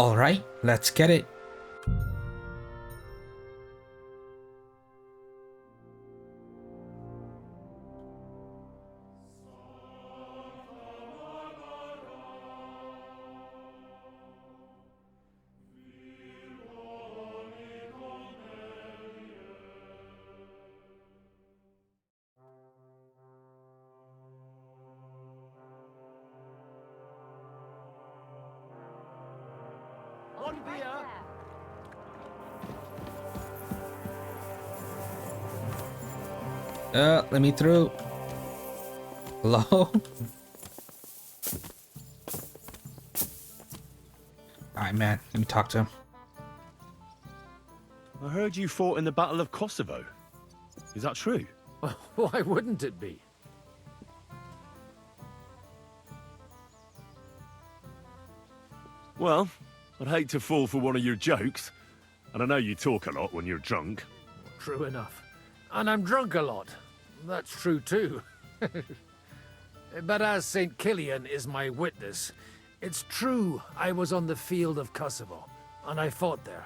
All right, let's get it. One beer. Let me through. Hello? Alright, man. Let me talk to him. I heard you fought in the Battle of Kosovo. Is that true? Why wouldn't it be? Well, I'd hate to fall for one of your jokes. And I know you talk a lot when you're drunk. True enough. And I'm drunk a lot. That's true too. But as St. Killian is my witness, it's true I was on the field of Kosovo, and I fought there.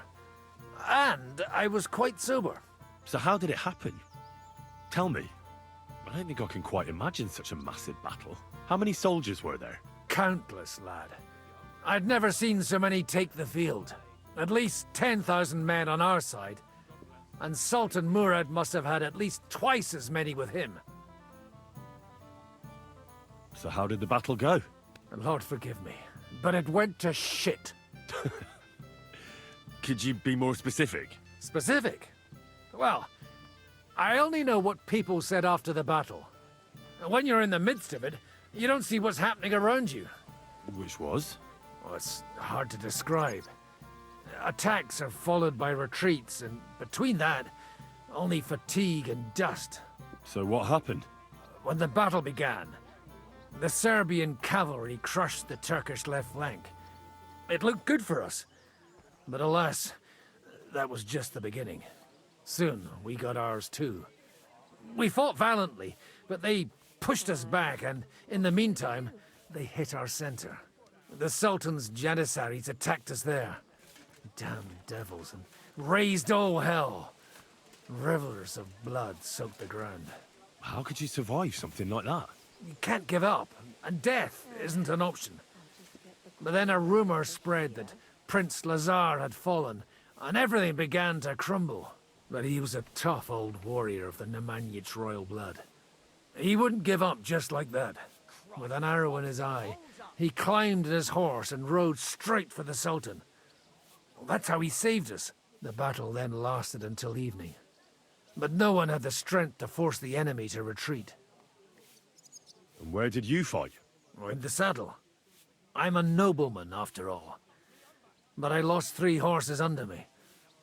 And I was quite sober. So how did it happen? Tell me. I don't think I can quite imagine such a massive battle. How many soldiers were there? Countless, lad. I'd never seen so many take the field. At least 10,000 men on our side. And Sultan Murad must have had at least twice as many with him. So how did the battle go? Lord forgive me, but it went to shit. Could you be more specific? Specific? Well, I only know what people said after the battle. When you're in the midst of it, you don't see what's happening around you. Which was? Well, it's hard to describe. Attacks are followed by retreats, and between that, only fatigue and dust. So what happened? When the battle began, the Serbian cavalry crushed the Turkish left flank. It looked good for us, but alas, that was just the beginning. Soon, we got ours too. We fought valiantly, but they pushed us back, and in the meantime, they hit our center. The Sultan's Janissaries attacked us there. Damned devils, and raised all hell. Rivers of blood soaked the ground. How could you survive something like that? You can't give up, and death isn't an option. But then a rumor spread that Prince Lazar had fallen, and everything began to crumble. But he was a tough old warrior of the Nemanjic royal blood. He wouldn't give up just like that. With an arrow in his eye, he climbed his horse and rode straight for the Sultan. Well, that's how he saved us. The battle then lasted until evening. But no one had the strength to force the enemy to retreat. And where did you fight? In the saddle. I'm a nobleman, after all. But I lost 3 horses under me.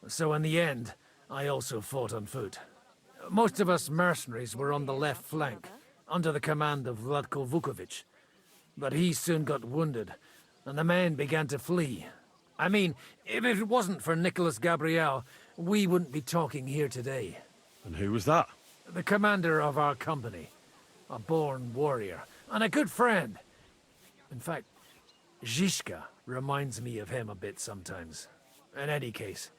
So in the end, I also fought on foot. Most of us mercenaries were on the left flank, under the command of Vlatko Vukovic. But he soon got wounded, and the men began to flee. I mean, if it wasn't for Nicholas Gabriel, we wouldn't be talking here today. And who was that? The commander of our company. A born warrior, and a good friend. In fact, Zizka reminds me of him a bit sometimes. In any case,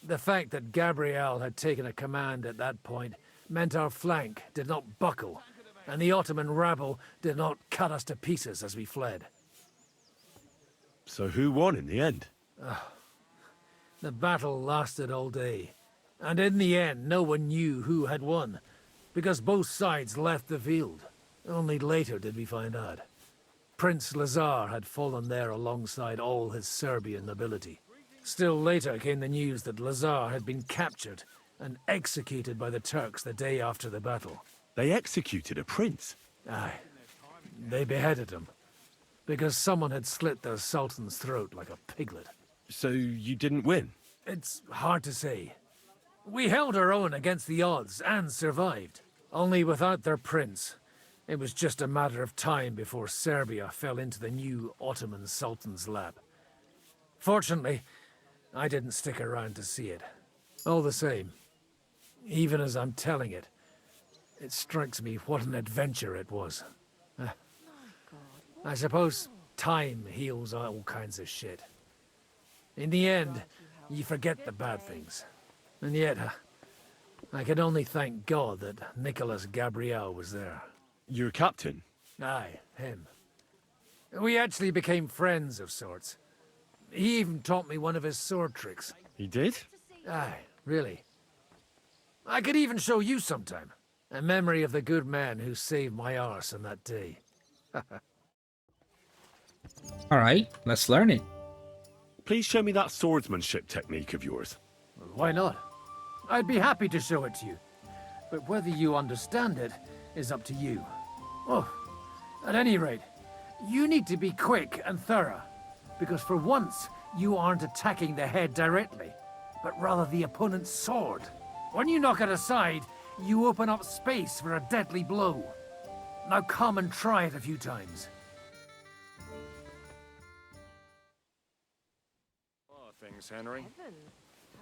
the fact that Gabriel had taken a command at that point meant our flank did not buckle, and the Ottoman rabble did not cut us to pieces as we fled. So who won in the end? The battle lasted all day, and in the end no one knew who had won, because both sides left the field. Only later did we find out. Prince Lazar had fallen there alongside all his Serbian nobility. Still later came the news that Lazar had been captured and executed by the Turks the day after the battle. They executed a prince? Aye. They beheaded him, because someone had slit the Sultan's throat like a piglet. So you didn't win? It's hard to say. We held our own against the odds and survived. Only without their prince, it was just a matter of time before Serbia fell into the new Ottoman Sultan's lap. Fortunately, I didn't stick around to see it. All the same, even as I'm telling it, it strikes me what an adventure it was. I suppose time heals all kinds of shit. In the end, you forget the bad things. And yet, I can only thank God that Nicholas Gabriel was there. You're a captain? Aye, him. We actually became friends of sorts. He even taught me one of his sword tricks. He did? Aye, really. I could even show you sometime. A memory of the good man who saved my arse on that day. Alright, let's learn it. Please show me that swordsmanship technique of yours. Why not? I'd be happy to show it to you. But whether you understand it is up to you. Oh, at any rate, you need to be quick and thorough. Because for once, you aren't attacking the head directly, but rather the opponent's sword. When you knock it aside, you open up space for a deadly blow. Now come and try it a few times. Oh, things, Henry.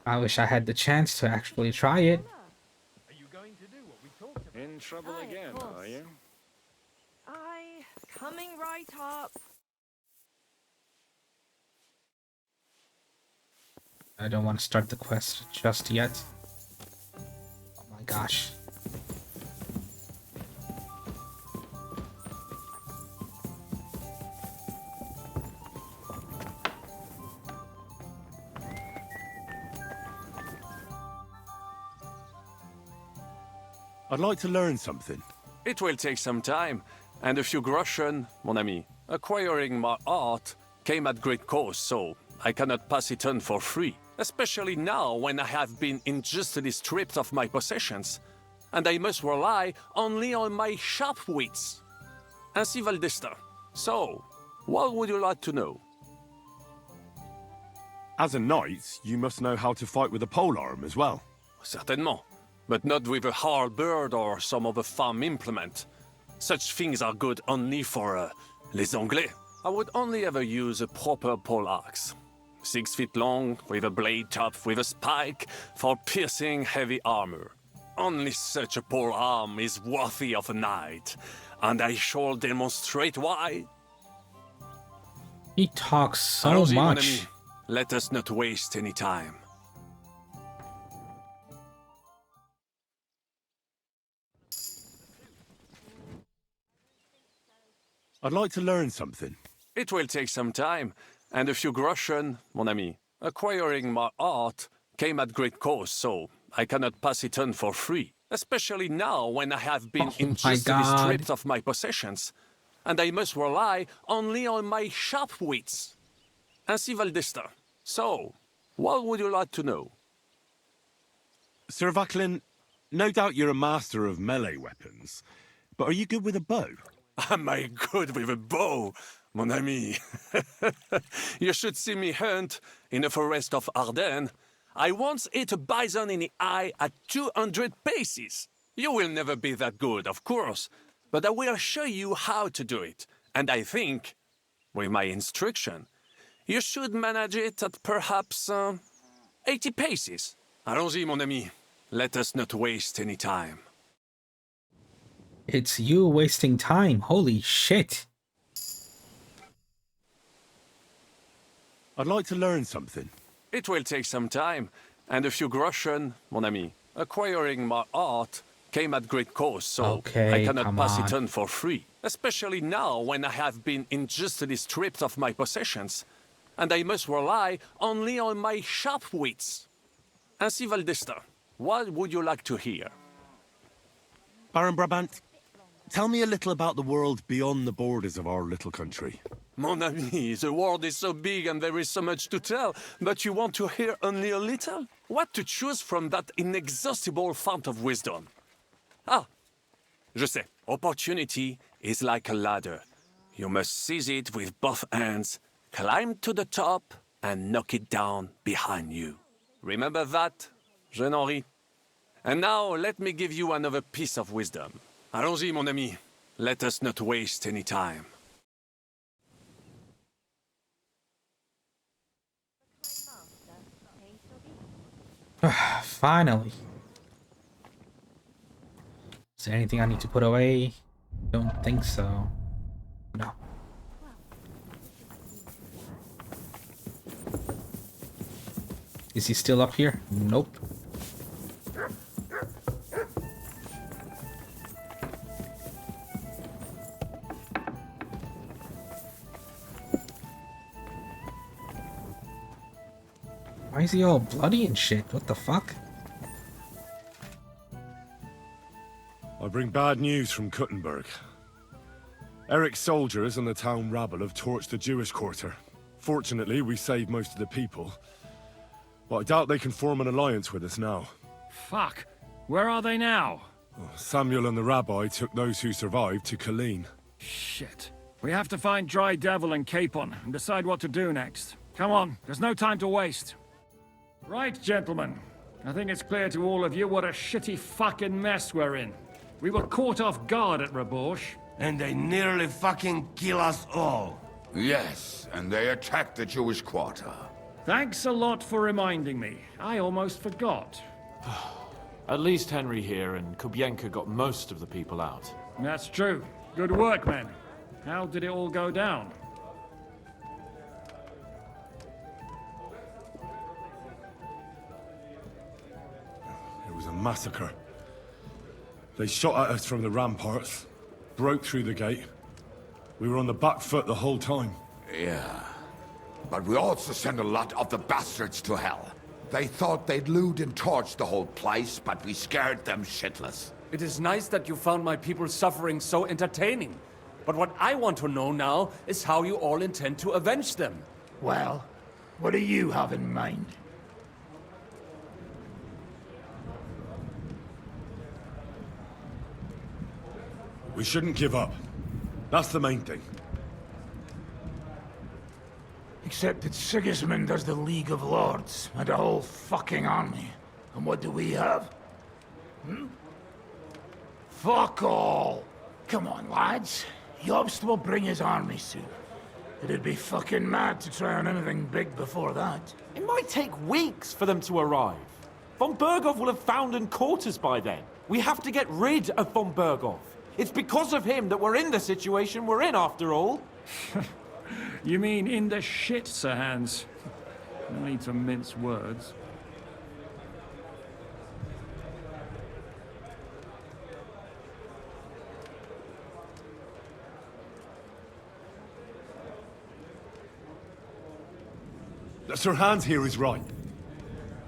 I wish I had the chance to actually try it. Are you going to do what we talked about? In trouble Aye, of again, course. are you? Aye, coming right up. I don't want to start the quest just yet. Oh my gosh. I'd like to learn something. It will take some time, and a few groschen, mon ami. Acquiring my art came at great cost, so I cannot pass it on for free. Especially now when I have been injustly stripped of my possessions, and I must rely only on my sharp wits. Ainsi va le destin. So, what would you like to know? As a knight, you must know how to fight with a polearm as well. Certainement, but not with a halberd or some other farm implement. Such things are good only for les Anglais. I would only ever use a proper poleaxe. 6 feet long, with a blade top with a spike, for piercing heavy armor. Only such a polearm is worthy of a knight, and I shall demonstrate why. He talks so Allons-y, mon much. ami. Let us not waste any time. I'd like to learn something. It will take some time, and a few groschen, mon ami. Acquiring my art came at great cost, so I cannot pass it on for free. Especially now when I have been Oh my injustly God. stripped of my possessions, and I must rely only on my sharp wits. Ainsi va le destin. So, what would you like to know? Sir Vaclin, no doubt you're a master of melee weapons, but are you good with a bow? Am I good with a bow, mon ami? You should see me hunt in the forest of Ardennes. I once hit a bison in the eye at 200 paces. You will never be that good, of course, but I will show you how to do it. And I think, with my instruction, you should manage it at perhaps 80 paces. Allons-y, mon ami. Let us not waste any time. It's you wasting time. Holy shit. I'd like to learn something. It will take some time, and a few groschen, mon ami. Acquiring my art came at great cost, so Okay, I cannot come pass it on. on for free. Especially now when I have been injustly stripped of my possessions, and I must rely only on my sharp wits. Ainsi va le destin. What would you like to hear? Baron Brabant, tell me a little about the world beyond the borders of our little country. Mon ami, the world is so big and there is so much to tell, but you want to hear only a little? What to choose from that inexhaustible fount of wisdom? Ah, je sais. Opportunity is like a ladder. You must seize it with both hands, climb to the top, and knock it down behind you. Remember that, jeune Henri? And now let me give you another piece of wisdom. Allons-y, mon ami. Let us not waste any time. Finally. Is there anything I need to put away? Don't think so. No. Is he still up here? Nope. Why is he all bloody and shit? What the fuck? I bring bad news from Kuttenberg. Eric's soldiers and the town rabble have torched the Jewish quarter. Fortunately, we saved most of the people. But I doubt they can form an alliance with us now. Fuck. Where are they now? Samuel and the rabbi took those who survived to Colleen. Shit. We have to find Dry Devil and Capon and decide what to do next. Come on, there's no time to waste. Right, gentlemen. I think it's clear to all of you what a shitty fucking mess we're in. We were caught off guard at Rabosh. And they nearly fucking kill us all. Yes, and they attacked the Jewish quarter. Thanks a lot for reminding me. I almost forgot. At least Henry here and Kubienka got most of the people out. That's true. Good work, men. How did it all go down? It was a massacre. They shot at us from the ramparts, broke through the gate. We were on the back foot the whole time. Yeah. But we also sent a lot of the bastards to hell. They thought they'd loot and torch the whole place, but we scared them shitless. It is nice that you found my people's suffering so entertaining. But what I want to know now is how you all intend to avenge them. Well, what do you have in mind? We shouldn't give up. That's the main thing. Except that Sigismund has the League of Lords and a whole fucking army. And what do we have? Fuck all! Come on, lads. Jobst will bring his army soon. It'd be fucking mad to try on anything big before that. It might take weeks for them to arrive. Von Berghoff will have found and caught us by then. We have to get rid of Von Berghoff. It's because of him that we're in the situation we're in, after all. You mean in the shit, Sir Hans? No need to mince words. Sir Hans here is right.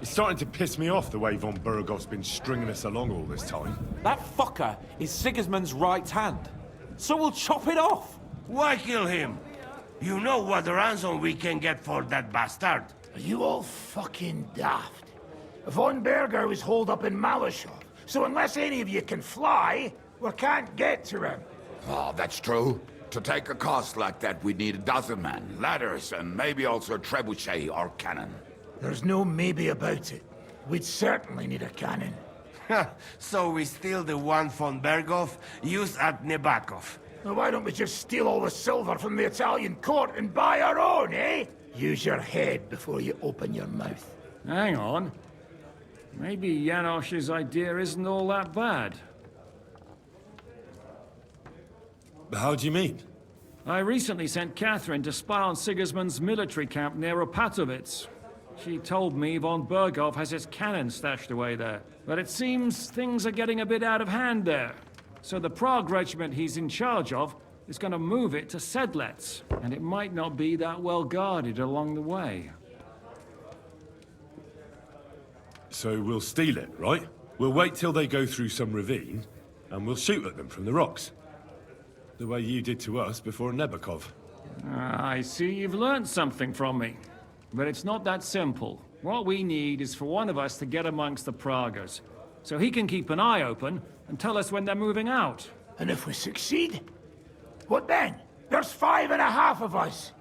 It's starting to piss me off the way Von Berghoff's been stringing us along all this time. That fucker is Sigismund's right hand. So we'll chop it off. Why kill him? You know what ransom we can get for that bastard. Are you all fucking daft? Von Berger was holed up in Malashov, so unless any of you can fly, we can't get to him. Oh, that's true. To take a cost like that, we'd need a dozen men, ladders, and maybe also a trebuchet or cannon. There's no maybe about it. We'd certainly need a cannon. So we steal the one von Berghoff used at Nebakov. Now why don't we just steal all the silver from the Italian court and buy our own, eh? Use your head before you open your mouth. Hang on. Maybe Janosch's idea isn't all that bad. How do you mean? I recently sent Catherine to spy on Sigismund's military camp near Opatovitz. She told me Von Berghoff has his cannon stashed away there. But it seems things are getting a bit out of hand there. So the Prague regiment he's in charge of is going to move it to Sedlec. And it might not be that well guarded along the way. So we'll steal it, right? We'll wait till they go through some ravine, and we'll shoot at them from the rocks. The way you did to us before Nebakov. I see you've learned something from me. But it's not that simple. What we need is for one of us to get amongst the Praguers, so he can keep an eye open and tell us when they're moving out. And if we succeed? What then? There's 5.5 of us.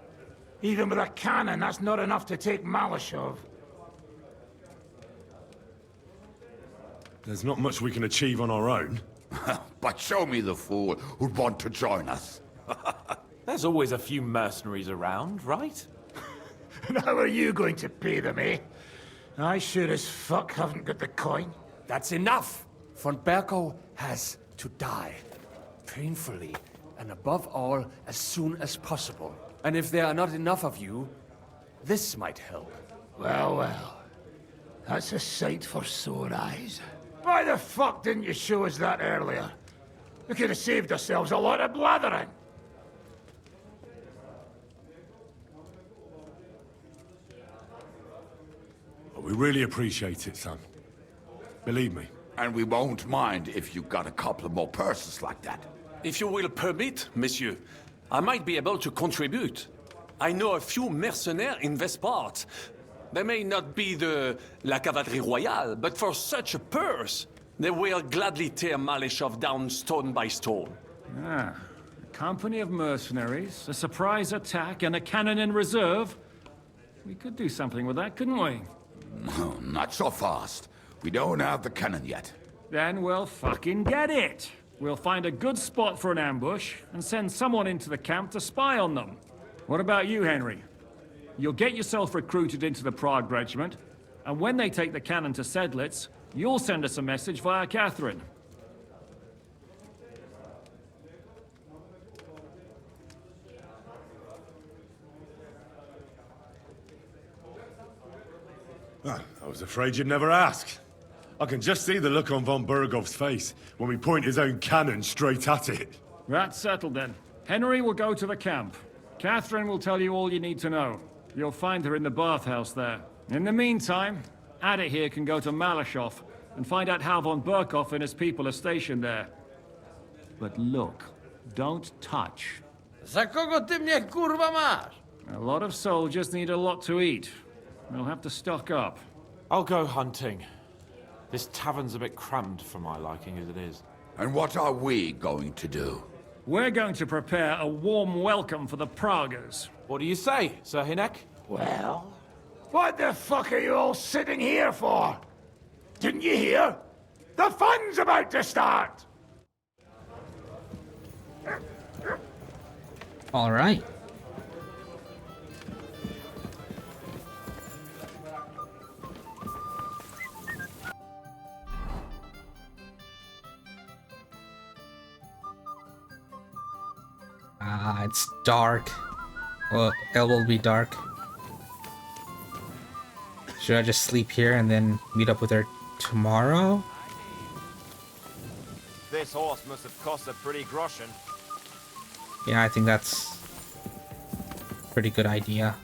Even with a cannon, that's not enough to take Malashov. There's not much we can achieve on our own. But show me the fool who'd want to join us. There's always a few mercenaries around, right? And how are you going to pay them, eh? I sure as fuck haven't got the coin. That's enough! Von Berghoff has to die. Painfully, and above all, as soon as possible. And if there are not enough of you, this might help. Well, well. That's a sight for sore eyes. Why the fuck didn't you show us that earlier? We could have saved ourselves a lot of blathering. We really appreciate it, son. Believe me. And we won't mind if you got a couple of more purses like that. If you will permit, monsieur, I might be able to contribute. I know a few mercenaires in this part. They may not be la cavalerie royale, but for such a purse, they will gladly tear Malishov down stone by stone. Ah, a company of mercenaries, a surprise attack, and a cannon in reserve. We could do something with that, couldn't we? No, not so fast. We don't have the cannon yet. Then we'll fucking get it. We'll find a good spot for an ambush and send someone into the camp to spy on them. What about you, Henry? You'll get yourself recruited into the Prague regiment, and when they take the cannon to Sedlitz, you'll send us a message via Catherine. I was afraid you'd never ask. I can just see the look on von Bergov's face when we point his own cannon straight at it. That's settled then. Henry will go to the camp. Catherine will tell you all you need to know. You'll find her in the bathhouse there. In the meantime, Adit here can go to Malishov and find out how von Berkov and his people are stationed there. But look, don't touch. Za kogo ty mnie kurwa masz? A lot of soldiers need a lot to eat. They'll have to stock up. I'll go hunting. This tavern's a bit crammed for my liking as it is. And what are we going to do? We're going to prepare a warm welcome for the Praguers. What do you say, Sir Hinek? Well, what the fuck are you all sitting here for? Didn't you hear? The fun's about to start! All right. It's dark. Well, it will be dark. Should I just sleep here and then meet up with her tomorrow? This horse must have cost a pretty groschen. Yeah, I think that's a pretty good idea.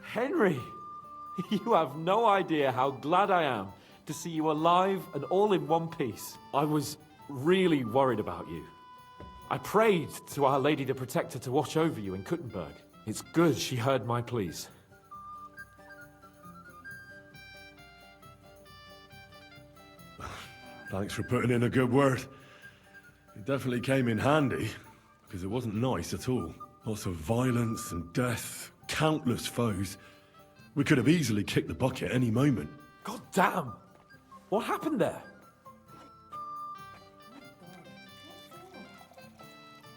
Henry! You have no idea how glad I am to see you alive and all in one piece. I was really worried about you. I prayed to Our Lady the Protector to watch over you in Kuttenberg. It's good she heard my pleas. Thanks for putting in a good word. It definitely came in handy, because it wasn't nice at all. Lots of violence and death, countless foes. We could have easily kicked the bucket any moment. God damn! What happened there?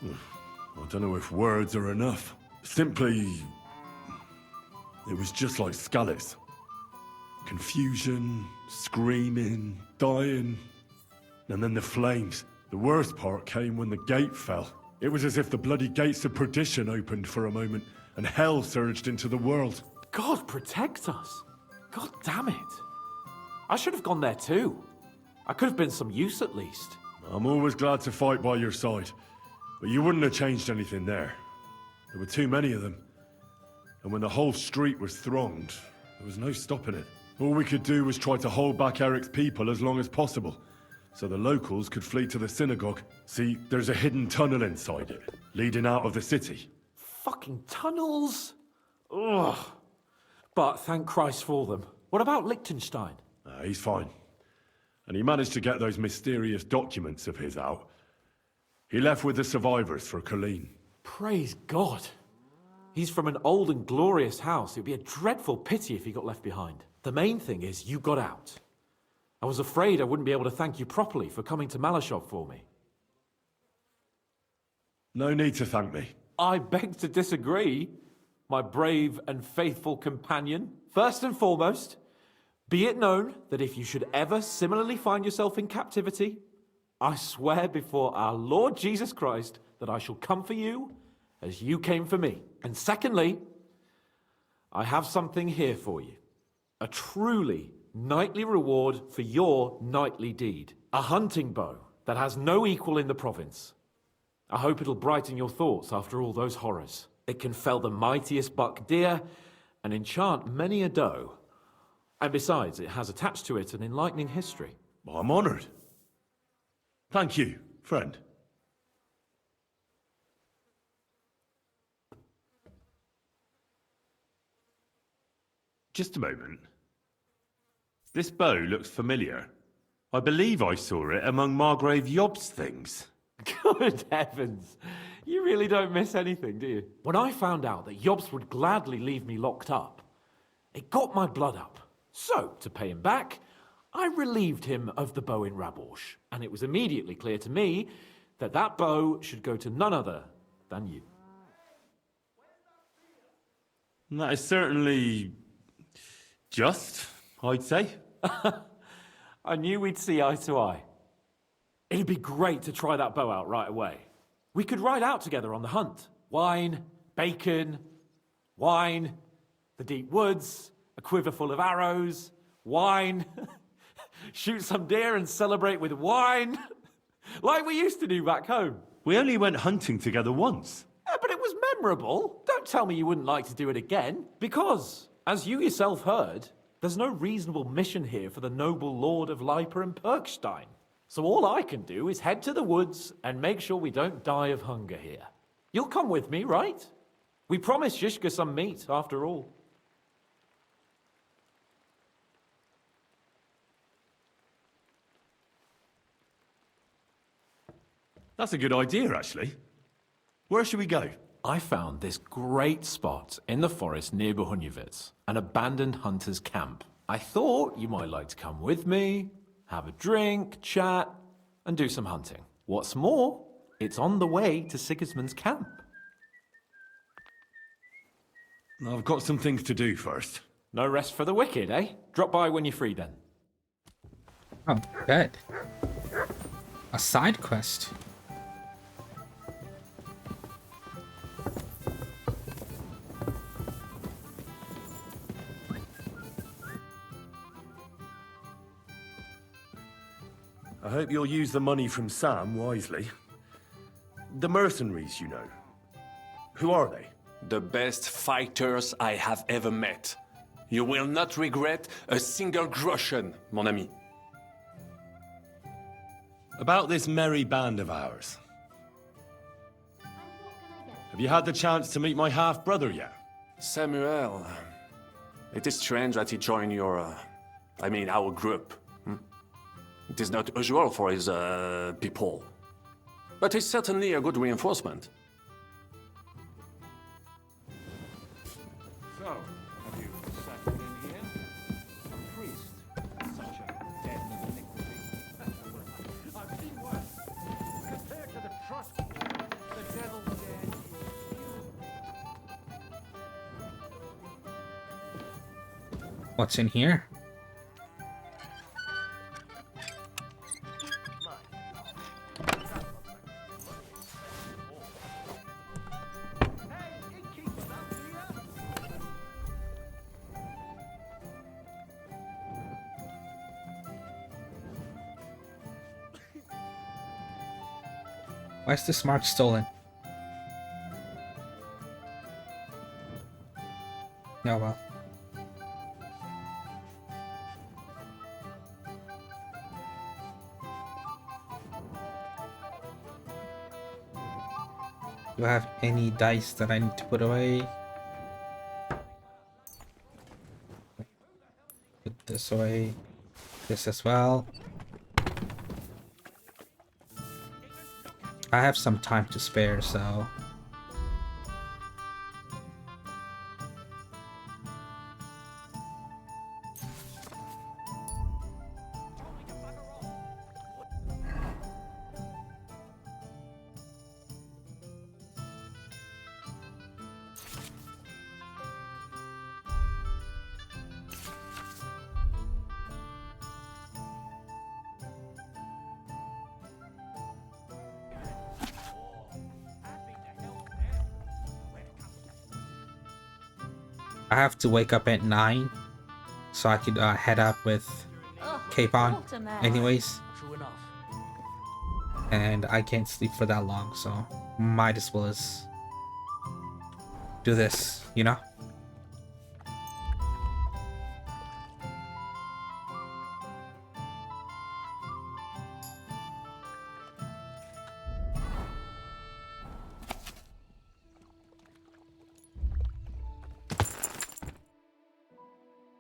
I don't know if words are enough. Simply, it was just like Skalitz. Confusion, screaming, dying, and then the flames. The worst part came when the gate fell. It was as if the bloody gates of perdition opened for a moment, and hell surged into the world. God protect us! God damn it! I should have gone there too. I could have been some use at least. I'm always glad to fight by your side, but you wouldn't have changed anything there. There were too many of them, and when the whole street was thronged, there was no stopping it. All we could do was try to hold back Eric's people as long as possible, so the locals could flee to the synagogue. See, there's a hidden tunnel inside it, leading out of the city. Fucking tunnels! Ugh. But thank Christ for them. What about Liechtenstein? He's fine. And he managed to get those mysterious documents of his out. He left with the survivors for Colleen. Praise God. He's from an old and glorious house. It'd be a dreadful pity if he got left behind. The main thing is you got out. I was afraid I wouldn't be able to thank you properly for coming to Malishov for me. No need to thank me. I beg to disagree, my brave and faithful companion. First and foremost, be it known that if you should ever similarly find yourself in captivity, I swear before our Lord Jesus Christ that I shall come for you as you came for me. And secondly, I have something here for you. A truly knightly reward for your knightly deed. A hunting bow that has no equal in the province. I hope it'll brighten your thoughts after all those horrors. It can fell the mightiest buck deer and enchant many a doe. And besides, it has attached to it an enlightening history. I'm honored. Thank you, friend. Just a moment. This bow looks familiar. I believe I saw it among Margrave Yob's things. Good heavens. You really don't miss anything, do you? When I found out that Yobs would gladly leave me locked up, it got my blood up. So, to pay him back, I relieved him of the bow in Raborsh, and it was immediately clear to me that that bow should go to none other than you. And that is certainly just, I'd say. I knew we'd see eye to eye. It'd be great to try that bow out right away. We could ride out together on the hunt. Wine, bacon, wine, the deep woods, a quiver full of arrows, wine, shoot some deer and celebrate with wine, like we used to do back home. We only went hunting together once. Yeah, but it was memorable. Don't tell me you wouldn't like to do it again. Because, as you yourself heard, there's no reasonable mission here for the noble lord of Leiper and Perkstein. So all I can do is head to the woods and make sure we don't die of hunger here. You'll come with me, right? We promised Shishka some meat, after all. That's a good idea, actually. Where should we go? I found this great spot in the forest near Bohunjevitz, an abandoned hunter's camp. I thought you might like to come with me, have a drink, chat, and do some hunting. What's more, it's on the way to Sigismund's camp. I've got some things to do first. No rest for the wicked, eh? Drop by when you're free then. Oh, good. A side quest. I hope you'll use the money from Sam wisely. The mercenaries, you know. Who are they? The best fighters I have ever met. You will not regret a single groschen, mon ami. About this merry band of ours. Have you had the chance to meet my half-brother yet? Samuel, it is strange that he joined your, our group. It is not usual for his people. But it's certainly a good reinforcement. So, have you settled in here? A priest? Such a den of iniquity. I've seen worse. Compared to the trust, the devil's den is What's in here? Why is this mark stolen? Oh well. Do I have any dice that I need to put away? Put this away. This as well. I have some time to spare, so... I have to wake up at 9 so I could head out with Capon anyways. True enough. And I can't sleep for that long, so might as well as do this, you know?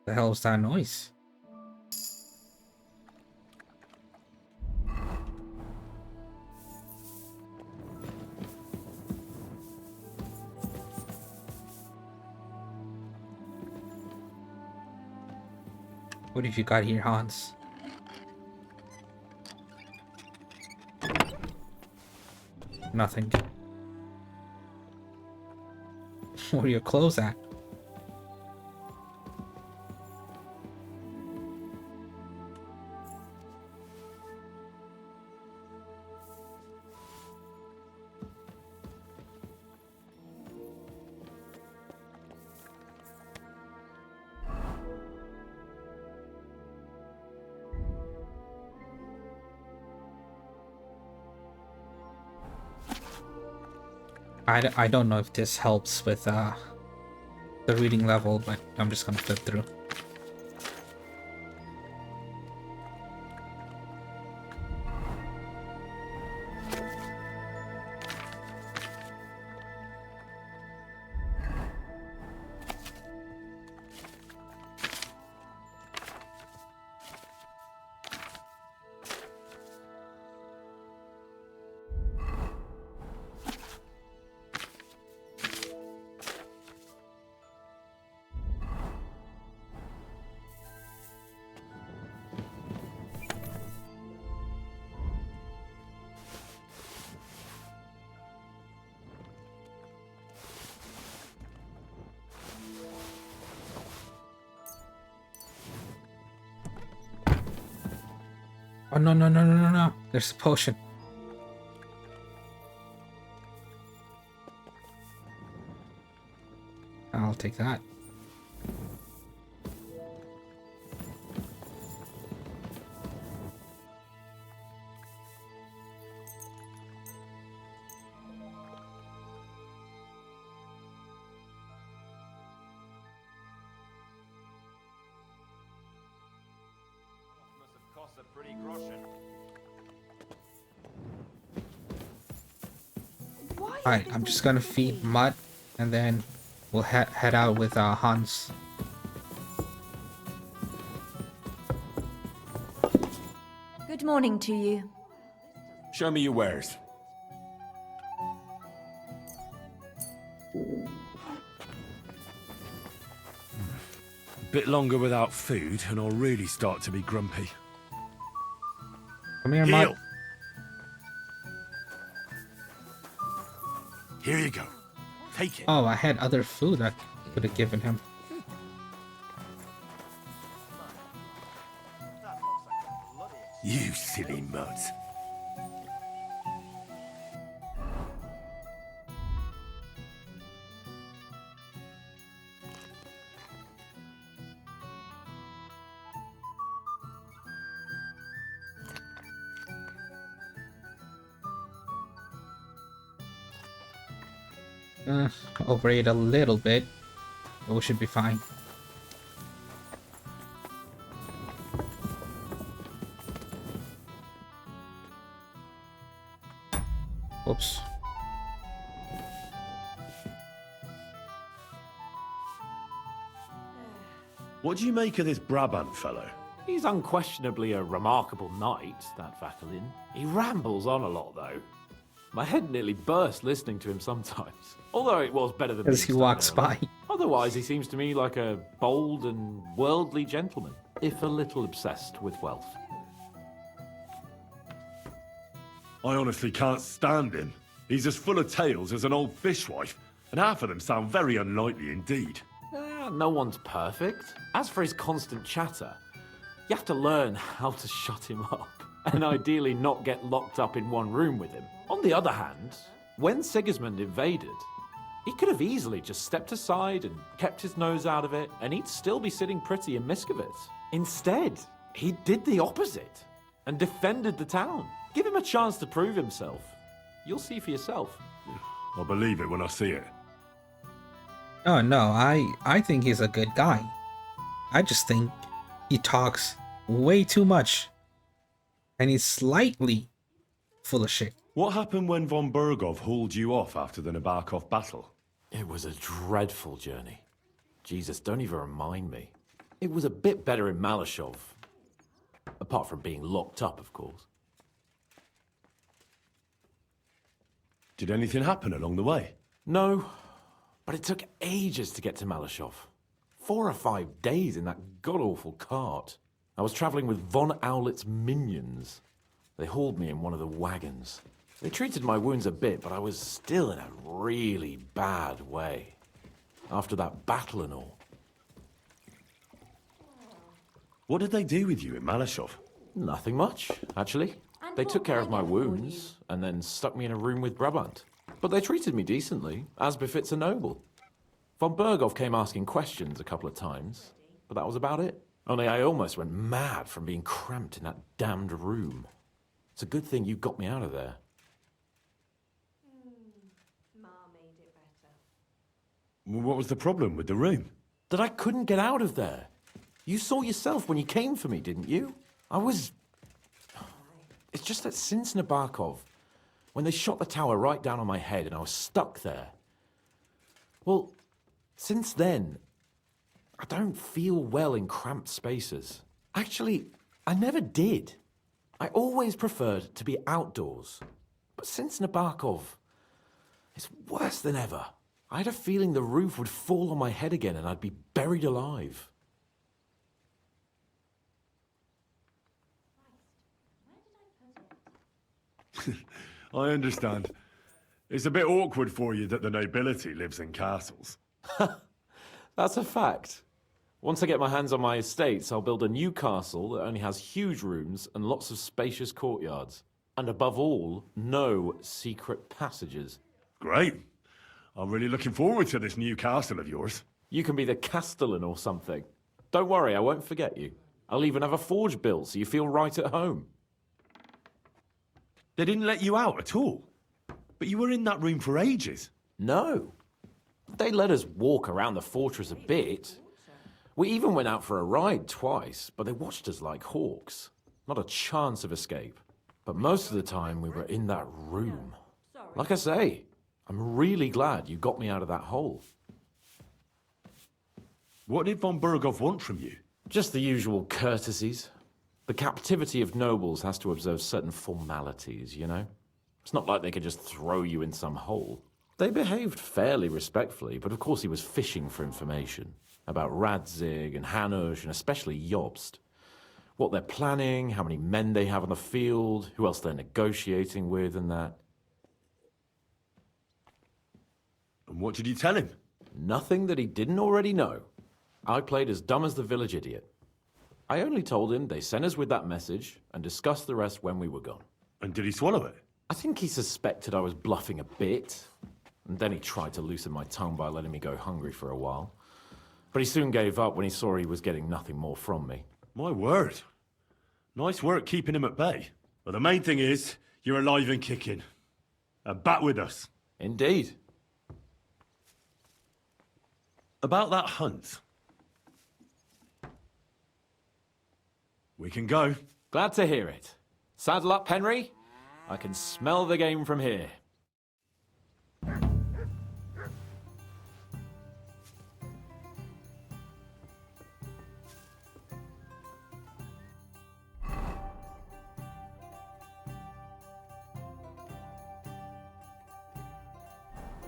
The hell was that noise? What have you got here, Hans? Nothing. Where are your clothes at? I don't know if this helps with the reading level, but I'm just gonna flip through. Oh no no no no no no! There's a potion. I'll take that. Cost a pretty groschen. Alright, I'm just gonna feed Mutt, and then we'll head out with Hans. Good morning to you. Show me your wares. Bit longer without food, and I'll really start to be grumpy. Come here, Mutt. Here you go. Take it. Oh, I had other food I could have given him. You silly mutt. Overate a little bit, but we should be fine. Oops. What do you make of this Brabant fellow? He's unquestionably a remarkable knight, that Vakelin. He rambles on a lot, though. My head nearly burst listening to him sometimes. Although it was better than As he walks by. Otherwise, he seems to me like a bold and worldly gentleman, if a little obsessed with wealth. I honestly can't stand him. He's as full of tales as an old fishwife, and half of them sound very unlikely indeed. No one's perfect. As for his constant chatter, you have to learn how to shut him up, and ideally not get locked up in one room with him. On the other hand, when Sigismund invaded, He could have easily just stepped aside and kept his nose out of it, and he'd still be sitting pretty in Miskovitz. Instead, he did the opposite and defended the town. Give him a chance to prove himself. You'll see for yourself. I'll believe it when I see it. Oh no, I think he's a good guy. I just think he talks way too much. And he's slightly full of shit. What happened when von Berghoff hauled you off after the Nabokov battle? It was a dreadful journey. Jesus, don't even remind me. It was a bit better in Malashov. Apart from being locked up, of course. Did anything happen along the way? No, but it took ages to get to Malashov. 4 or 5 days in that god-awful cart. I was traveling with Von Owlet's minions. They hauled me in one of the wagons. They treated my wounds a bit, but I was still in a really bad way. After that battle and all. What did they do with you in Malashov? Nothing much, actually. They took care of my wounds, and then stuck me in a room with Brabant. But they treated me decently, as befits a noble. Von Berghoff came asking questions a couple of times, but that was about it. Only I almost went mad from being cramped in that damned room. It's a good thing you got me out of there. What was the problem with the room? That I couldn't get out of there. You saw yourself when you came for me, didn't you? It's just that since Nabokov, when they shot the tower right down on my head and I was stuck there. Well, since then, I don't feel well in cramped spaces. Actually, I never did. I always preferred to be outdoors. But since Nabokov, it's worse than ever. I had a feeling the roof would fall on my head again and I'd be buried alive. I understand. It's a bit awkward for you that the nobility lives in castles. That's a fact. Once I get my hands on my estates, I'll build a new castle that only has huge rooms and lots of spacious courtyards. And above all, no secret passages. Great. I'm really looking forward to this new castle of yours. You can be the castellan or something. Don't worry, I won't forget you. I'll even have a forge built so you feel right at home. They didn't let you out at all? But you were in that room for ages. No. They let us walk around the fortress a bit. We even went out for a ride twice, but they watched us like hawks. Not a chance of escape. But most of the time we were in that room. Like I say, I'm really glad you got me out of that hole. What did von Berghoff want from you? Just the usual courtesies. The captivity of nobles has to observe certain formalities, you know? It's not like they could just throw you in some hole. They behaved fairly respectfully, but of course he was fishing for information. About Radzig and Hanush and especially Jobst. What they're planning, how many men they have on the field, who else they're negotiating with and that. And what did you tell him? Nothing that he didn't already know. I played as dumb as the village idiot. I only told him they sent us with that message and discussed the rest when we were gone. And did he swallow it? I think he suspected I was bluffing a bit. And then he tried to loosen my tongue by letting me go hungry for a while. But he soon gave up when he saw he was getting nothing more from me. My word. Nice work keeping him at bay. But the main thing is, you're alive and kicking. And back with us. Indeed. About that hunt. We can go. Glad to hear it. Saddle up, Henry. I can smell the game from here.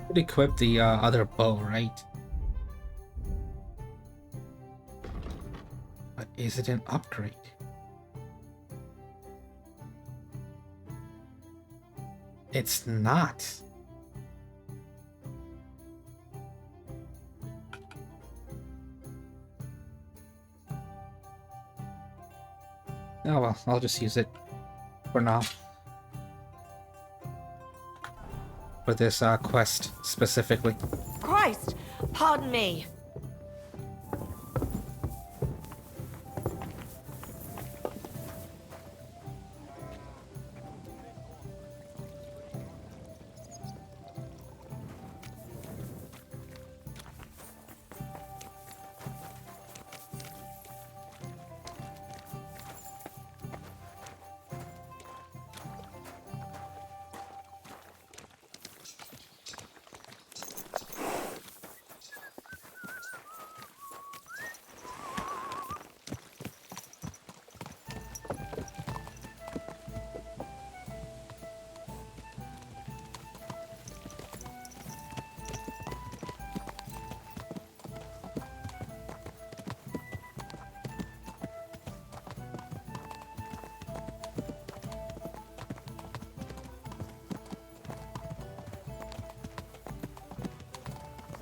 Could equip the other bow, right? But is it an upgrade? It's not. Oh well, I'll just use it for now. for this quest specifically. Christ! Pardon me.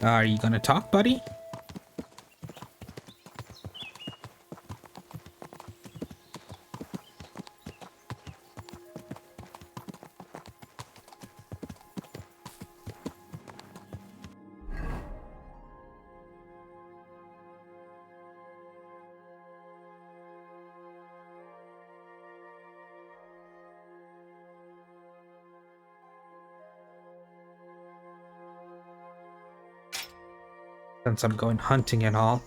Are you gonna talk, buddy? Since I'm going hunting and all.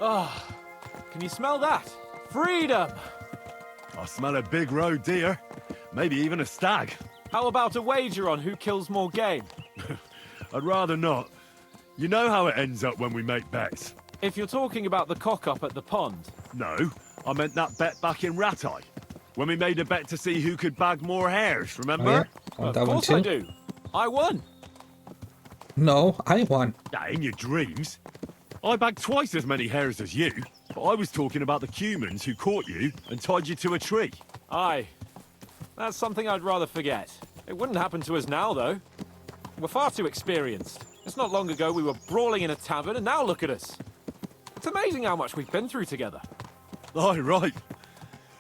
Ah, can you smell that? Freedom! I smell a big roe deer. Maybe even a stag. How about a wager on who kills more game? I'd rather not. You know how it ends up when we make bets. If you're talking about the cock-up at the pond. No, I meant that bet back in Ratai. When we made a bet to see who could bag more hares, remember? Oh, yeah. I want that one too. I do. I won. No, I won. In your dreams. I bagged twice as many hares as you, but I was talking about the humans who caught you and tied you to a tree. Aye. That's something I'd rather forget. It wouldn't happen to us now, though. We're far too experienced. It's not long ago we were brawling in a tavern, and now look at us. It's amazing how much we've been through together. Aye, right.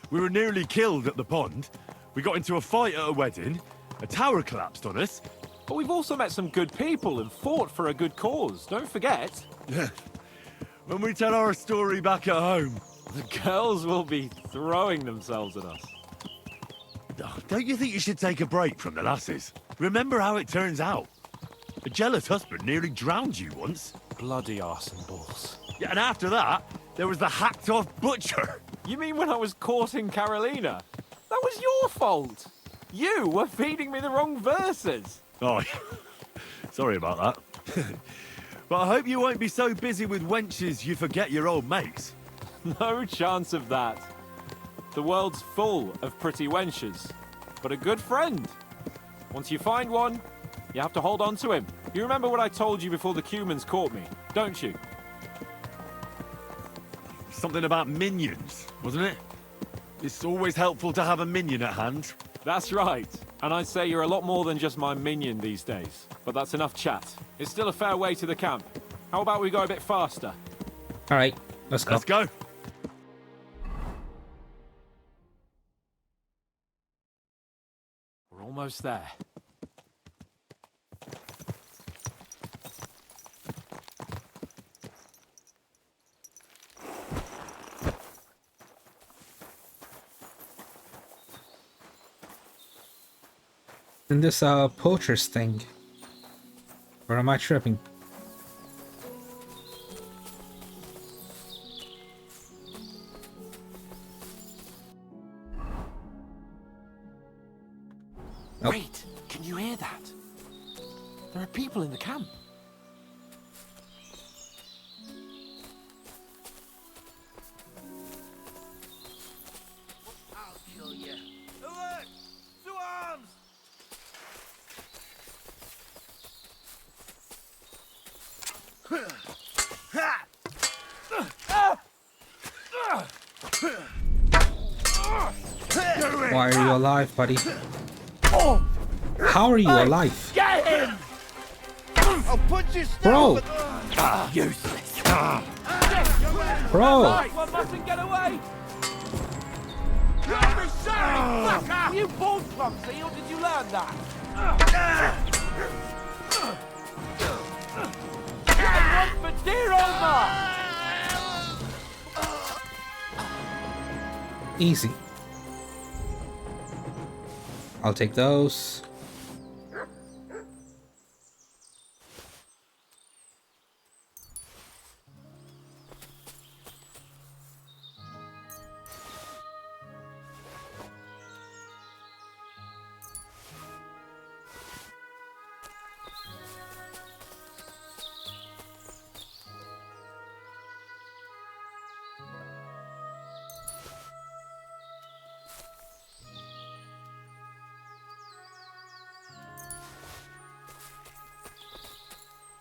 We were nearly killed at the pond. We got into a fight at a wedding. A tower collapsed on us. But we've also met some good people and fought for a good cause. Don't forget. When we tell our story back at home. The girls will be throwing themselves at us. Don't you think you should take a break from the lasses? Remember how it turns out. A jealous husband nearly drowned you once. Bloody arse and balls. Yeah, and after that, there was the hacked-off butcher. You mean when I was courting Carolina? That was your fault. You were feeding me the wrong verses. Oh, sorry about that. But I hope you won't be so busy with wenches you forget your old mates. No chance of that. The world's full of pretty wenches, but a good friend. Once you find one, you have to hold on to him. You remember what I told you before the Cumans caught me, don't you? Something about minions, wasn't it? It's always helpful to have a minion at hand. That's right. And I'd say you're a lot more than just my minion these days. But that's enough chat. It's still a fair way to the camp. How about we go a bit faster? All right, let's go. Let's go. We're almost there. In this poacher's thing. Or am I tripping? Nope. Wait, can you hear that? There are people in the camp. I'll kill you. Alert! To arms! Why are you alive, buddy? How are you alive? Get him! I'll put you Bro! useless. Bro! Right, one mustn't get away! You'll be sorry, fucker! Were you born clumsy, or did you learn that? And one for dear old Mark! Easy. I'll take those.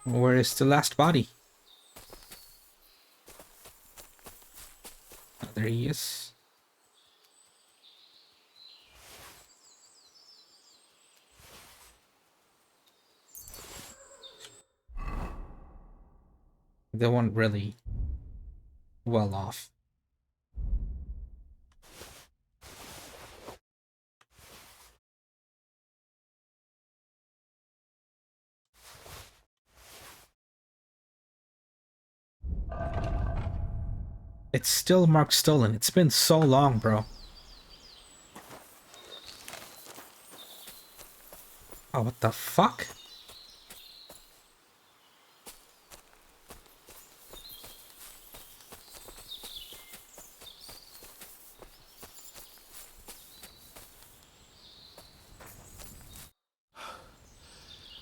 Where is the last body? Oh, there he is. They weren't really well off. It's still marked stolen. It's been so long, bro. Oh, what the fuck?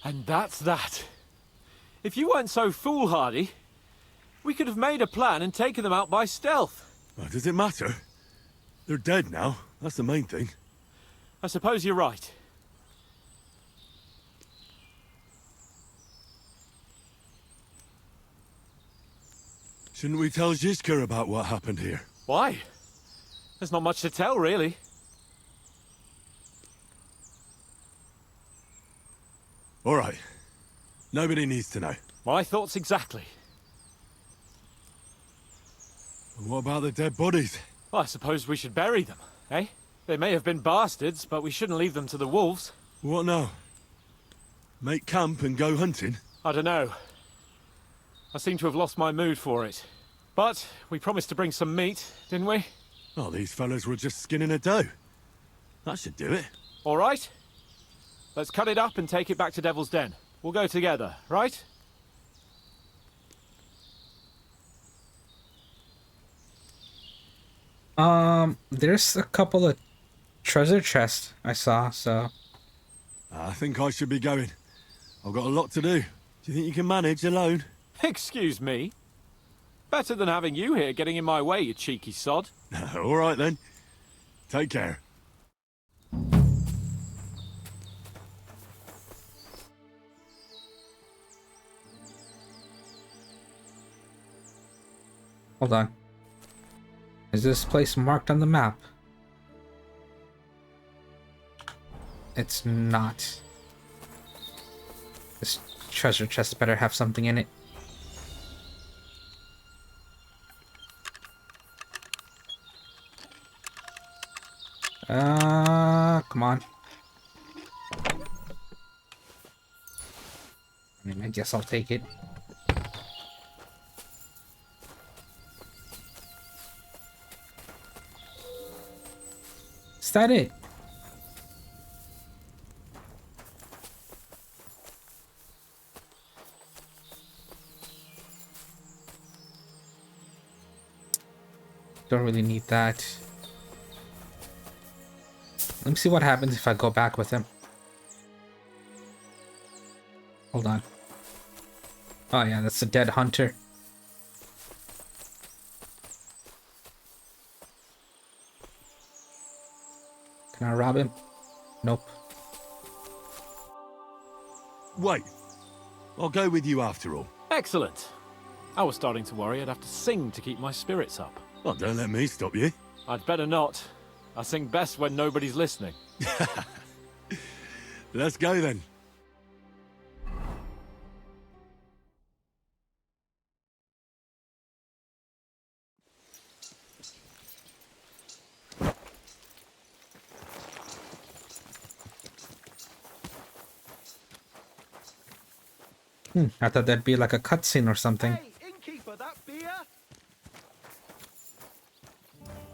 And that's that. If you weren't so foolhardy, we could have made a plan and taken them out by stealth. Well, does it matter? They're dead now. That's the main thing. I suppose you're right. Shouldn't we tell Zizka about what happened here? Why? There's not much to tell, really. All right. Nobody needs to know. My thoughts exactly. And what about the dead bodies? Well, I suppose we should bury them, eh? They may have been bastards, but we shouldn't leave them to the wolves. What now? Make camp and go hunting? I don't know. I seem to have lost my mood for it. But we promised to bring some meat, didn't we? Oh, these fellas were just skinning a doe. That should do it. All right. Let's cut it up and take it back to Devil's Den. We'll go together, right? There's a couple of treasure chests I saw, so... I think I should be going. I've got a lot to do. Do you think you can manage alone? Excuse me? Better than having you here getting in my way, you cheeky sod. All right, then. Take care. Hold on. Is this place marked on the map? It's not. This treasure chest better have something in it. Come on. I guess I'll take it. Is that it? Don't really need that. Let me see what happens if I go back with him. Hold on. Oh yeah, that's a dead hunter. Can I rob him? Nope. Wait. I'll go with you after all. Excellent. I was starting to worry I'd have to sing to keep my spirits up. Well, don't let me stop you. I'd better not. I sing best when nobody's listening. Let's go then. I thought that'd be like a cutscene or something. Hey, innkeeper, that beer?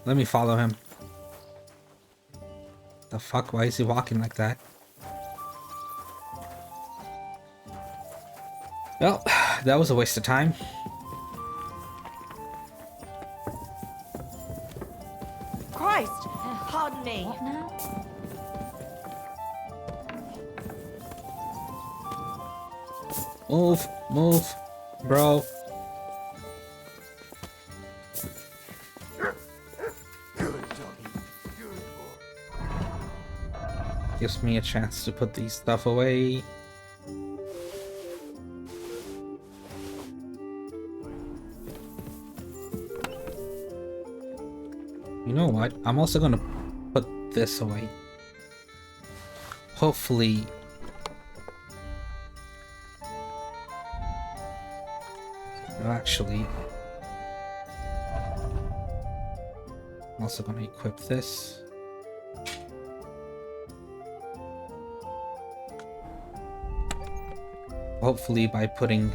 Let me follow him. The fuck? Why is he walking like that? Well, that was a waste of time. Christ! Pardon me. What now? Move, move, bro. Gives me a chance to put these stuff away. You know what? I'm also gonna put this away. Hopefully. No, actually. I'm also gonna equip this. Hopefully by putting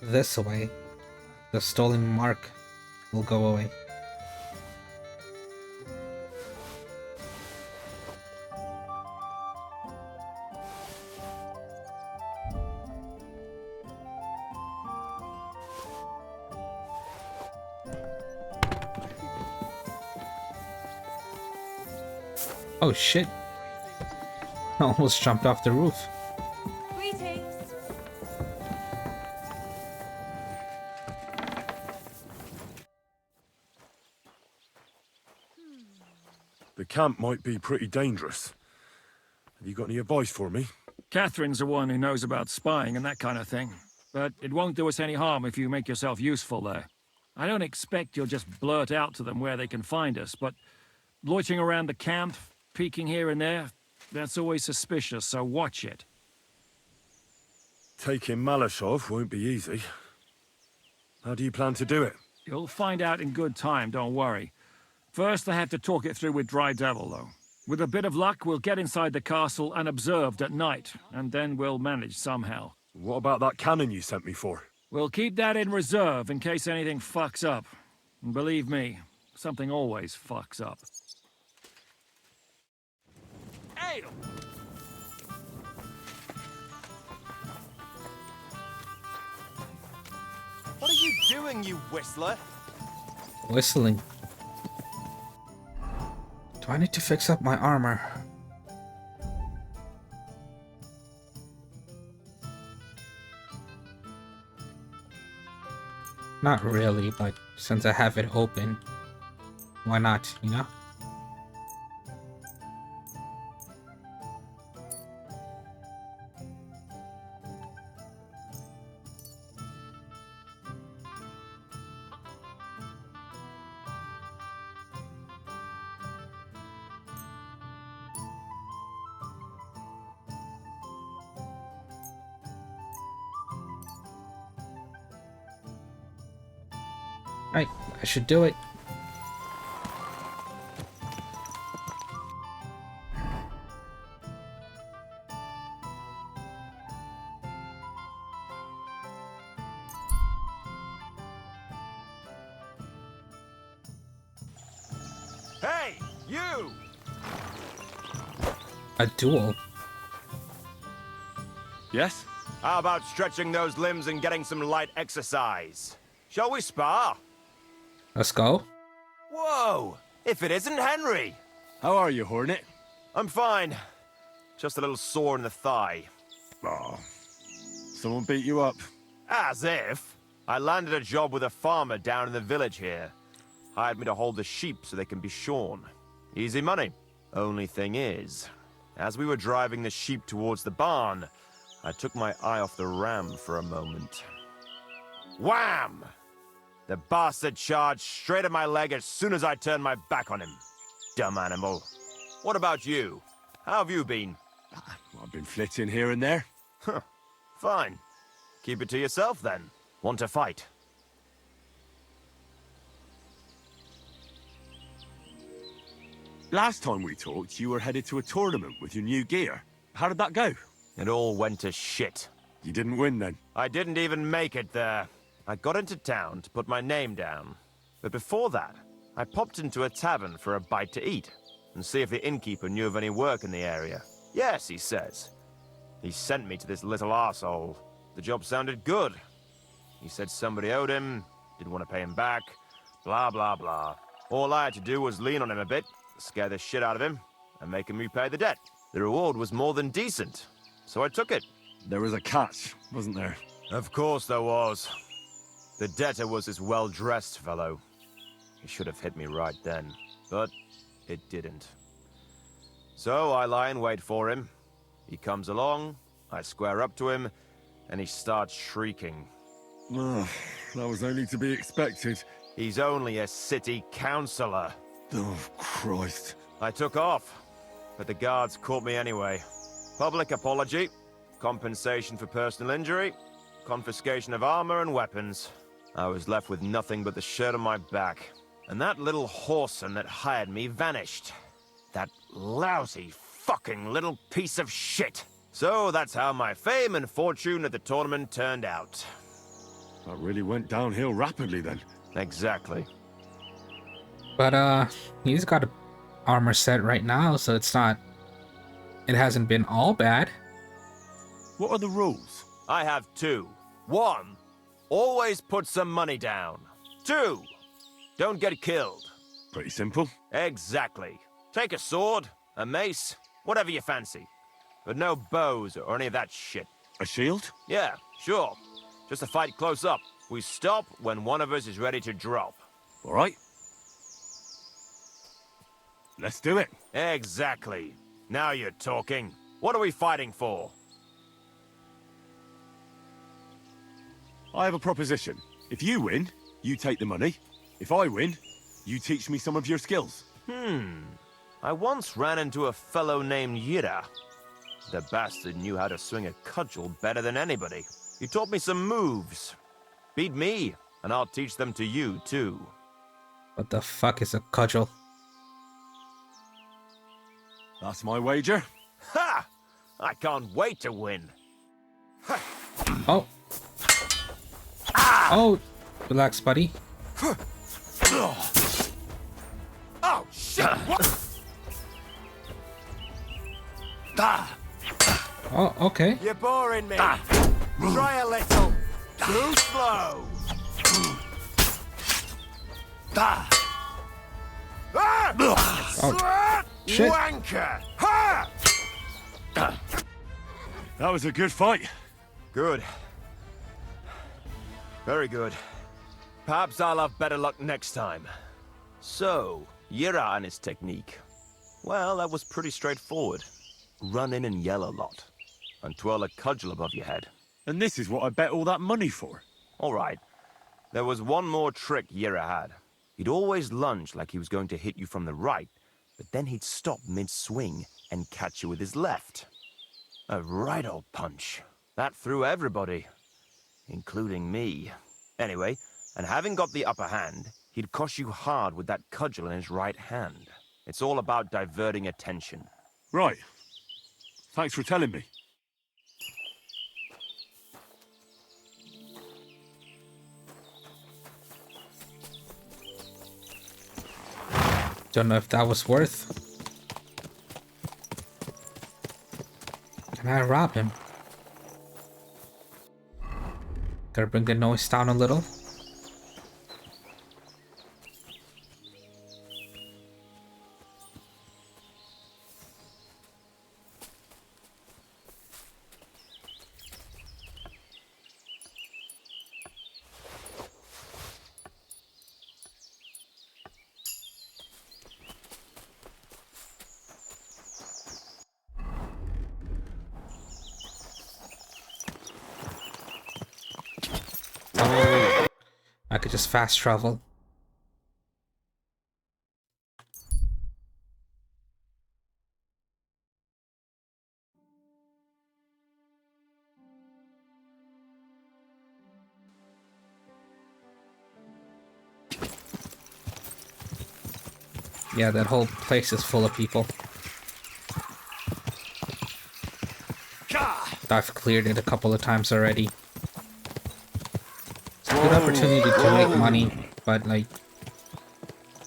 this away, the stolen mark will go away. Oh shit. I almost jumped off the roof. Greetings. The camp might be pretty dangerous. Have you got any advice for me? Catherine's the one who knows about spying and that kind of thing. But it won't do us any harm if you make yourself useful there. I don't expect you'll just blurt out to them where they can find us, but loitering around the camp, peeking here and there, that's always suspicious, so watch it. Taking Malashov won't be easy. How do you plan to do it? You'll find out in good time, don't worry. First, I have to talk it through with Dry Devil, though. With a bit of luck, we'll get inside the castle unobserved at night, and then we'll manage somehow. What about that cannon you sent me for? We'll keep that in reserve in case anything fucks up. And believe me, something always fucks up. Hey! What are you doing, you whistler? Whistling. Do I need to fix up my armor? Not really, but since I have it open, why not, you know? Right, I should do it. Hey, you! A duel? Yes? How about stretching those limbs and getting some light exercise? Shall we spar? Let's go. Whoa! If it isn't Henry! How are you, Hornet? I'm fine. Just a little sore in the thigh. Oh, someone beat you up. As if. I landed a job with a farmer down in the village here. Hired me to hold the sheep so they can be shorn. Easy money. Only thing is, as we were driving the sheep towards the barn, I took my eye off the ram for a moment. Wham! The bastard charged straight at my leg as soon as I turned my back on him. Dumb animal. What about you? How have you been? I've been flitting here and there. Huh. Fine. Keep it to yourself, then. Want to fight? Last time we talked, you were headed to a tournament with your new gear. How did that go? It all went to shit. You didn't win then? I didn't even make it there. I got into town to put my name down. But before that, I popped into a tavern for a bite to eat and see if the innkeeper knew of any work in the area. Yes, he says. He sent me to this little arsehole. The job sounded good. He said somebody owed him, didn't want to pay him back, blah, blah, blah. All I had to do was lean on him a bit, scare the shit out of him, and make him repay the debt. The reward was more than decent, so I took it. There was a catch, wasn't there? Of course there was. The debtor was this well-dressed fellow. He should have hit me right then, but it didn't. So I lie in wait for him. He comes along, I square up to him, and he starts shrieking. That was only to be expected. He's only a city councillor. Oh, Christ. I took off, but the guards caught me anyway. Public apology, compensation for personal injury, confiscation of armor and weapons. I was left with nothing but the shirt on my back. And that little whoreson that hired me vanished. That lousy fucking little piece of shit. So that's how my fame and fortune at the tournament turned out. That really went downhill rapidly then. Exactly. But he's got a armor set right now, so it hasn't been all bad. What are the rules? I have two. 1, always put some money down. 2, don't get killed. Pretty simple. Exactly. Take a sword, a mace, whatever you fancy. But no bows or any of that shit. A shield? Yeah, sure. Just a fight close up. We stop when one of us is ready to drop. All right. Let's do it. Exactly. Now you're talking. What are we fighting for? I have a proposition. If you win, you take the money. If I win, you teach me some of your skills. I once ran into a fellow named Yira. The bastard knew how to swing a cudgel better than anybody. He taught me some moves. Beat me, and I'll teach them to you, too. What the fuck is a cudgel? That's my wager. Ha! I can't wait to win. Oh. Oh, relax, buddy. Oh, shit! Oh, okay. You're boring me. Try a little. Too slow. Oh, shit. Wanker! That was a good fight. Good. Very good. Perhaps I'll have better luck next time. So, Yira and his technique. Well, that was pretty straightforward. Run in and yell a lot. And twirl a cudgel above your head. And this is what I bet all that money for. All right. There was one more trick Yira had. He'd always lunge like he was going to hit you from the right, but then he'd stop mid-swing and catch you with his left. A right old punch. That threw everybody, including me. Anyway, and having got the upper hand, he'd crush you hard with that cudgel in his right hand. It's all about diverting attention. Right. Thanks for telling me. Don't know if that was worth. Can I rob him? Gotta bring the noise down a little. I could just fast travel. Yeah, that whole place is full of people. Gah! I've cleared it a couple of times already. It's a good opportunity to make money, but like,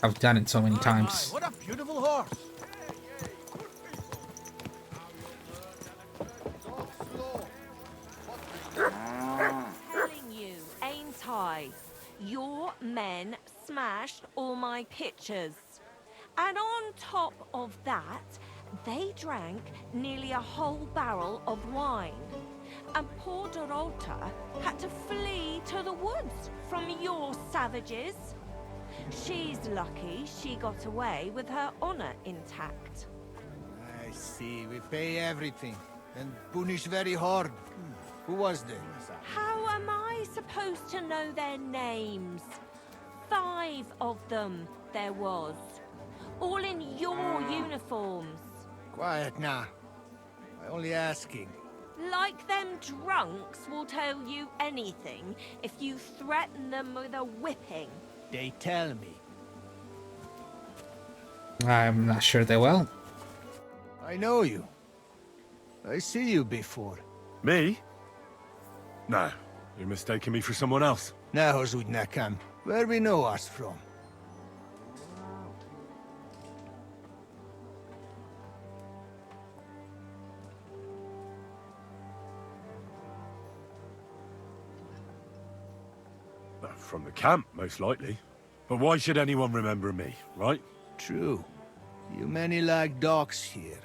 I've done it so many times. What a beautiful horse! Telling you, ain't I? Your men smashed all my pictures. And on top of that, they drank nearly a whole barrel of wine. And poor Dorota had to flee to the woods from your savages. She's lucky she got away with her honor intact. I see. We pay everything. And punish very hard. Who was they? How am I supposed to know their names? 5 of them there was. All in your uniforms. Quiet now. I'm only asking. Like them drunks will tell you anything if you threaten them with a whipping. They tell me. I'm not sure they will. I know you. I see you before. Me? No, you're mistaking me for someone else. Now, Zudnakam, where we know us from? From the camp, most likely. But why should anyone remember me, right? True. You many like dogs here.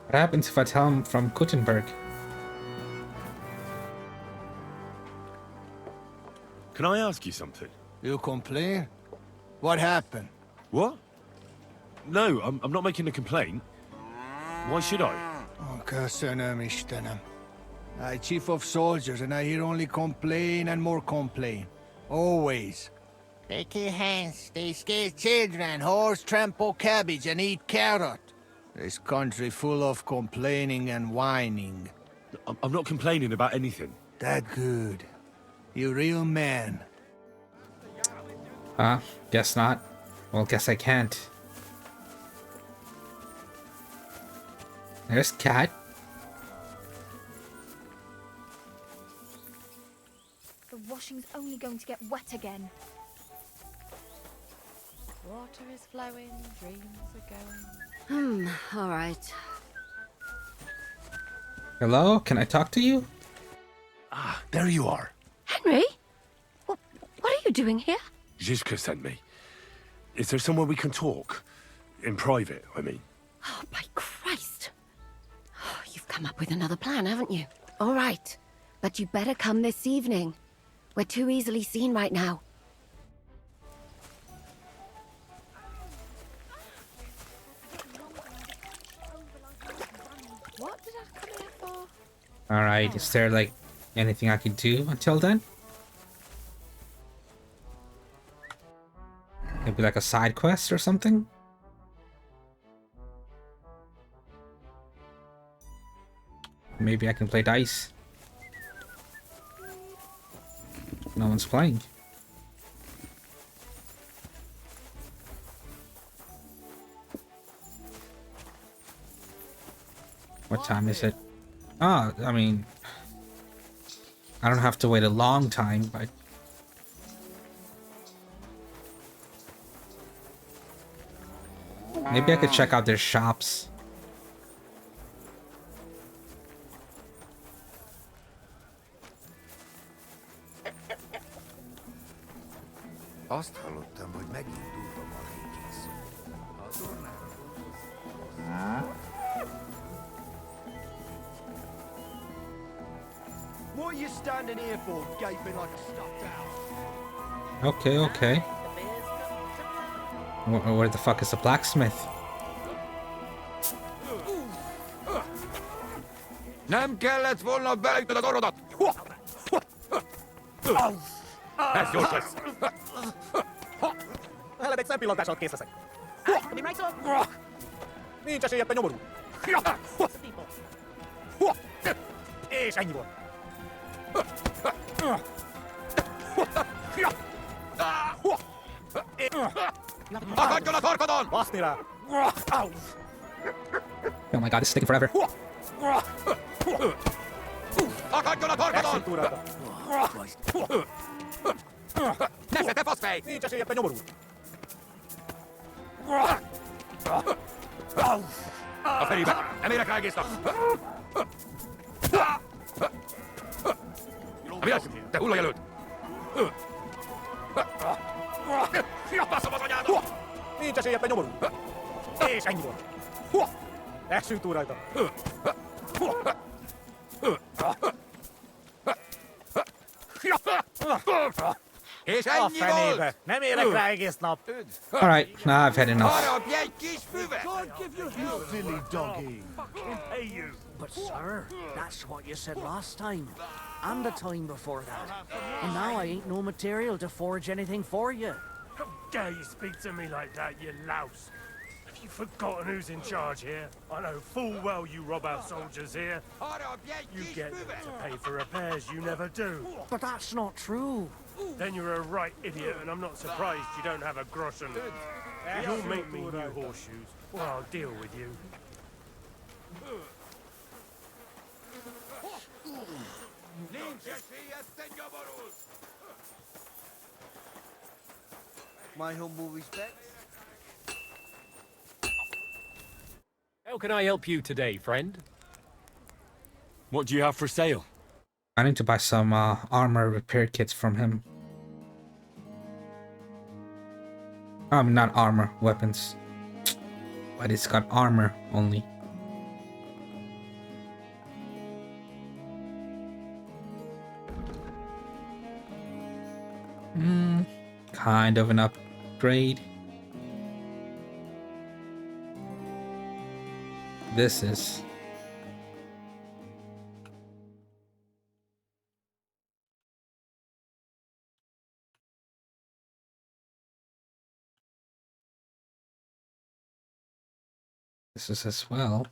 What happens if I tell him from Gutenberg? Can I ask you something? You complain? What happened? What? No, I'm not making a complaint. Why should I? Oh, köszönöm Istenem. I'm chief of soldiers and I hear only complain and more complain. Always. Take your hands. They scare children, horse trample cabbage and eat carrot. This country full of complaining and whining. I'm not complaining about anything. That good. You real man. Guess not. Well, guess I can't. There's Cat. The washing's only going to get wet again. Water is flowing, dreams are going. All right. Hello? Can I talk to you? Ah, there you are. Henry? What are you doing here? Zizka sent me. Is there somewhere we can talk? In private, I mean. Oh, by Christ. Oh, you've come up with another plan, haven't you? All right. But you better come this evening. We're too easily seen right now. What did I come here for? Alright, is there like anything I can do until then? Maybe like a side quest or something? Maybe I can play dice. No one's playing. What time is it? Ah, I mean, I don't have to wait a long time, but maybe I could check out their shops. Azt hallottam, hogy megint durva van régész. A tornára What are you standing here for, gaping like a stuffed owl? Okay, okay. Where the fuck is the blacksmith? Nem kellett volna belegted az orrodat! Ez gyors lesz! Veled egy szempillantás alatt kész leszek. Nincs esélyed, te nyomorú! És ennyi volt. Akadjon a torkodon! Baszni rá! Oh my god, this is taking forever. Ne te fosfej! Nincs esély ebben nyomorult! A felébe! Nem érek rá egész nap! Mi az? Te hullajelölt! Baszom az anyádat! Nincs esély ebben nyomorult! És ennyi volt! Essünk túl rajta! És A ennyi fenébe! volt! Nem érek rá egész nap! Alright, now I've had enough. Harapj egy kis füvet! Silly doggy. Hey, you. But, sir, that's what you said last time. And the time before that. And now I ain't no material to forge anything for you. How dare you speak to me like that, you louse? Have you forgotten who's in charge here? I know full well you rob our soldiers here. You get them to pay for repairs you never do. But that's not true. Then you're a right idiot, and I'm not surprised you don't have a groschen. You'll make me new horseshoes, or I'll deal with you. My humble respects. How can I help you today, friend? What do you have for sale? I need to buy some armor repair kits from him. Not armor, weapons. But it's got armor only. Kind of an upgrade. This is. This is as well.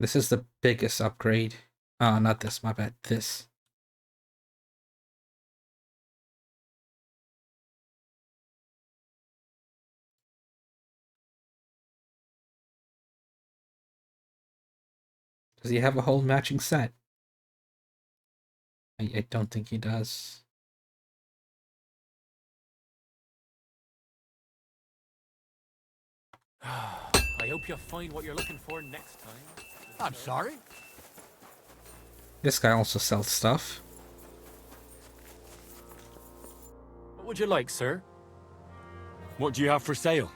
This is the biggest upgrade. Oh, not this, my bad. This. Does he have a whole matching set? I don't think he does. I hope you'll find what you're looking for next time. I'm sorry? This guy also sells stuff. What would you like, sir? What do you have for sale?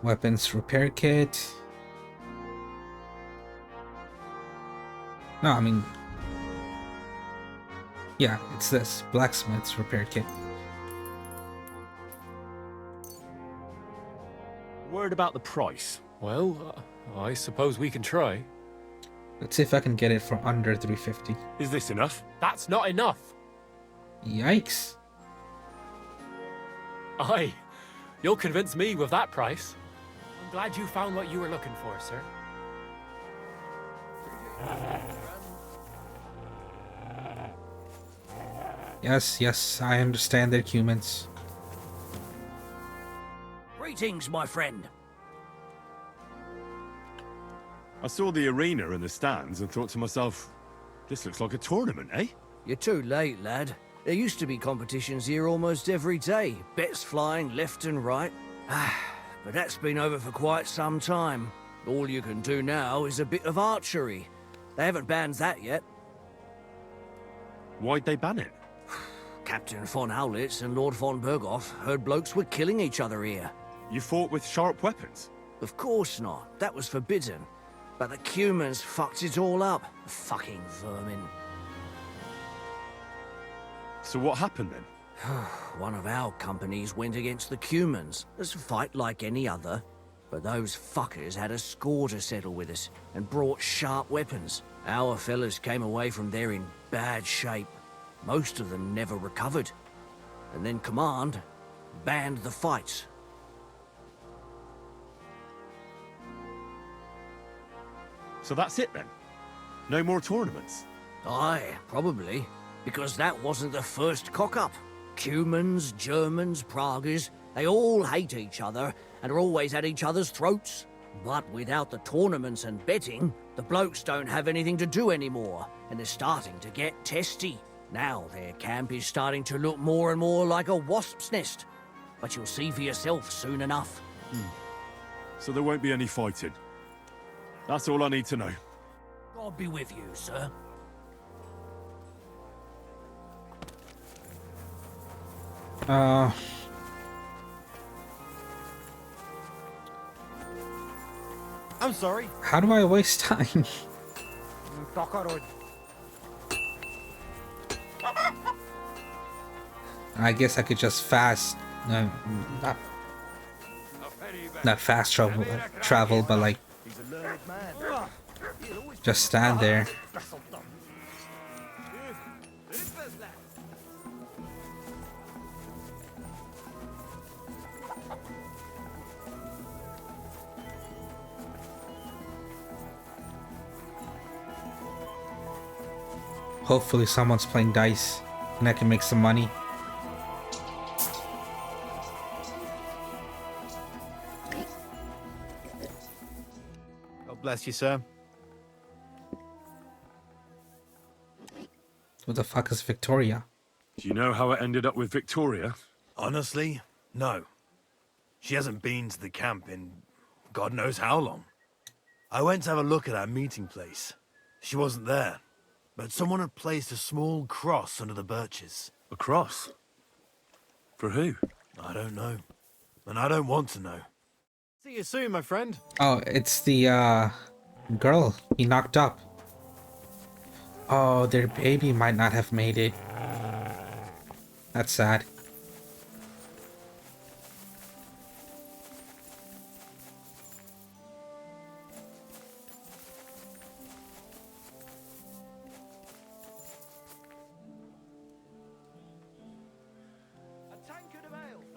Weapons repair kit. No, I mean... yeah, it's this. Blacksmith's repair kit. Word about the price? Well, I suppose we can try. Let's see if I can get it for under 350. Is this enough? That's not enough. Yikes. Aye, you'll convince me with that price. I'm glad you found what you were looking for, sir. Yes, I understand they're humans. Greetings, my friend. I saw the arena and the stands and thought to myself, this looks like a tournament, eh? You're too late, lad. There used to be competitions here almost every day. Bets flying left and right. But that's been over for quite some time. All you can do now is a bit of archery. They haven't banned that yet. Why'd they ban it? Captain von Howlitz and Lord von Berghoff heard blokes were killing each other here. You fought with sharp weapons? Of course not. That was forbidden. But the Cumans fucked it all up. Fucking vermin. So what happened then? One of our companies went against the Cumans. It's a fight like any other. But those fuckers had a score to settle with us and brought sharp weapons. Our fellas came away from there in bad shape. Most of them never recovered. And then Command, banned the fights. So that's it then? No more tournaments? Aye, probably. Because that wasn't the first cock-up. Cumans, Germans, Praguers, they all hate each other and are always at each other's throats. But without the tournaments and betting, the blokes don't have anything to do anymore, and they're starting to get testy. Now their camp is starting to look more and more like a wasp's nest. But you'll see for yourself soon enough. So there won't be any fighting? That's all I need to know. God be with you, sir. I'm sorry. How do I waste time? I guess I could just fast, not fast travel, but like just stand there. Hopefully someone's playing dice and I can make some money. God bless you, sir. Who the fuck is Victoria? Do you know how it ended up with Victoria? Honestly, no. She hasn't been to the camp in God knows how long. I went to have a look at our meeting place. She wasn't there, but someone had placed a small cross under the birches. A cross? For who? I don't know. And I don't want to know. See you soon, my friend. Oh, it's the girl he knocked up. Oh, their baby might not have made it. That's sad.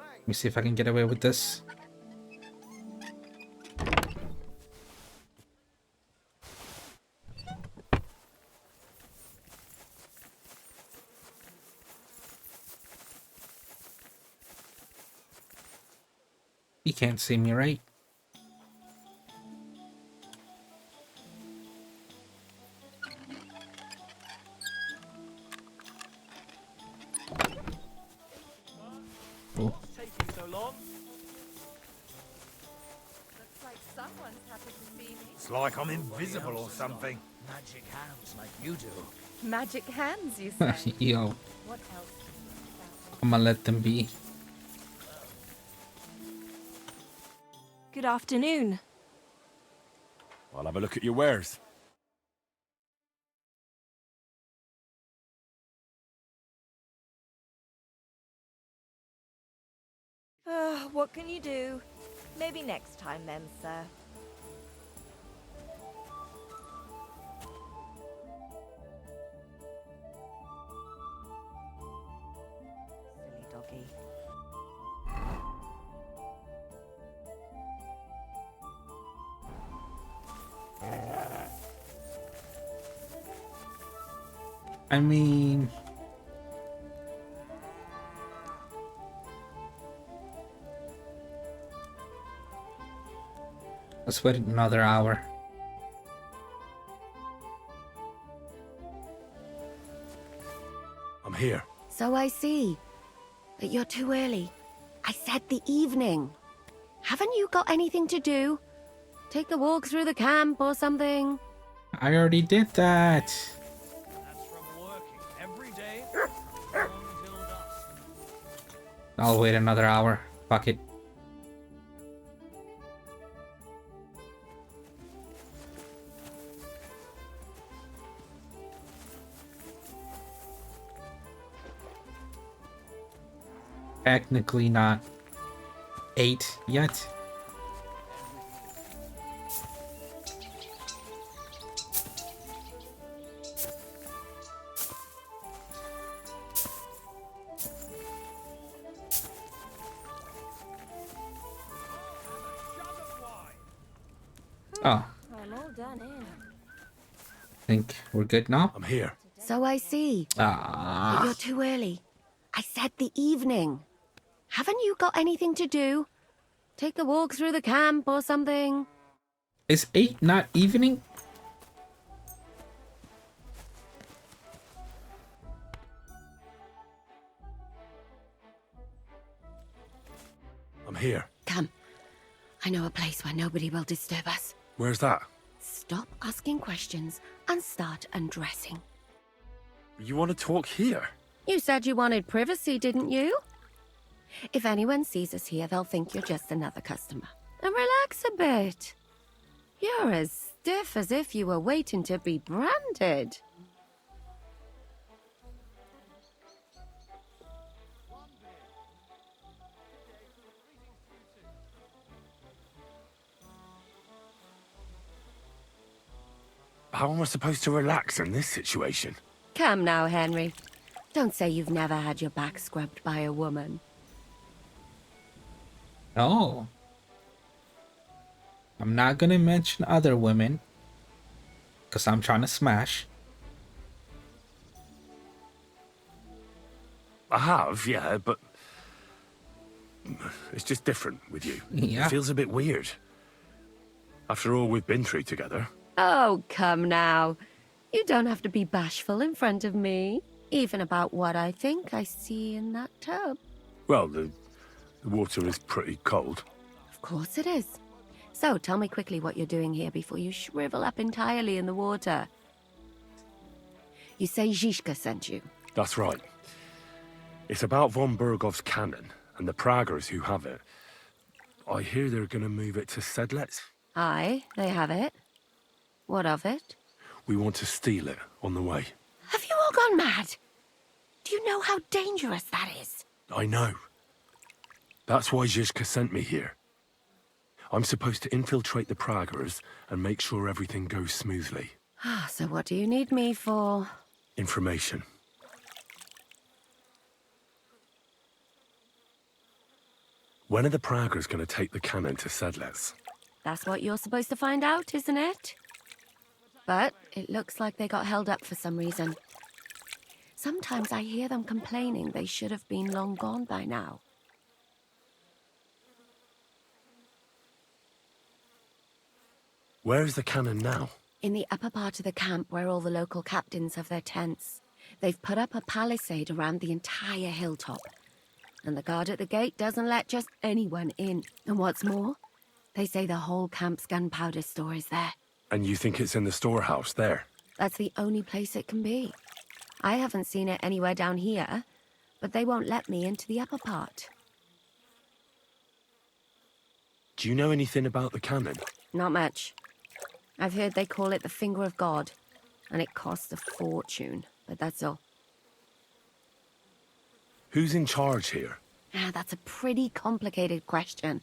Let me see if I can get away with this. He can't see me, right? Oh. It's like I'm invisible or something. Magic hands like you do. Magic hands, you say? Yo, What else? I'm gonna let them be. Good afternoon. I'll have a look at your wares. What can you do? Maybe next time then, sir. Silly doggy. I mean, let's wait another hour. I'm here. So I see. But you're too early. I said the evening. Haven't you got anything to do? Take a walk through the camp or something? I already did that. I'll wait another hour. Fuck it. Technically not 8 yet. Oh, I'm all done in. think we're good now? I'm here. So I see. But Ah, you're too early. I said the evening. Haven't you got anything to do? Take a walk through the camp or something? is 8 not evening? I'm here. Come. I know a place where nobody will disturb us. Where's that? Stop asking questions and start undressing. You want to talk here? You said you wanted privacy, didn't you? If anyone sees us here, they'll think you're just another customer. And relax a bit. You're as stiff as if you were waiting to be branded. How am I supposed to relax in this situation? Come now, Henry. Don't say you've never had your back scrubbed by a woman. Oh. I'm not gonna mention other women. Because I'm trying to smash. I have, yeah, but... It's just different with you. Yeah. It feels a bit weird. After all we've been through together. Oh, come now. You don't have to be bashful in front of me. Even about what I think I see in that tub. Well, the water is pretty cold. Of course it is. So, tell me quickly what you're doing here before you shrivel up entirely in the water. You say Zizka sent you. That's right. It's about von Bergov's cannon and the Praggers who have it. I hear they're going to move it to Sedlets. Aye, they have it. What of it? We want to steal it on the way. Have you all gone mad? Do you know how dangerous that is? I know. That's why Zizka sent me here. I'm supposed to infiltrate the Praggers and make sure everything goes smoothly. So what do you need me for? Information. When are the Praggers going to take the cannon to Sedlets? That's what you're supposed to find out, isn't it? But it looks like they got held up for some reason. Sometimes I hear them complaining they should have been long gone by now. Where is the cannon now? In the upper part of the camp where all the local captains have their tents. They've put up a palisade around the entire hilltop. And the guard at the gate doesn't let just anyone in. And what's more, they say the whole camp's gunpowder store is there. And you think it's in the storehouse there? That's the only place it can be. I haven't seen it anywhere down here, but they won't let me into the upper part. Do you know anything about the cannon? Not much. I've heard they call it the Finger of God, and it costs a fortune, but that's all. Who's in charge here? That's a pretty complicated question.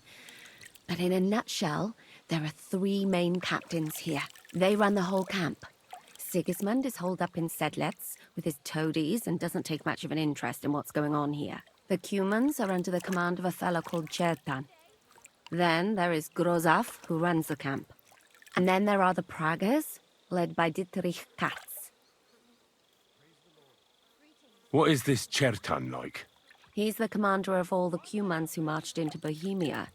But in a nutshell, there are 3 main captains here. They run the whole camp. Sigismund is holed up in Sedlets with his toadies and doesn't take much of an interest in what's going on here. The Cumans are under the command of a fellow called Chertan. Then there is Grozaf, who runs the camp. And then there are the Praggers, led by Dietrich Katz. What is this Chertan like? He's the commander of all the Cumans who marched into Bohemia.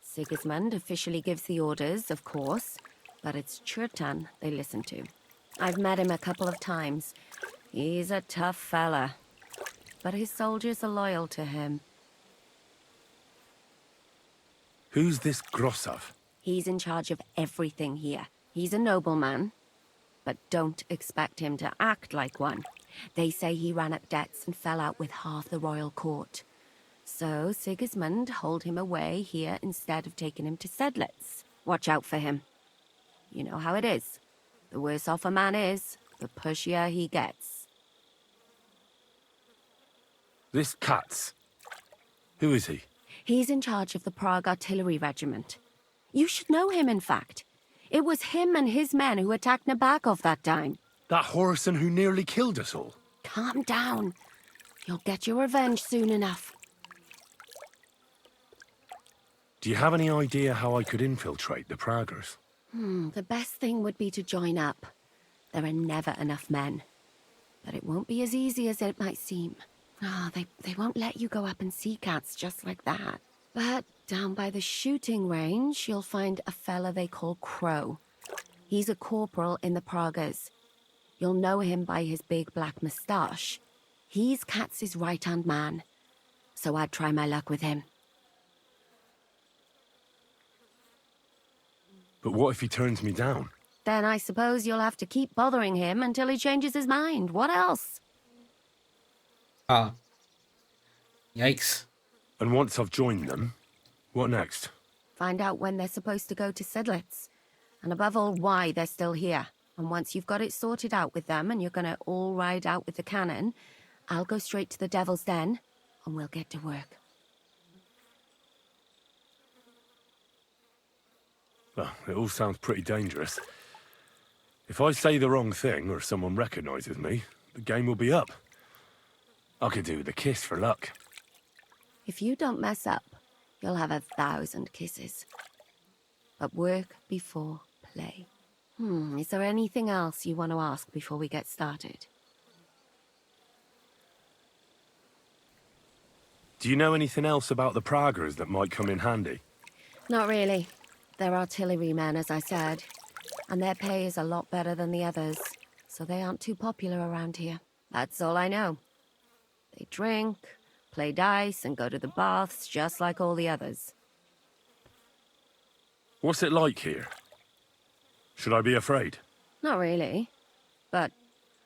Sigismund officially gives the orders, of course, but it's Chertan they listen to. I've met him a couple of times. He's a tough fella, but his soldiers are loyal to him. Who's this Grosov? He's in charge of everything here. He's a nobleman, but don't expect him to act like one. They say he ran up debts and fell out with half the royal court. So Sigismund holed him away here instead of taking him to Sedlets. Watch out for him. You know how it is. The worse off a man is, the pushier he gets. This Katz. Who is he? He's in charge of the Prague Artillery Regiment. You should know him, in fact. It was him and his men who attacked Nabakov that time. That Horison who nearly killed us all. Calm down. You'll get your revenge soon enough. Do you have any idea how I could infiltrate the Praggers? The best thing would be to join up. There are never enough men. But it won't be as easy as it might seem. They won't let you go up and see cats just like that. But down by the shooting range, you'll find a fella they call Crow. He's a corporal in the Pragas. You'll know him by his big black moustache. He's Katz's right-hand man. So I'd try my luck with him. But what if he turns me down? Then I suppose you'll have to keep bothering him until he changes his mind. What else? Yikes. And once I've joined them, what next? Find out when they're supposed to go to Sedlitz. And above all, why they're still here. And once you've got it sorted out with them and you're going to all ride out with the cannon, I'll go straight to the Devil's Den and we'll get to work. Well, it all sounds pretty dangerous. If I say the wrong thing or someone recognizes me, the game will be up. I could do with a kiss for luck. If you don't mess up, you'll have 1,000 kisses. But work before play. Is there anything else you want to ask before we get started? Do you know anything else about the Pragas that might come in handy? Not really. They're artillerymen, as I said. And their pay is a lot better than the others. So they aren't too popular around here. That's all I know. They drink, play dice, and go to the baths just like all the others. What's it like here? Should I be afraid? Not really. But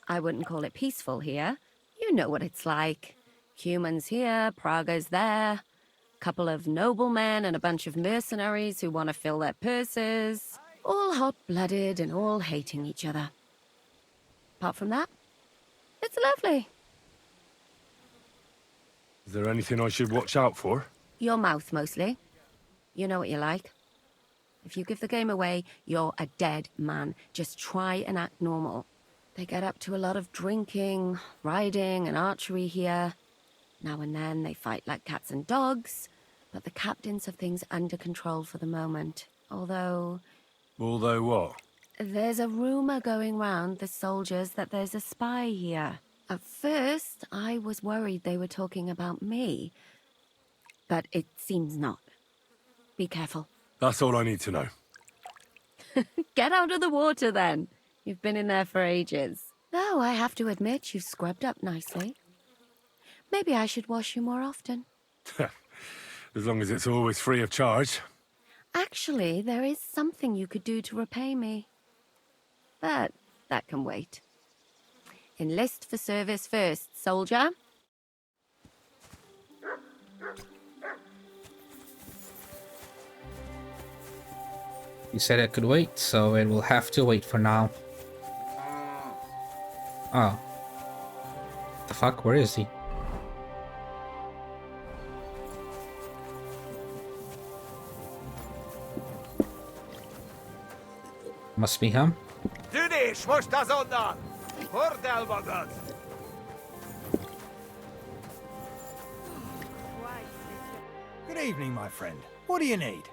I wouldn't call it peaceful here. You know what it's like. Humans here, Pragas there. Couple of noblemen and a bunch of mercenaries who want to fill their purses. All hot-blooded and all hating each other. Apart from that, it's lovely. Is there anything I should watch out for? Your mouth, mostly. You know what you like. If you give the game away, you're a dead man. Just try and act normal. They get up to a lot of drinking, riding, and archery here. Now and then they fight like cats and dogs, but the captains have things under control for the moment. Although what? There's a rumor going round the soldiers that there's a spy here. At first, I was worried they were talking about me, but it seems not. Be careful. That's all I need to know. Get out of the water, then. You've been in there for ages. Though I have to admit, you've scrubbed up nicely. Maybe I should wash you more often. As long as it's always free of charge. Actually, there is something you could do to repay me. But that can wait. Enlist for service first, soldier. You said it could wait, so it will have to wait for now. Oh. The fuck? Where is he? Must be him. Düdisch, was das unter? Hordelbagad. Good evening, my friend. What do you need?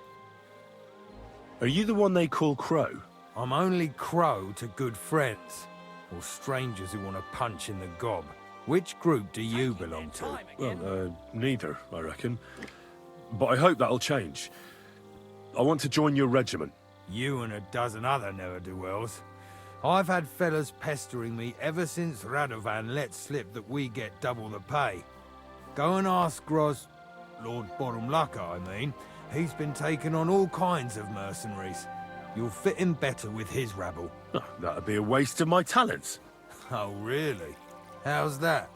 Are you the one they call Crow? I'm only Crow to good friends, or strangers who want to punch in the gob. Which group do you belong to? Well, neither, I reckon. But I hope that'll change. I want to join your regiment. You and a dozen other ne'er-do-wells. I've had fellas pestering me ever since Radovan let slip that we get double the pay. Go and ask Lord Borumlaka, I mean. He's been taking on all kinds of mercenaries. You'll fit in better with his rabble. Oh, that'd be a waste of my talents. Oh, really? How's that?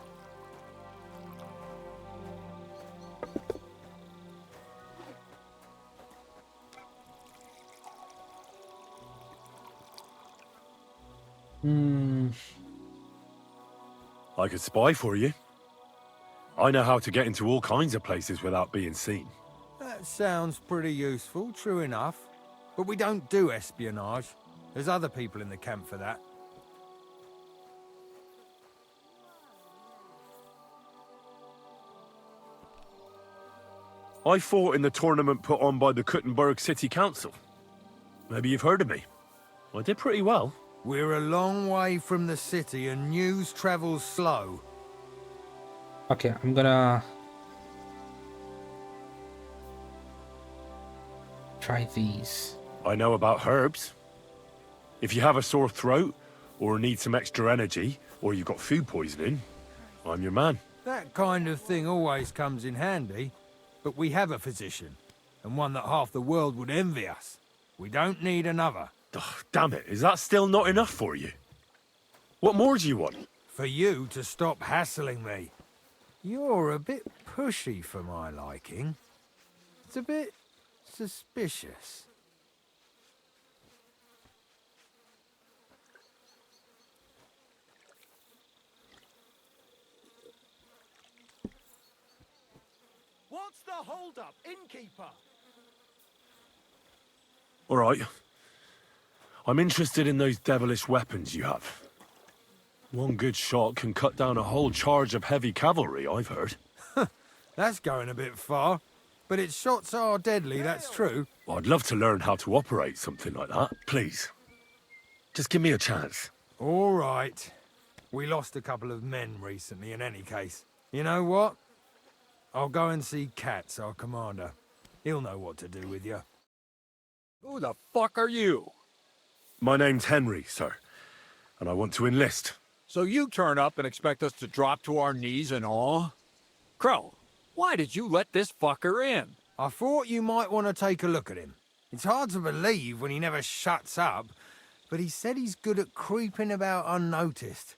I could spy for you. I know how to get into all kinds of places without being seen. That sounds pretty useful, true enough. But we don't do espionage. There's other people in the camp for that. I fought in the tournament put on by the Kuttenberg City Council. Maybe you've heard of me. I did pretty well. We're a long way from the city and news travels slow. Okay, I'm gonna try these. I know about herbs. If you have a sore throat, or need some extra energy, or you've got food poisoning, I'm your man. That kind of thing always comes in handy, but we have a physician, and one that half the world would envy us. We don't need another. Oh, damn it, is that still not enough for you? What more do you want? For you to stop hassling me. You're a bit pushy for my liking. It's a bit suspicious. What's the hold-up, innkeeper? All right. I'm interested in those devilish weapons you have. One good shot can cut down a whole charge of heavy cavalry, I've heard. That's going a bit far. But its shots are deadly, that's true. I'd love to learn how to operate something like that. Please. Just give me a chance. All right. We lost a couple of men recently in any case. You know what? I'll go and see Katz, our commander. He'll know what to do with you. Who the fuck are you? My name's Henry, sir. And I want to enlist. So you turn up and expect us to drop to our knees in awe? Crow, why did you let this fucker in? I thought you might want to take a look at him. It's hard to believe when he never shuts up, but he said he's good at creeping about unnoticed.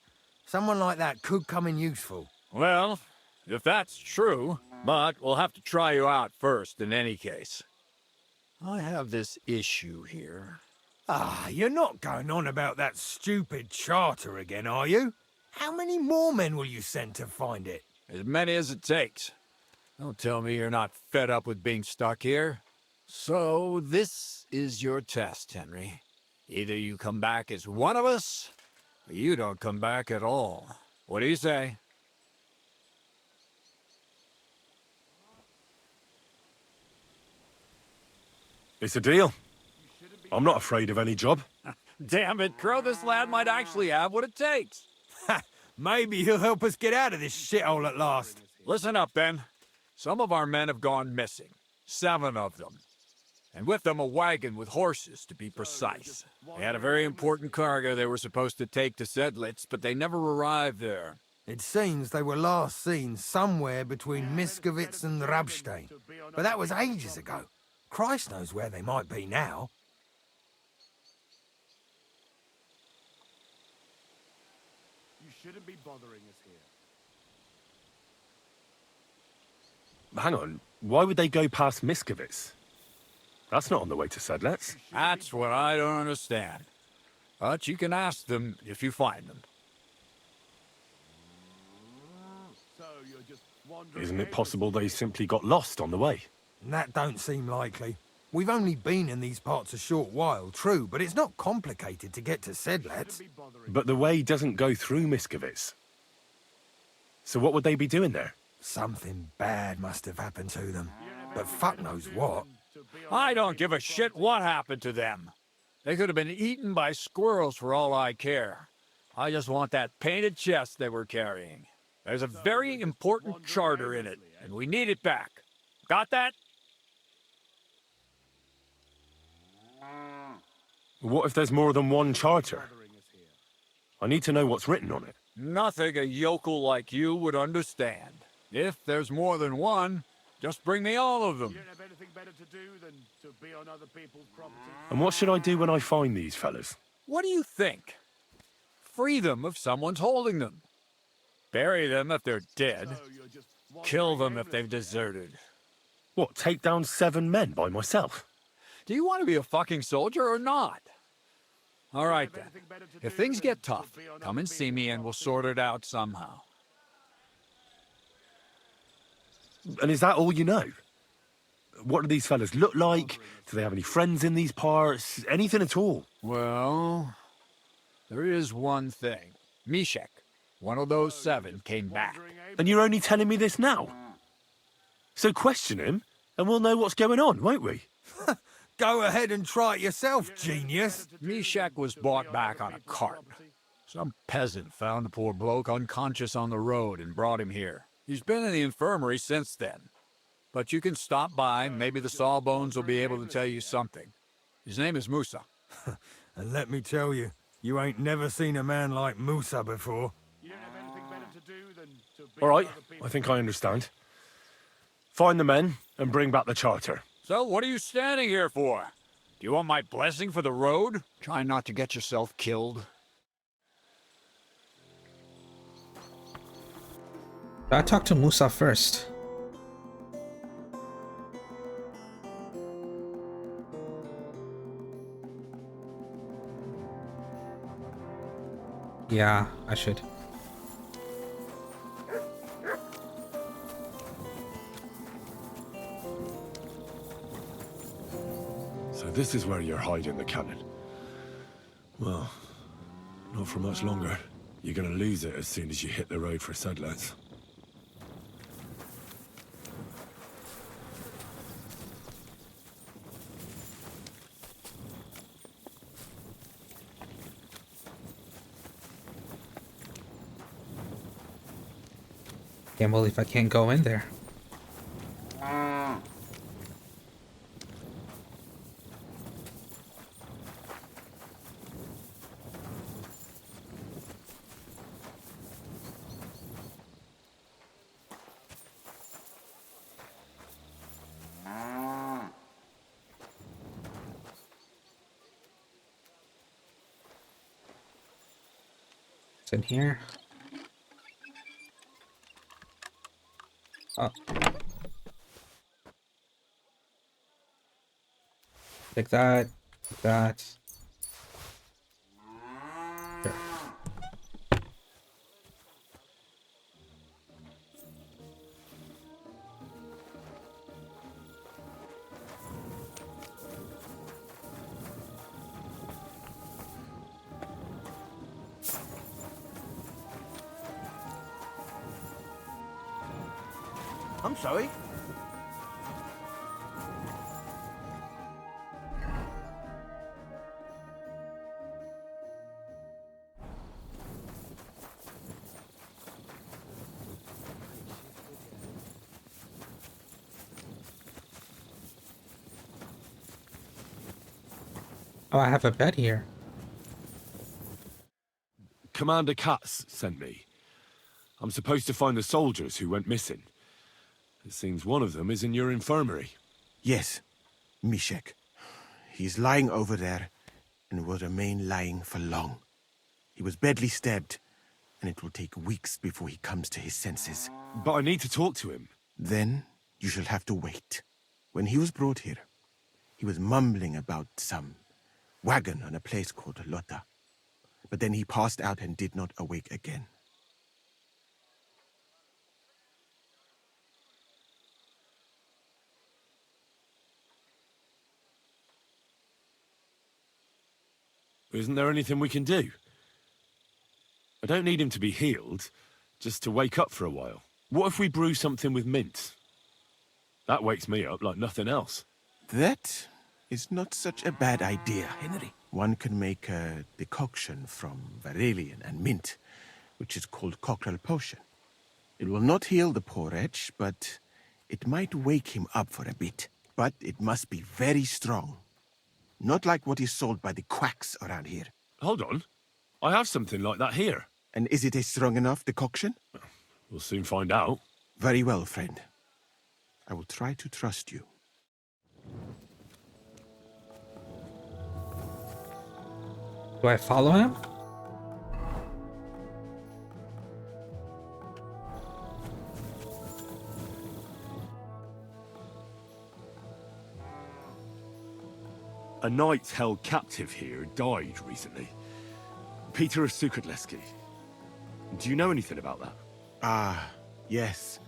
Someone like that could come in useful. Well, if that's true, but we'll have to try you out first in any case. I have this issue here. Ah, you're not going on about that stupid charter again, are you? How many more men will you send to find it? As many as it takes. Don't tell me you're not fed up with being stuck here. So, this is your test, Henry. Either you come back as one of us, or you don't come back at all. What do you say? It's a deal. I'm not afraid of any job. Damn it, Crow, this lad might actually have what it takes. Maybe he'll help us get out of this shithole at last. Listen up, then. Some of our men have gone missing. 7 of them. And with them a wagon with horses, to be precise. They had a very important cargo they were supposed to take to Sedlitz, but they never arrived there. It seems they were last seen somewhere between Miskovitz and Rabstein. But that was ages ago. Christ knows where they might be now. You shouldn't be bothering us here. Hang on, why would they go past Miskovitz? That's not on the way to Sedlitz. That's what I don't understand. But you can ask them if you find them. Isn't it possible they simply got lost on the way? That don't seem likely. We've only been in these parts a short while, true, but it's not complicated to get to Sedlitz. But the way doesn't go through Miskovitz. So what would they be doing there? Something bad must have happened to them. But fuck knows what. I don't give a shit what happened to them. They could have been eaten by squirrels for all I care. I just want that painted chest they were carrying. There's a very important charter in it, and we need it back. Got that? What if there's more than one charter? I need to know what's written on it. Nothing a yokel like you would understand. If there's more than one, just bring me all of them. And what should I do when I find these fellas? What do you think? Free them if someone's holding them. Bury them if they're dead. Kill them if they've deserted. What, take down 7 men by myself? Do you want to be a fucking soldier or not? All right, then. If things get tough, come and see me and we'll sort it out somehow. And is that all you know? What do these fellas look like? Do they have any friends in these parts? Anything at all? Well, there is one thing. Mishek, one of those 7, came back. And you're only telling me this now? So question him, and we'll know what's going on, won't we? Go ahead and try it yourself, genius. Mishek was brought back on a cart. Some peasant found the poor bloke unconscious on the road and brought him here. He's been in the infirmary since then. But you can stop by, maybe the Sawbones will be able to tell you something. His name is Musa. And let me tell you, you ain't never seen a man like Musa before. All right, I think I understand. Find the men and bring back the charter. So what are you standing here for? Do you want my blessing for the road? Try not to get yourself killed. I talked to Musa first. Yeah, I should. So this is where you're hiding the cannon. Well, not for much longer. You're gonna lose it as soon as you hit the road for Sedlets. Can't believe I can't go in there. It's in here. Oh. Take that. Take that. Sure. I'm sorry. Oh, I have a bed here. Commander Katz sent me. I'm supposed to find the soldiers who went missing. It seems one of them is in your infirmary. Yes, Mishek. He's lying over there, and will remain lying for long. He was badly stabbed, and it will take weeks before he comes to his senses. But I need to talk to him. Then you shall have to wait. When he was brought here, he was mumbling about some wagon on a place called Lota. But then he passed out and did not awake again. Isn't there anything we can do? I don't need him to be healed, just to wake up for a while. What if we brew something with mint? That wakes me up like nothing else. That is not such a bad idea, Henry. One can make a decoction from Varelian and mint, which is called cockerel potion. It will not heal the poor wretch, but it might wake him up for a bit. But it must be very strong. Not like what is sold by the quacks around here. Hold on. I have something like that here. And is it a strong enough decoction? We'll soon find out. Very well, friend. I will try to trust you. Do I follow him? A knight held captive here died recently. Peter of Sukatleski. Do you know anything about that? Ah, yes.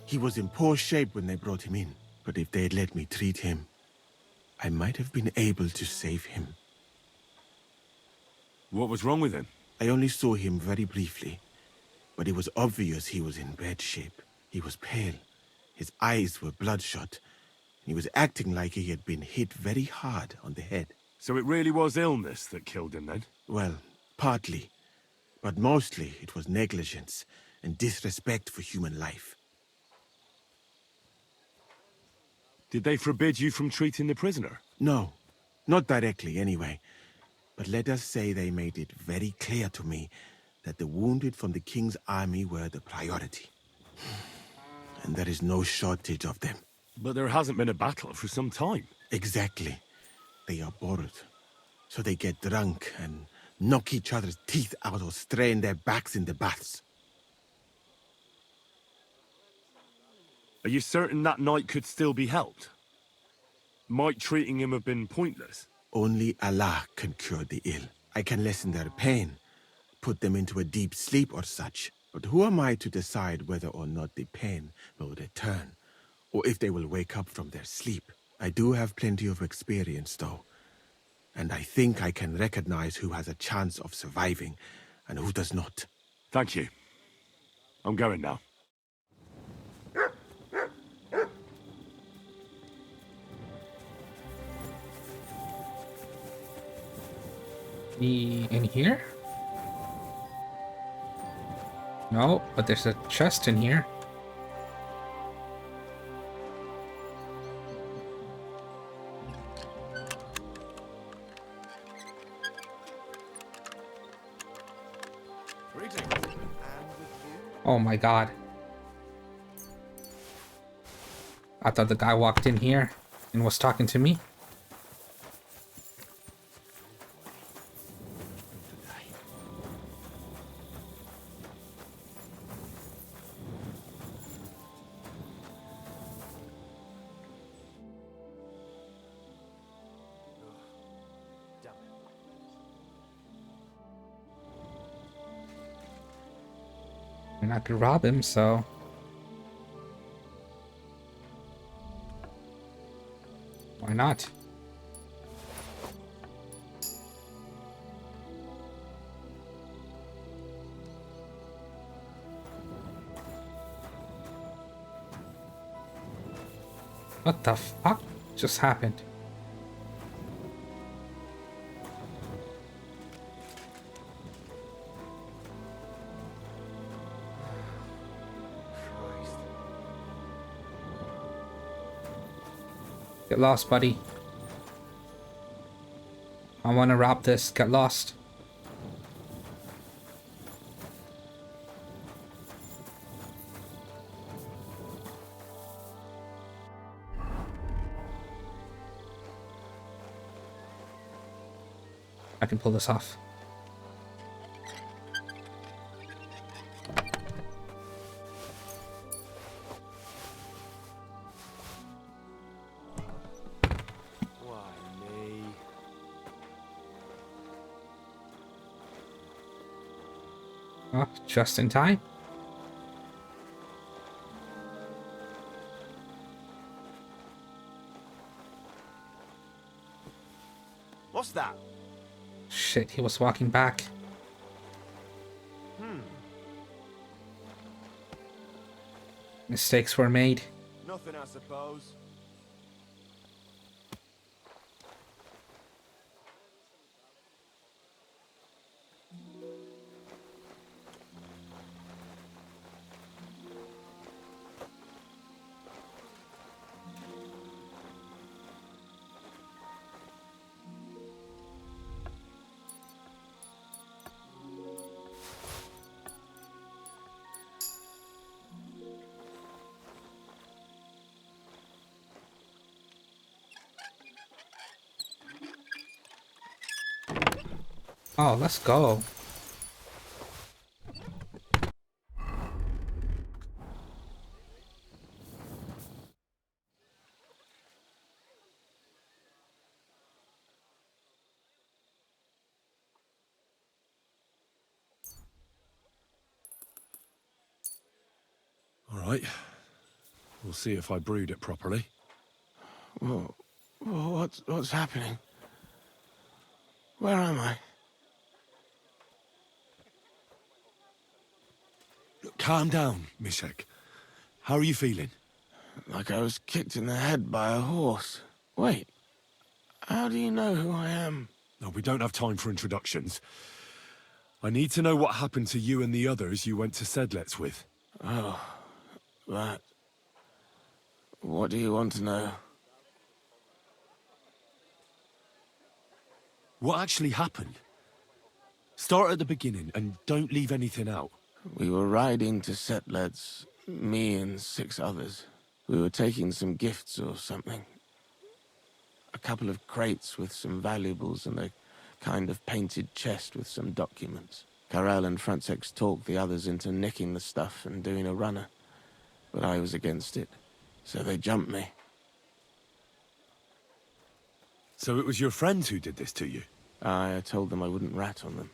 He was in poor shape when they brought him in. But if they had let me treat him, I might have been able to save him. What was wrong with him? I only saw him very briefly. But it was obvious he was in bad shape. He was pale. His eyes were bloodshot. He was acting like he had been hit very hard on the head. So it really was illness that killed him then? Well, partly. But mostly it was negligence and disrespect for human life. Did they forbid you from treating the prisoner? No, not directly anyway. But let us say they made it very clear to me that the wounded from the king's army were the priority. And there is no shortage of them. But there hasn't been a battle for some time. Exactly. They are bored. So they get drunk and knock each other's teeth out or strain their backs in the baths. Are you certain that night could still be helped? Might treating him have been pointless? Only Allah can cure the ill. I can lessen their pain, put them into a deep sleep or such. But who am I to decide whether or not the pain will return, or if they will wake up from their sleep? I do have plenty of experience, though. And I think I can recognize who has a chance of surviving and who does not. Thank you. I'm going now. In here? No, but there's a chest in here. Oh my god. I thought the guy walked in here and was talking to me. And I could rob him, so... why not? What the fuck just happened? Get lost, buddy. I want to rob this. Get lost. I can pull this off. Oh, just in time. What's that? Shit, he was walking back. Mistakes were made. Nothing, I suppose. Oh, let's go. All right. We'll see if I brewed it properly. Whoa. What's happening? Where am I? Calm down, Mishek. How are you feeling? Like I was kicked in the head by a horse. Wait, how do you know who I am? No, we don't have time for introductions. I need to know what happened to you and the others you went to Sedlets with. Oh, that... What do you want to know? What actually happened? Start at the beginning and don't leave anything out. We were riding to Sedlets, me and 6 others. We were taking some gifts or something. A couple of crates with some valuables and a kind of painted chest with some documents. Karel and Francex talked the others into nicking the stuff and doing a runner, but I was against it, so they jumped me. So it was your friends who did this to you? I told them I wouldn't rat on them,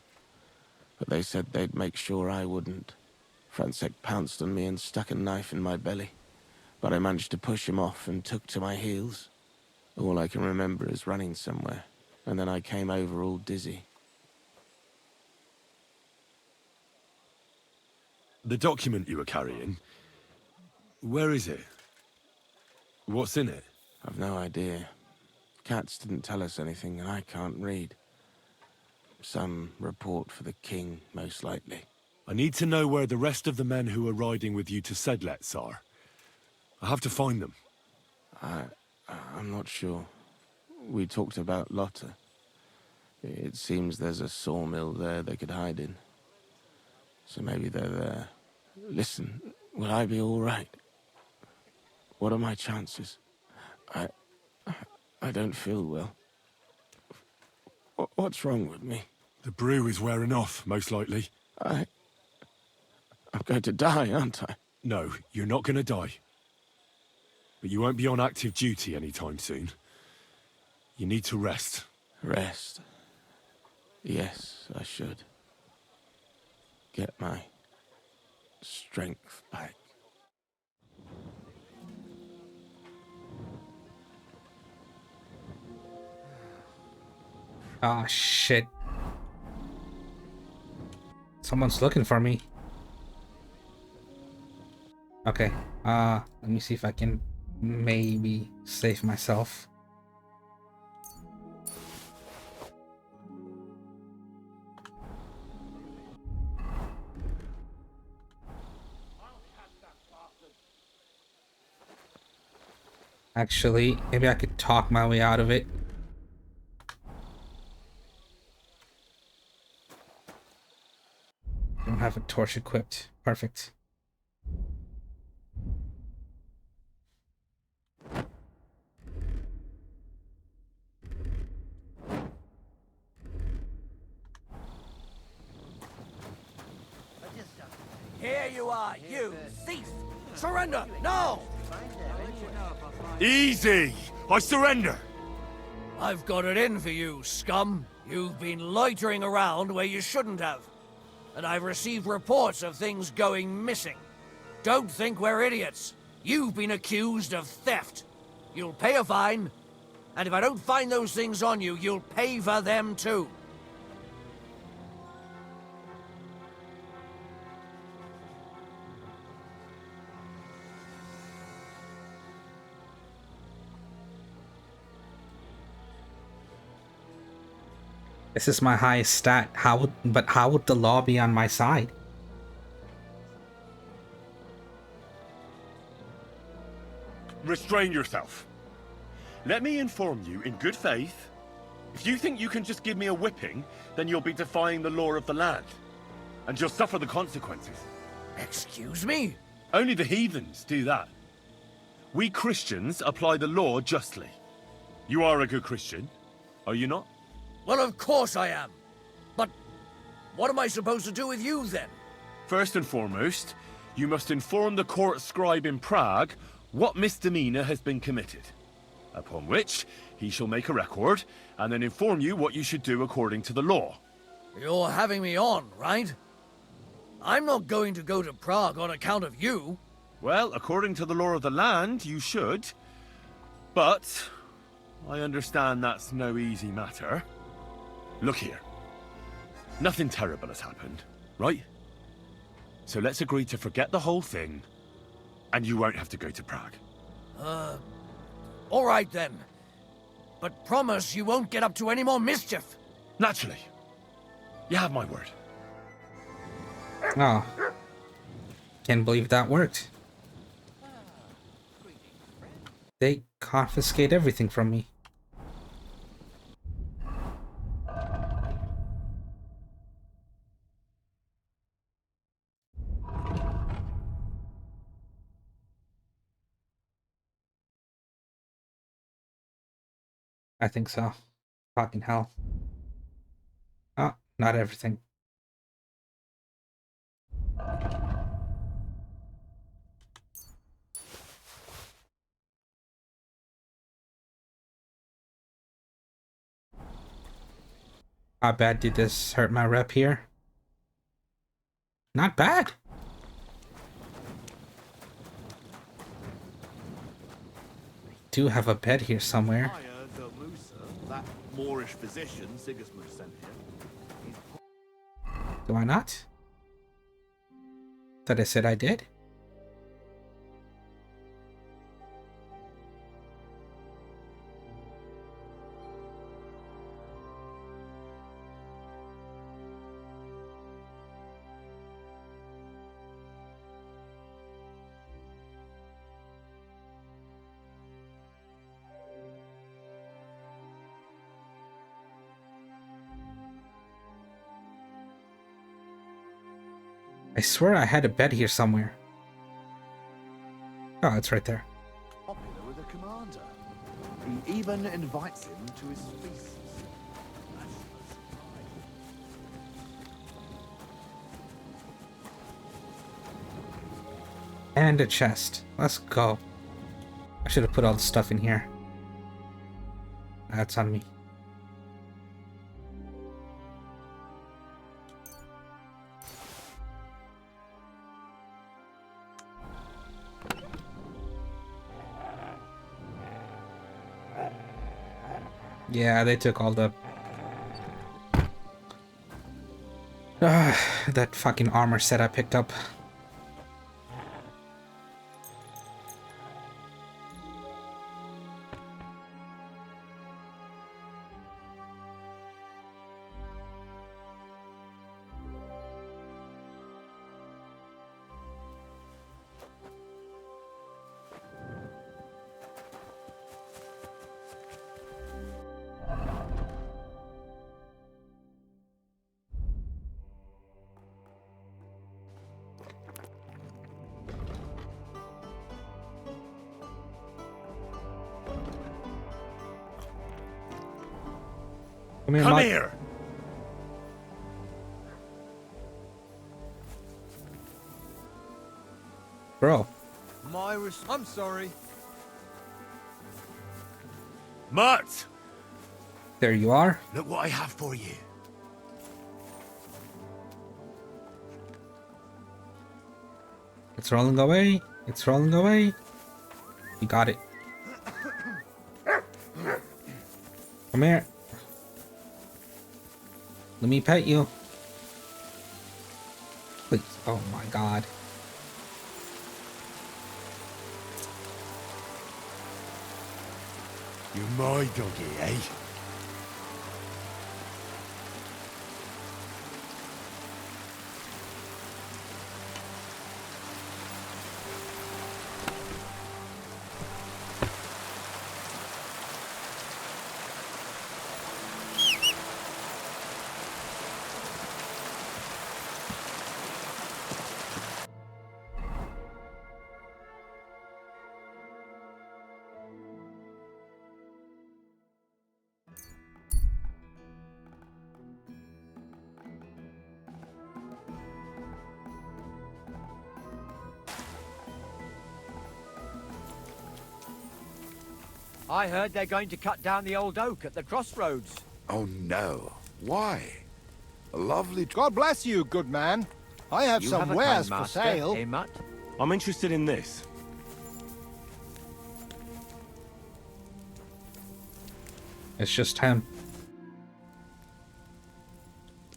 but they said they'd make sure I wouldn't. Francex pounced on me and stuck a knife in my belly, but I managed to push him off and took to my heels. All I can remember is running somewhere, and then I came over all dizzy. The document you were carrying, where is it? What's in it? I've no idea. Cats didn't tell us anything, and I can't read. Some report for the king, most likely. I need to know where the rest of the men who are riding with you to Sedlets are. I have to find them. I'm not sure. We talked about Lotta. It seems there's a sawmill there they could hide in. So maybe they're there. Listen, will I be all right? What are my chances? I don't feel well. What's wrong with me? The brew is wearing off, most likely. I'm going to die, aren't I? No, you're not going to die. But you won't be on active duty anytime soon. You need to rest. Rest? Yes, I should. Get my strength back. Ah, shit. Someone's looking for me. Okay, let me see if I can maybe save myself. Actually, maybe I could talk my way out of it. Don't have a torch equipped. Perfect. Here you are, you thief! Surrender, now! Easy! I surrender! I've got it in for you, scum. You've been loitering around where you shouldn't have. And I've received reports of things going missing. Don't think we're idiots. You've been accused of theft. You'll pay a fine, and if I don't find those things on you, you'll pay for them too. This is my highest stat. How would the law be on my side? Restrain yourself. Let me inform you in good faith. If you think you can just give me a whipping, then you'll be defying the law of the land. And you'll suffer the consequences. Excuse me? Only the heathens do that. We Christians apply the law justly. You are a good Christian, are you not? Well, of course I am. But what am I supposed to do with you, then? First and foremost, you must inform the court scribe in Prague what misdemeanor has been committed. Upon which, he shall make a record, and then inform you what you should do according to the law. You're having me on, right? I'm not going to go to Prague on account of you. Well, according to the law of the land, you should. But I understand that's no easy matter. Look here. Nothing terrible has happened, right? So let's agree to forget the whole thing, and you won't have to go to Prague. All right then. But promise you won't get up to any more mischief. Naturally. You have my word. Oh. Can't believe that worked. They confiscate everything from me. I think so. Fucking hell. Oh, not everything. How bad did this hurt my rep here? Not bad. Do have a bed here somewhere. That Moorish physician Sigismund sent here. Do I not? Thought I said I did. I swear I had a bed here somewhere. Oh, it's right there. Popular with the commander. He even invites him to his feasts. And a chest. Let's go. I should have put all the stuff in here. That's on me. Yeah, they took all the... that fucking armor set I picked up. Come here! Bro. I'm sorry. Mart! There you are. Look what I have for you. It's rolling away. It's rolling away. You got it. Come here. Let me pet you. Please. Oh my god. You're my doggy, eh? I heard they're going to cut down the old oak at the crossroads. Oh no. Why? A lovely... God bless you, good man. I have You some have a wares kind for master, sale. eh, Mutt? I'm interested in this. It's just him.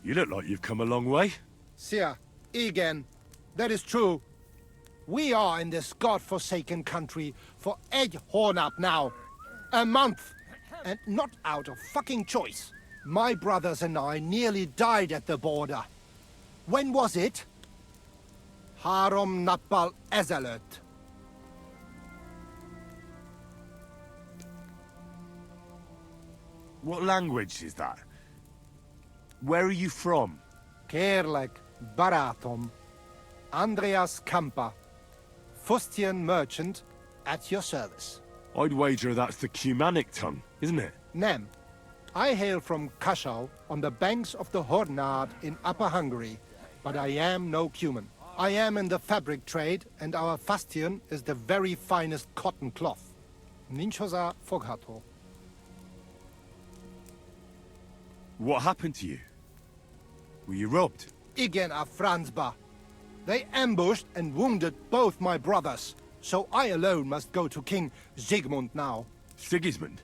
You look like you've come a long way. Sia, Egan, that is true. We are in this godforsaken country for egg horn up now. A month. And not out of fucking choice. My brothers and I nearly died at the border. When was it? Harom Napal Ezelot. What language is that? Where are you from? Kerlek Baratom. Andreas Kampa. Fustian merchant at your service. I'd wager that's the Cumanic tongue, isn't it? Nem. I hail from Kashau on the banks of the Hornad in Upper Hungary, but I am no Cuman. I am in the fabric trade, and our Fustian is the very finest cotton cloth. Ninchosa Foghato. What happened to you? Were you robbed? Igen a Franzba. They ambushed and wounded both my brothers, so I alone must go to King Sigmund now. Sigismund?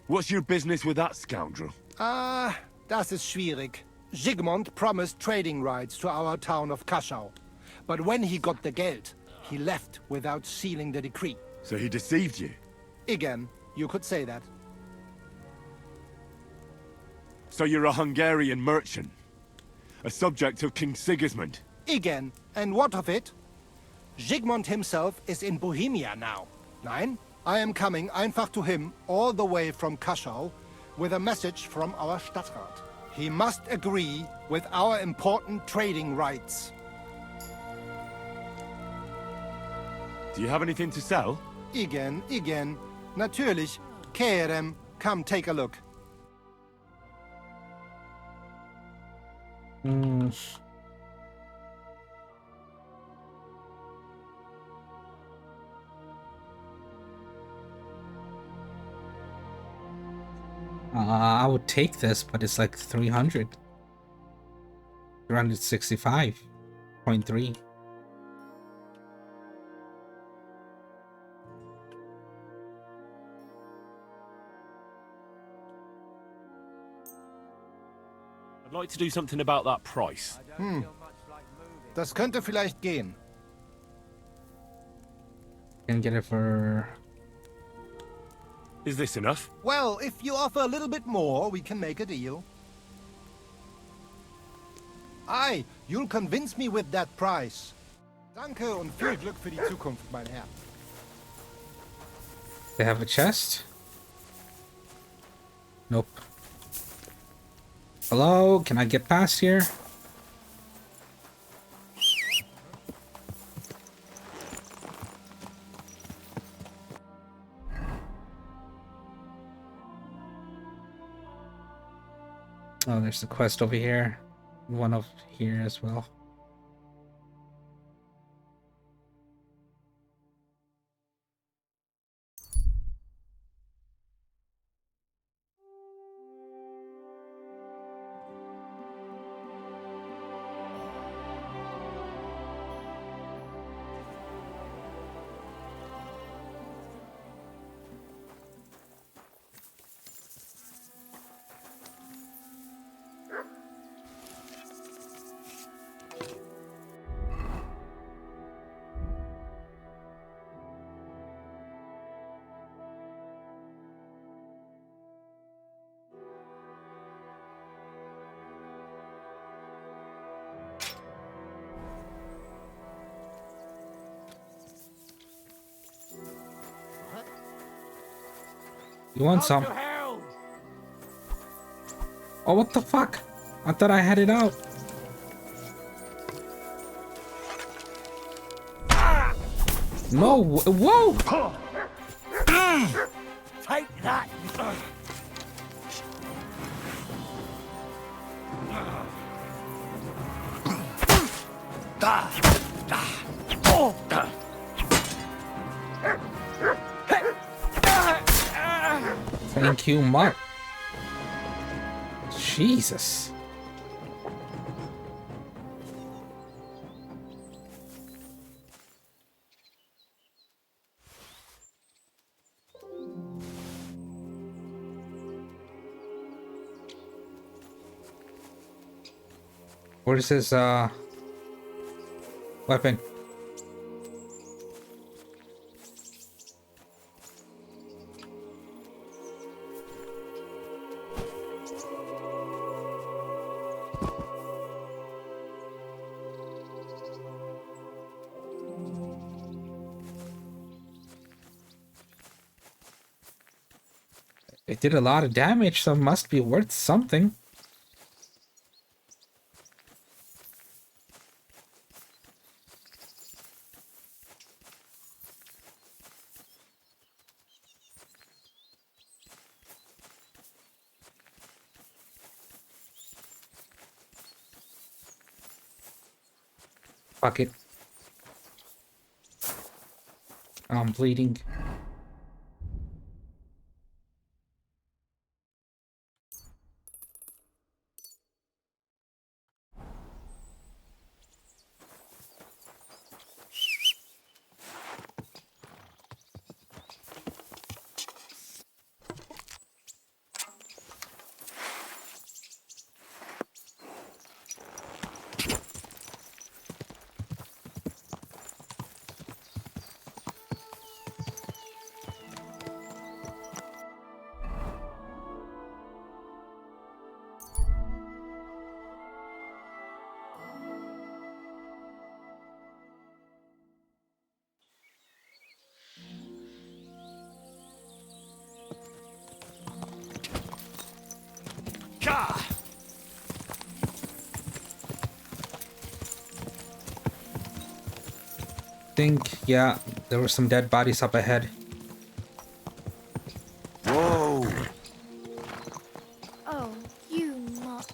What's your business with that scoundrel? Das ist schwierig. Sigmund promised trading rights to our town of Kashau. But when he got the Geld, he left without sealing the decree. So he deceived you? Again, you could say that. So you're a Hungarian merchant? A subject of King Sigismund? Again, and what of it? Sigmund himself is in Bohemia now. Nein, I am coming einfach to him all the way from Kashau with a message from our Stadtrat. He must agree with our important trading rights. Do you have anything to sell? Igen. Natürlich. Kerem, come take a look. I would take this, but it's like 300. 365.3. I'd like to do something about that price. Das könnte vielleicht gehen. Can get it for... Is this enough? Well, if you offer a little bit more, we can make a deal. Aye, you'll convince me with that price. Danke und viel Glück für die Zukunft, mein Herr. They have a chest? Nope. Hello? Can I get past here? Oh, there's the quest over here. One over here as well. You want some? Oh, what the fuck? I thought I had it out. No, whoa! Take that! Thank you, Mark. Jesus. What is his weapon? It did a lot of damage, so it must be worth something. Fuck it. I'm bleeding. Yeah, there were some dead bodies up ahead. Whoa! Oh, you mutt.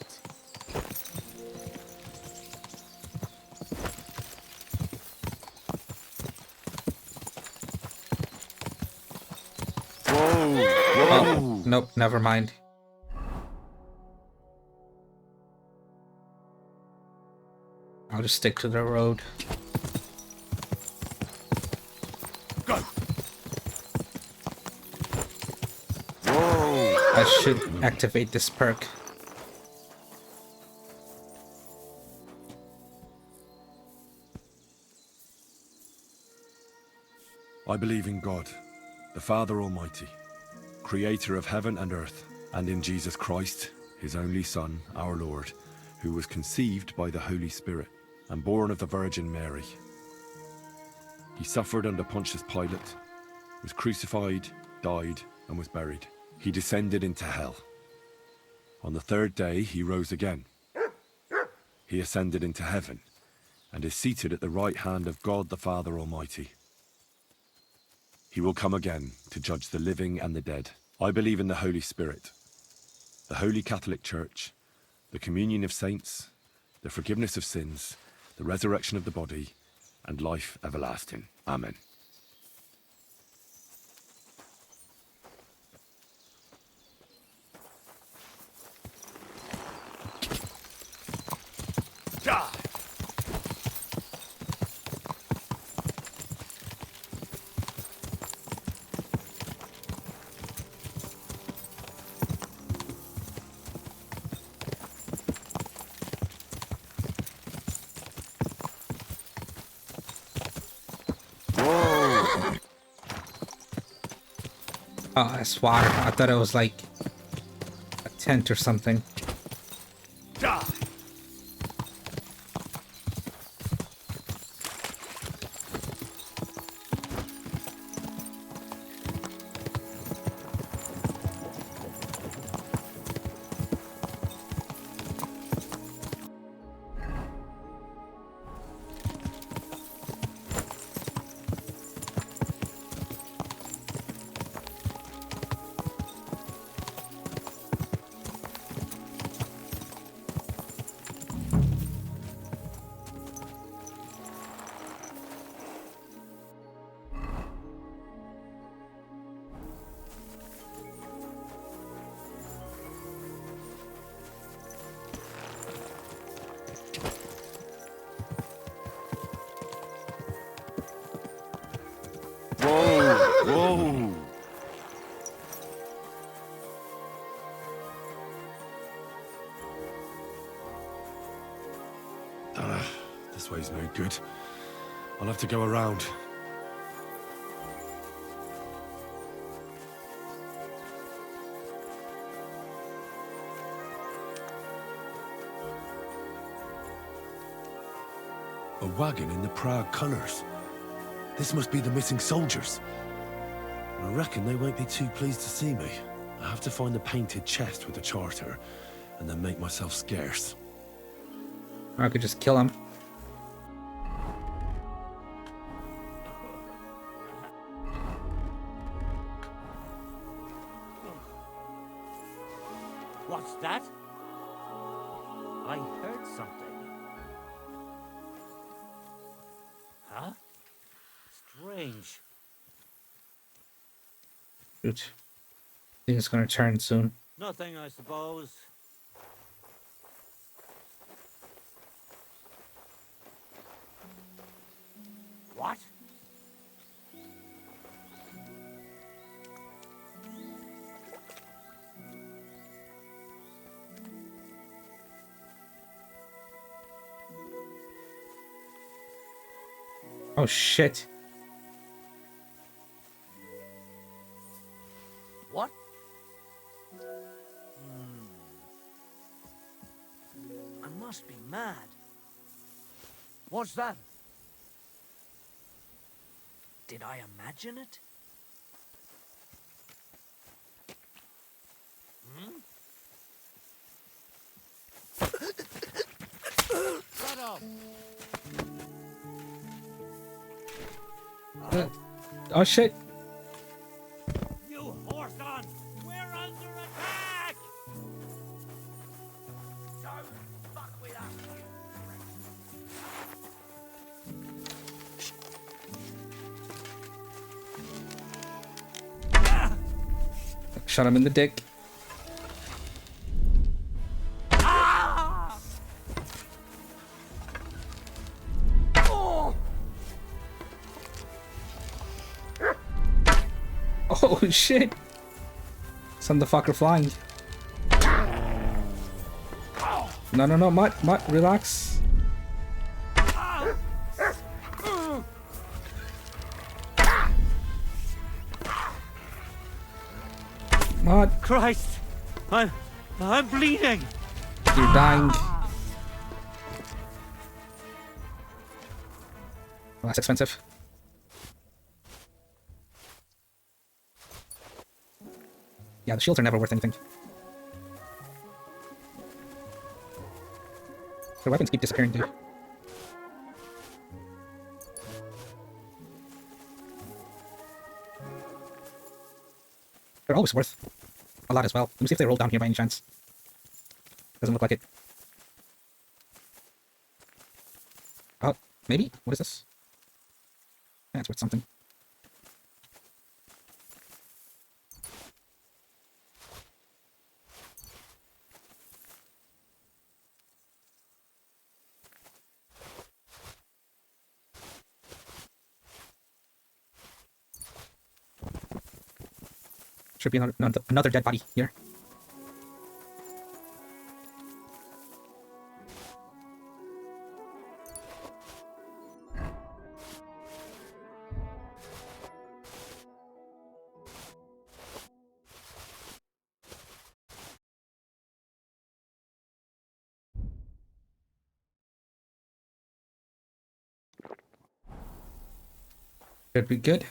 Whoa! Oh, nope, never mind. I'll just stick to the road. I should activate this perk. I believe in God, the Father Almighty, creator of heaven and earth, and in Jesus Christ, his only Son, our Lord, who was conceived by the Holy Spirit and born of the Virgin Mary. He suffered under Pontius Pilate, was crucified, died, and was buried. He descended into hell. On the third day, he rose again. He ascended into heaven and is seated at the right hand of God the Father Almighty. He will come again to judge the living and the dead. I believe in the Holy Spirit, the Holy Catholic Church, the communion of saints, the forgiveness of sins, the resurrection of the body, and life everlasting. Amen. Oh, that's water. I thought it was like a tent or something. Whoa! This way's no good. I'll have to go around. A wagon in the Prague colours. This must be the missing soldiers. I reckon they won't be too pleased to see me. I have to find the painted chest with the charter, and then make myself scarce. Or I could just kill him. What's that? I heard something. Huh? Strange. Shoot. I think it's gonna turn soon. Nothing, I suppose. What? Oh shit. What? I must be mad. What's that? Did I imagine it? Shut up! Oh shit. You horse-on! We're under attack! Don't fuck with us, Shot him in the dick. Oh shit! Send the fucker flying. No, Mutt, relax. Mutt. Christ! I'm bleeding! You're dying. Well, that's expensive. Yeah, the shields are never worth anything. Their weapons keep disappearing, dude. They're always worth a lot as well. Let me see if they roll down here by any chance. Doesn't look like it. Oh, maybe? What is this? Yeah, it's worth something. Should be another dead body here. Should be good.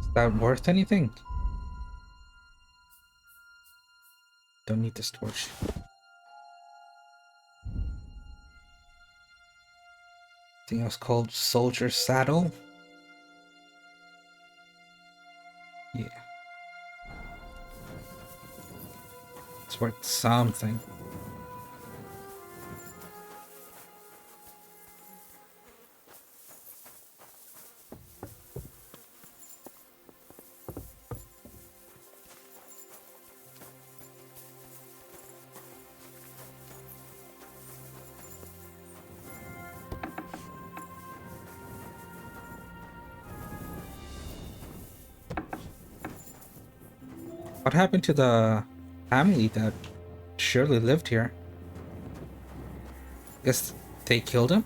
Is that worth anything? Don't need this torch. Thing else called Soldier Saddle. Yeah. It's worth something. What happened to the family that surely lived here? Guess they killed him?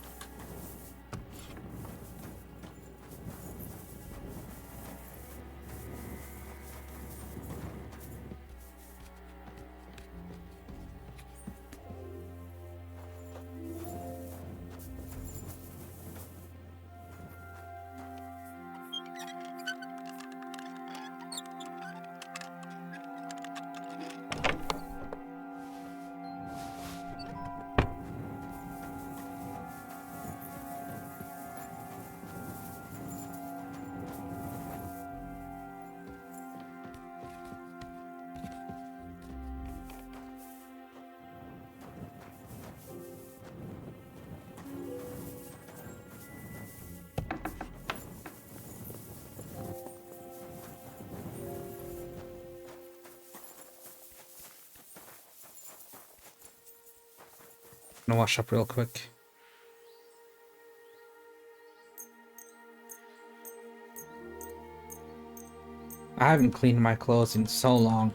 Gonna wash up real quick. I haven't cleaned my clothes in so long.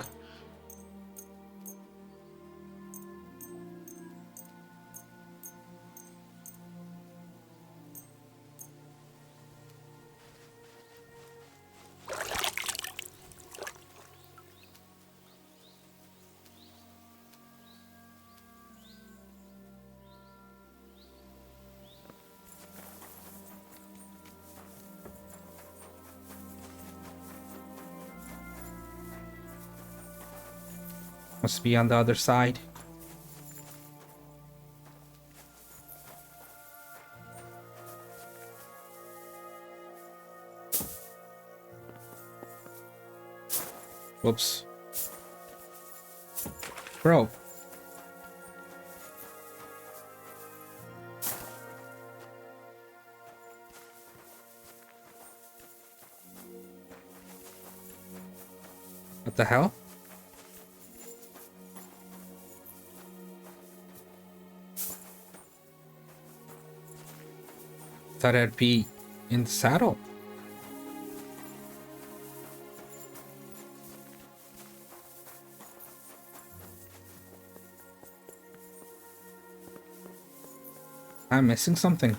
Must be on the other side. Whoops. Bro. What the hell? Thought I'd be in the saddle. I'm missing something.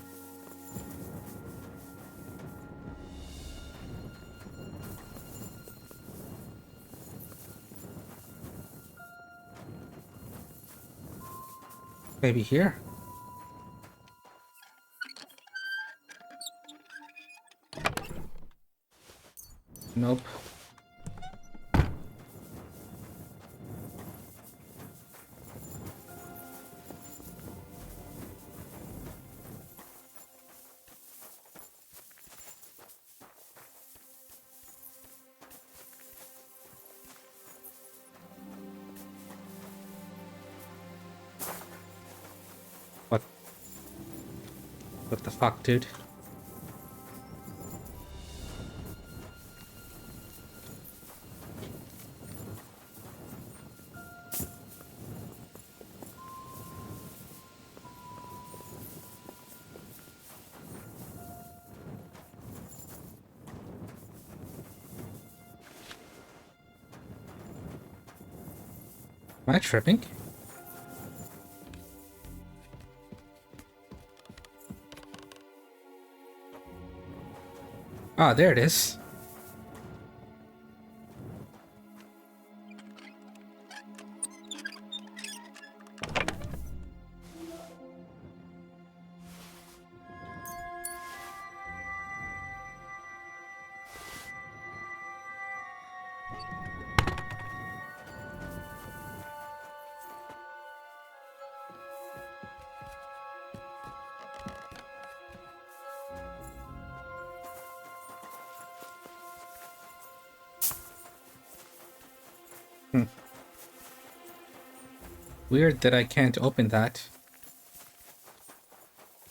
Maybe here. Nope. What the fuck, dude? Am I tripping? Ah, there it is. Weird that I can't open that.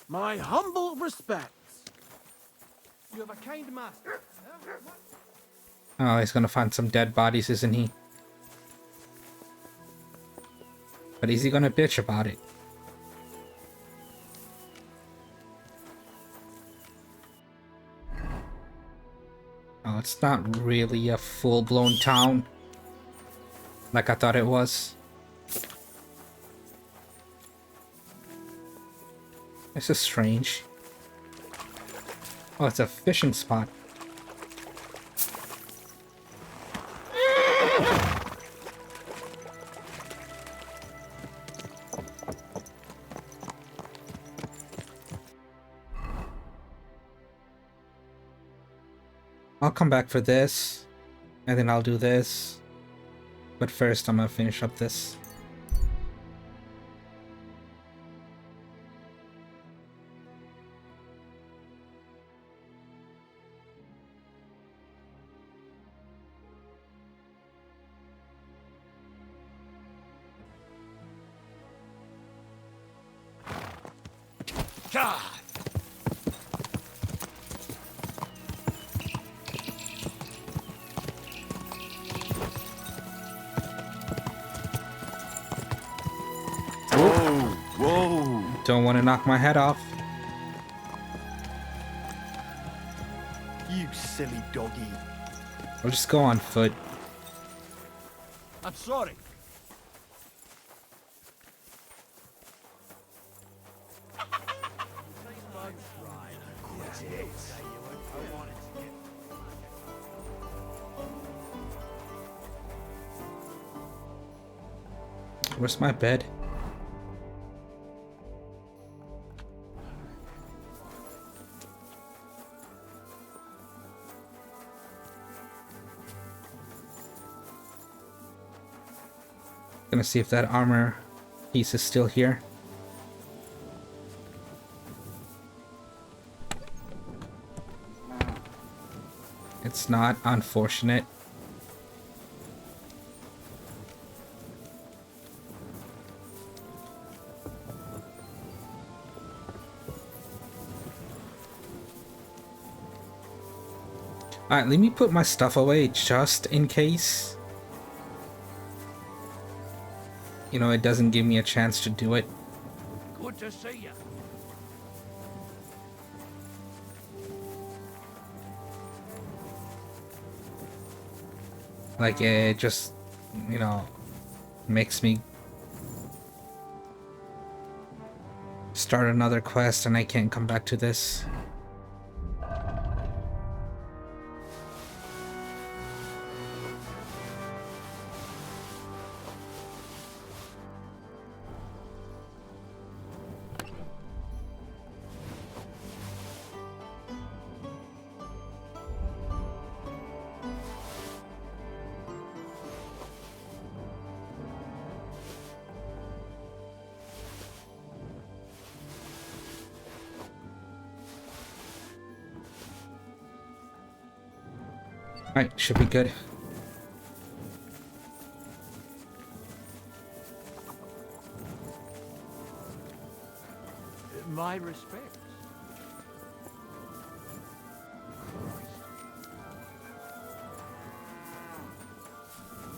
My humble respects. You have a kind master. Oh, he's gonna find some dead bodies, isn't he? But is he gonna bitch about it? Oh, it's not really a full-blown town like I thought it was. This is strange. Oh, it's a fishing spot. I'll come back for this, and then I'll do this. But first, I'm gonna finish up this. God. Whoa, whoa. Don't want to knock my head off. You silly doggy. I'll just go on foot. I'm sorry. Where's my bed? Gonna see if that armor piece is still here. It's not, unfortunate. Alright, let me put my stuff away just in case. You know, it doesn't give me a chance to do it. Good to see you. Like, it just, you know, makes me start another quest and I can't come back to this. Alright, should be good. My respects.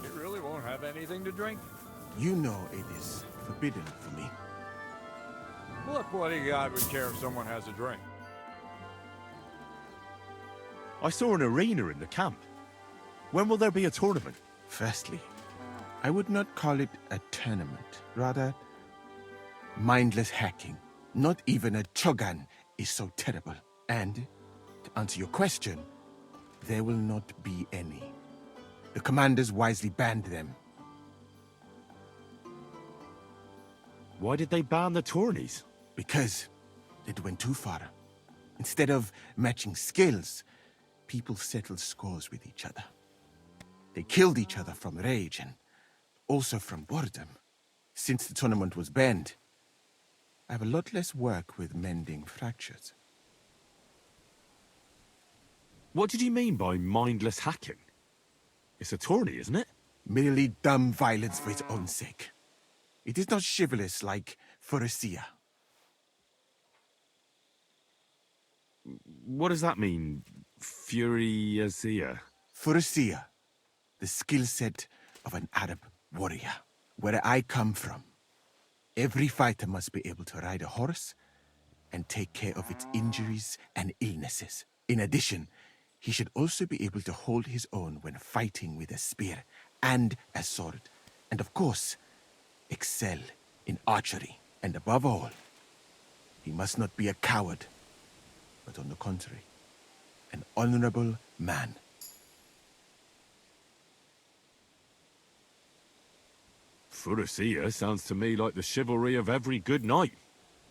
You really won't have anything to drink? You know it is forbidden for me. Look what he got would care if someone has a drink. I saw an arena in the camp. When will there be a tournament? Firstly, I would not call it a tournament. Rather, mindless hacking. Not even a chogan is so terrible. And, to answer your question, there will not be any. The commanders wisely banned them. Why did they ban the tourneys? Because it went too far. Instead of matching skills, people settled scores with each other. They killed each other from rage and also from boredom. Since the tournament was banned, I have a lot less work with mending fractures. What did you mean by mindless hacking? It's a tourney, isn't it? Merely dumb violence for its own sake. It is not chivalrous like Pharisea. What does that mean? Furiasia? Pharisea, the skill set of an Arab warrior. Where I come from, every fighter must be able to ride a horse and take care of its injuries and illnesses. In addition, he should also be able to hold his own when fighting with a spear and a sword. And of course, excel in archery. And above all, he must not be a coward, but on the contrary, an honorable man. Furiasia sounds to me like the chivalry of every good knight.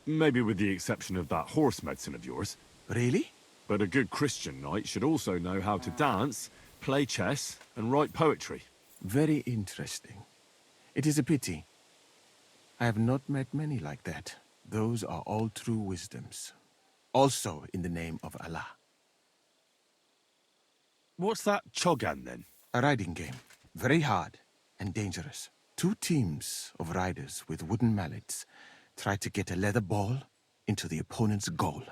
Maybe with the exception of that horse medicine of yours. Really? But a good Christian knight should also know how to dance, play chess, and write poetry. Very interesting. It is a pity. I have not met many like that. Those are all true wisdoms. Also in the name of Allah. What's that chogan, then? A riding game. Very hard and dangerous. Two teams of riders with wooden mallets try to get a leather ball into the opponent's goal.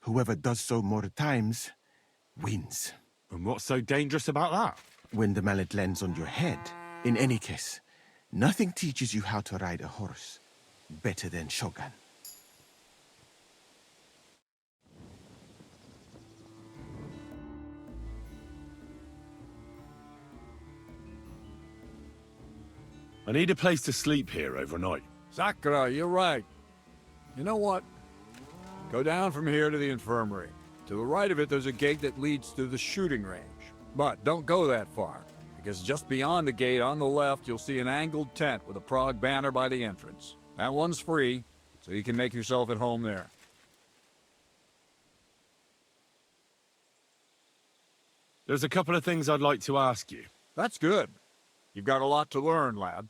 Whoever does so more times wins. And what's so dangerous about that? When the mallet lands on your head. In any case, nothing teaches you how to ride a horse better than Shogun. I need a place to sleep here overnight. Sakura, you're right. You know what? Go down from here to the infirmary. To the right of it, there's a gate that leads to the shooting range. But don't go that far, because just beyond the gate on the left, you'll see an angled tent with a Prague banner by the entrance. That one's free, so you can make yourself at home there. There's a couple of things I'd like to ask you. That's good. You've got a lot to learn, lad.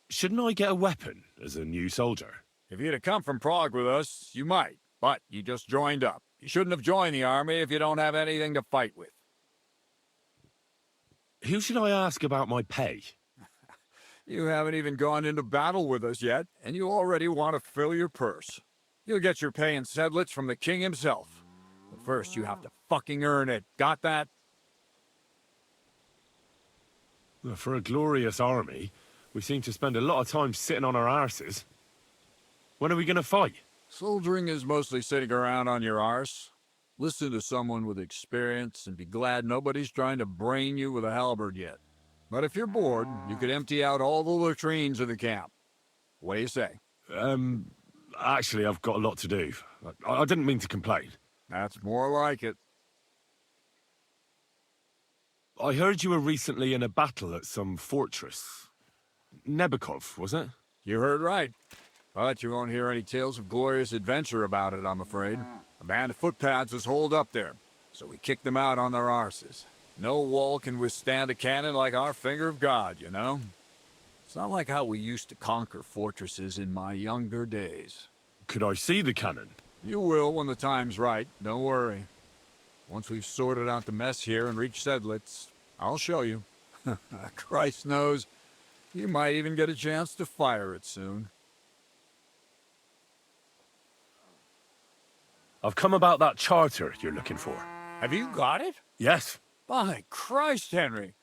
Shouldn't I get a weapon as a new soldier? If you'd have come from Prague with us, you might. But you just joined up. You shouldn't have joined the army if you don't have anything to fight with. Who should I ask about my pay? You haven't even gone into battle with us yet, and you already want to fill your purse. You'll get your pay in sedlets from the king himself. But first, you have to fucking earn it. Got that? Well, for a glorious army, we seem to spend a lot of time sitting on our arses. When are we going to fight? Soldiering is mostly sitting around on your arse. Listen to someone with experience and be glad nobody's trying to brain you with a halberd yet. But if you're bored, you could empty out all the latrines of the camp. What do you say? Actually, I've got a lot to do. I didn't mean to complain. That's more like it. I heard you were recently in a battle at some fortress. Nebakov, was it? You heard right. But you won't hear any tales of glorious adventure about it, I'm afraid. A band of footpads was holed up there, so we kicked them out on their arses. No wall can withstand a cannon like our finger of God, you know? It's not like how we used to conquer fortresses in my younger days. Could I see the cannon? You will when the time's right, don't worry. Once we've sorted out the mess here and reached Sedlitz, I'll show you. Christ knows, you might even get a chance to fire it soon. I've come about that charter you're looking for. Have you got it? Yes. By Christ, Henry.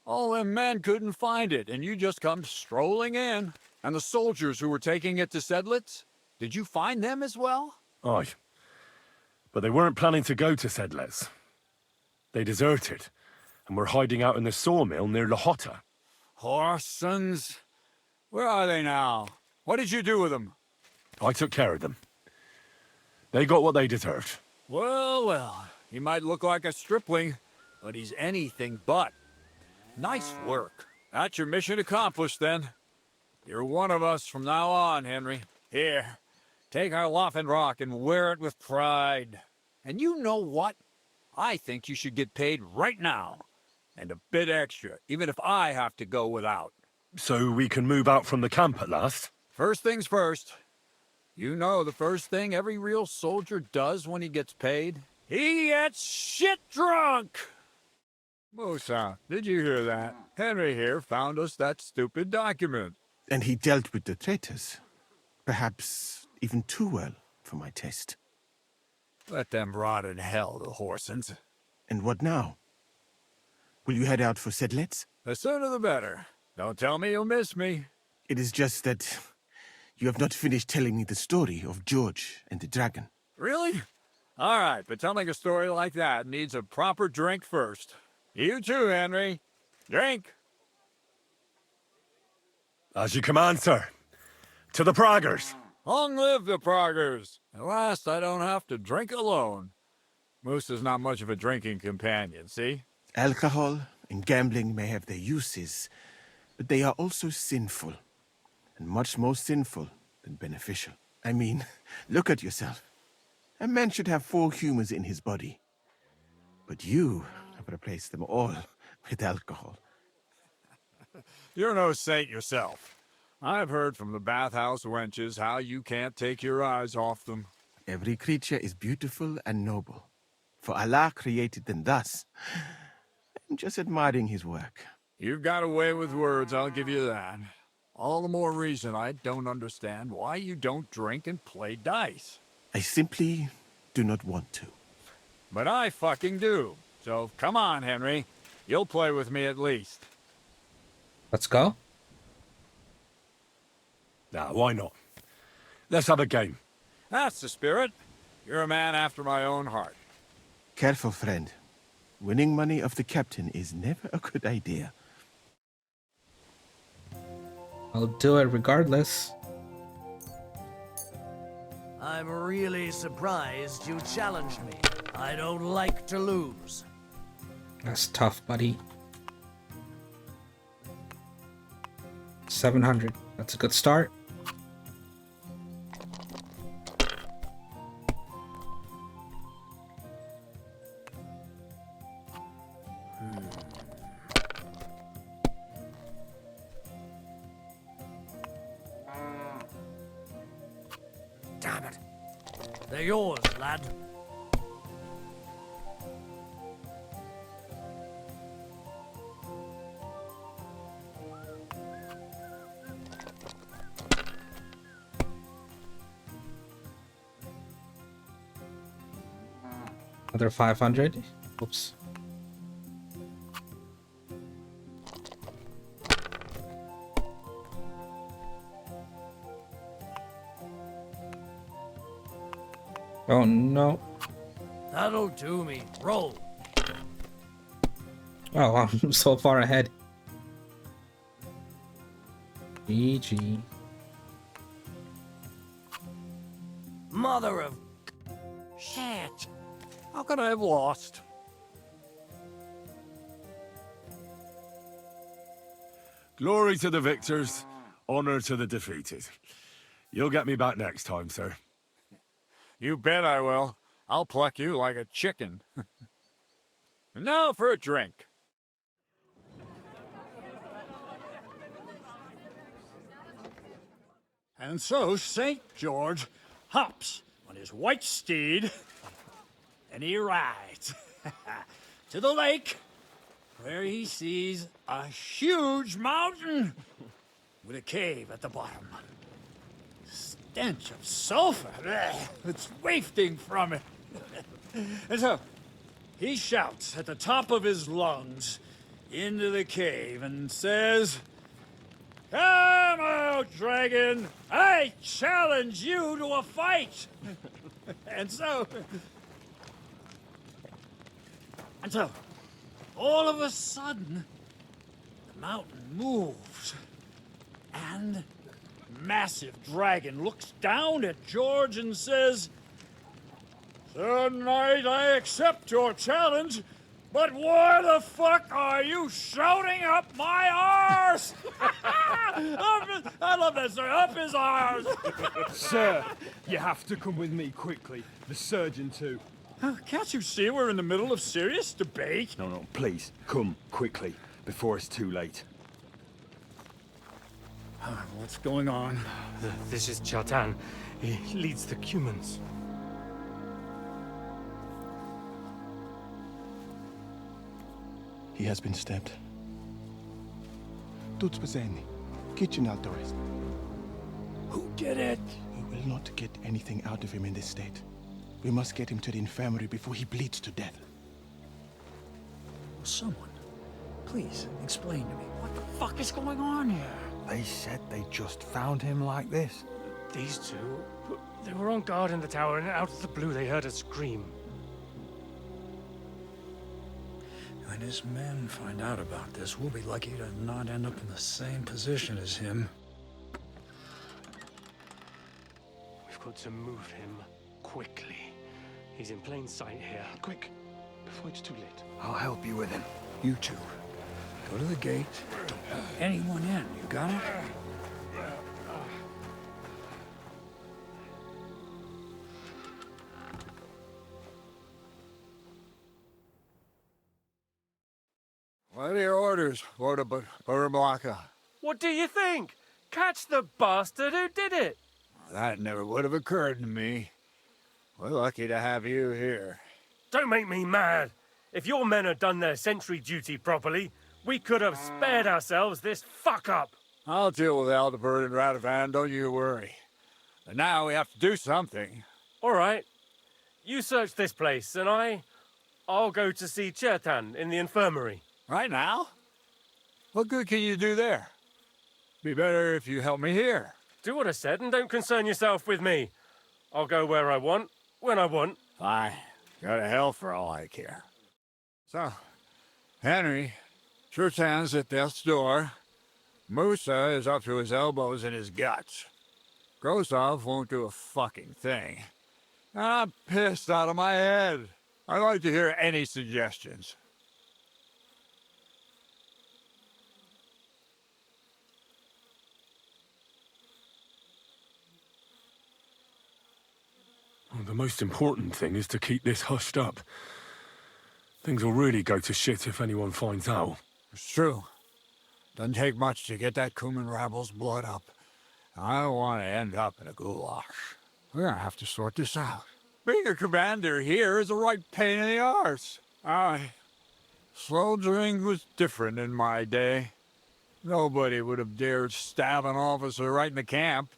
All them men couldn't find it, and you just come strolling in. And the soldiers who were taking it to Sedlitz, did you find them as well? Aye. But they weren't planning to go to Sedlitz. They deserted, and were hiding out in the sawmill near Lahota. Horsons? Where are they now? What did you do with them? I took care of them. They got what they deserved. Well, well, he might look like a stripling, but he's anything but. Nice work. That's your mission accomplished, then. You're one of us from now on, Henry. Here, take our Laufenrock and wear it with pride. And you know what? I think you should get paid right now. And a bit extra, even if I have to go without. So we can move out from the camp at last? First things first. You know the first thing every real soldier does when he gets paid? He gets shit drunk! Musa, did you hear that? Henry here found us that stupid document. And he dealt with the traitors. Perhaps even too well for my taste. Let them rot in hell, the Horsons. And what now? Will you head out for Sedlitz? The sooner the better. Don't tell me you'll miss me. It is just that you have not finished telling me the story of George and the dragon. Really? All right, but telling a story like that needs a proper drink first. You too, Henry. Drink. As you command, sir. To the Praggers. Long live the Praggers. At last, I don't have to drink alone. Moose is not much of a drinking companion, see? Alcohol and gambling may have their uses, but they are also sinful. And much more sinful than beneficial. I mean, look at yourself. A man should have 4 humors in his body. But you have replaced them all with alcohol. You're no saint yourself. I've heard from the bathhouse wenches how you can't take your eyes off them. Every creature is beautiful and noble. For Allah created them thus. I'm just admiring his work. You've got a way with words, I'll give you that. All the more reason I don't understand why you don't drink and play dice. I simply do not want to. But I fucking do. So come on, Henry. You'll play with me at least. Let's go. Nah, why not? Let's have a game. That's the spirit. You're a man after my own heart. Careful, friend. Winning money of the captain is never a good idea. I'll do it regardless. I'm really surprised you challenged me. I don't like to lose. That's tough, buddy. 700. That's a good start. Damn it. They're yours, lad. Another 500. Oops. Oh no. That'll do me. Roll. Oh, I'm so far ahead. GG. Mother of... Shit. How could I have lost? Glory to the victors, honor to the defeated. You'll get me back next time, sir. You bet I will. I'll pluck you like a chicken. And now for a drink. And so St. George hops on his white steed, and he rides to the lake, where he sees a huge mountain with a cave at the bottom. Stench of sulfur, it's wafting from it. And so he shouts at the top of his lungs into the cave and says, "Come out, dragon! I challenge you to a fight!" And so, all of a sudden, the mountain moves, and massive dragon looks down at George and says, "Sir Knight, I accept your challenge, but why the fuck are you shouting up my arse?" I love that, sir. Up his arse. Sir, you have to come with me quickly. The surgeon too. Can't you see we're in the middle of serious debate? No, please, come quickly, before it's too late. What's going on? This is Chatan. He leads the Cumans. He has been stabbed. Tutti spaseni. Kitchen alto rest. Who did it? We will not get anything out of him in this state. We must get him to the infirmary before he bleeds to death. Someone, please explain to me. What the fuck is going on here? They said they just found him like this. These two, they were on guard in the tower, and out of the blue they heard a scream. When his men find out about this, we'll be lucky to not end up in the same position as him. We've got to move him quickly. He's in plain sight here. Quick, before it's too late. I'll help you with him. You two, go to the gate. Don't let anyone in. You got it? What are your orders, Lord of Burmlaka? What do you think? Catch the bastard who did it! That never would have occurred to me. We're lucky to have you here. Don't make me mad. If your men had done their sentry duty properly, we could have spared ourselves this fuck-up. I'll deal with Aldebert and Radovan, don't you worry. And now we have to do something. All right. You search this place, and I'll go to see Chertan in the infirmary. Right now? What good can you do there? Be better if you help me here. Do what I said and don't concern yourself with me. I'll go where I want, when I want. Fine. Go to hell for all I care. So, Henry, shoots hands at death's door. Musa is up to his elbows in his guts. Grosov won't do a fucking thing. And I'm pissed out of my head. I'd like to hear any suggestions. Well, the most important thing is to keep this hushed up. Things will really go to shit if anyone finds out. It's true. Doesn't take much to get that Cuman rabble's blood up. I don't want to end up in a goulash. We're gonna have to sort this out. Being a commander here is a right pain in the arse. Soldiering was different in my day. Nobody would have dared stab an officer right in the camp.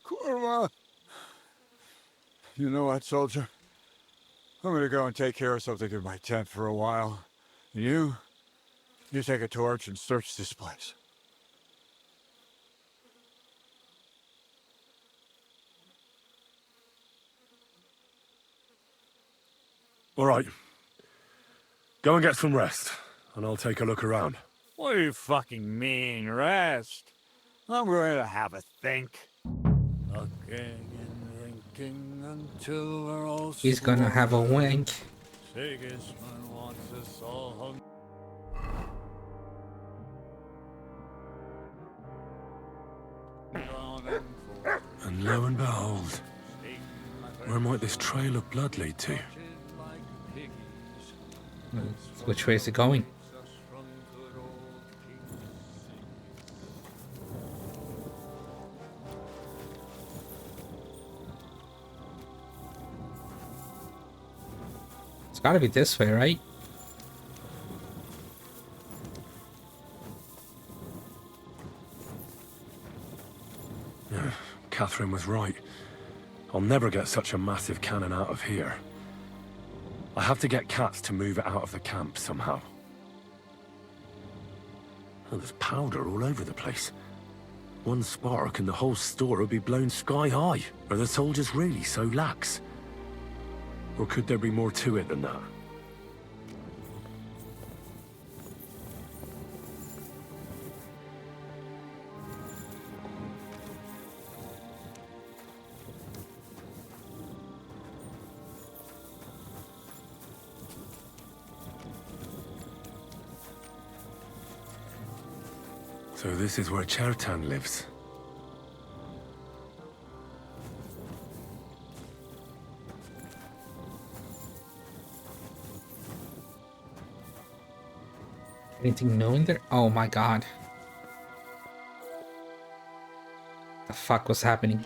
Kurva! You know what, soldier? I'm gonna go and take care of something in my tent for a while. And you take a torch and search this place. All right. Go and get some rest, and I'll take a look around. What do you fucking mean, rest? I'm going to have a think. Looking and thinking until we're all He's gonna have a wank. Sigismund wants us all hung. And lo and behold, where might this trail of blood lead to? Which way is it going? It's gotta be this way, right? Yeah, Catherine was right. I'll never get such a massive cannon out of here. I have to get Katz to move it out of the camp somehow. Oh, there's powder all over the place. One spark and the whole store will be blown sky high. Are the soldiers really so lax? Or could there be more to it than that? So this is where Chertan lives. Anything new in there? Oh my god. The fuck was happening?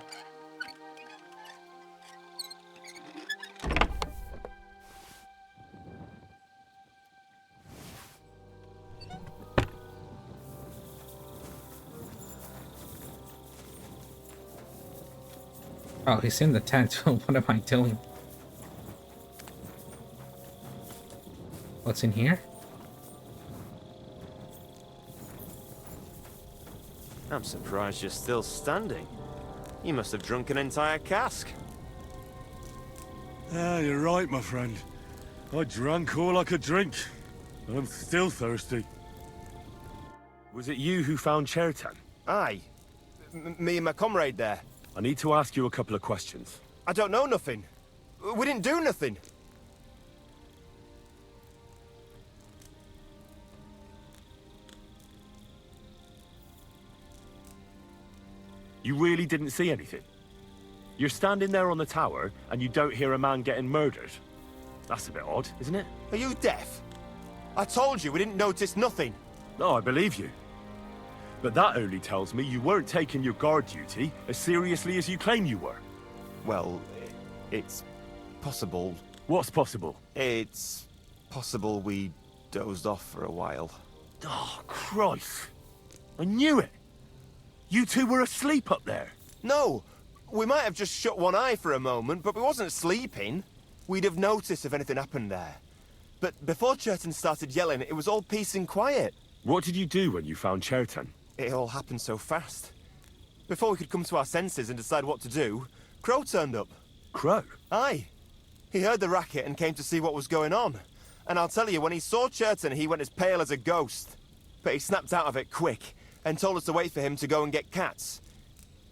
Oh, he's in the tent. What am I doing? What's in here? I'm surprised you're still standing. You must have drunk an entire cask. Ah, you're right, my friend. I drank all I could drink. I'm still thirsty. Was it you who found Chertan? Aye. Me and my comrade there. I need to ask you a couple of questions. I don't know nothing. We didn't do nothing. You really didn't see anything? You're standing there on the tower, and you don't hear a man getting murdered? That's a bit odd, isn't it? Are you deaf? I told you we didn't notice nothing. No, I believe you. But that only tells me you weren't taking your guard duty as seriously as you claim you were. Well, it's possible. What's possible? It's possible we dozed off for a while. Oh, Christ. I knew it. You two were asleep up there. No, we might have just shut one eye for a moment, but we wasn't sleeping. We'd have noticed if anything happened there. But before Churton started yelling, it was all peace and quiet. What did you do when you found Churton? It all happened so fast. Before we could come to our senses and decide what to do, Crow turned up. Crow? Aye. He heard the racket and came to see what was going on. And I'll tell you, when he saw Churton, he went as pale as a ghost. But he snapped out of it quick and told us to wait for him to go and get cats.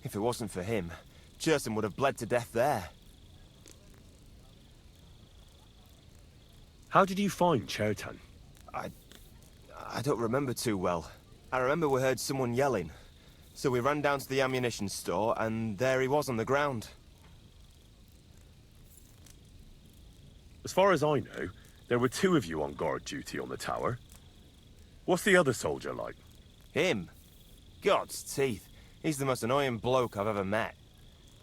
If it wasn't for him, Churton would have bled to death there. How did you find Churton? I don't remember too well. I remember we heard someone yelling. So we ran down to the ammunition store, and there he was on the ground. As far as I know, there were 2 of you on guard duty on the tower. What's the other soldier like? Him? God's teeth. He's the most annoying bloke I've ever met.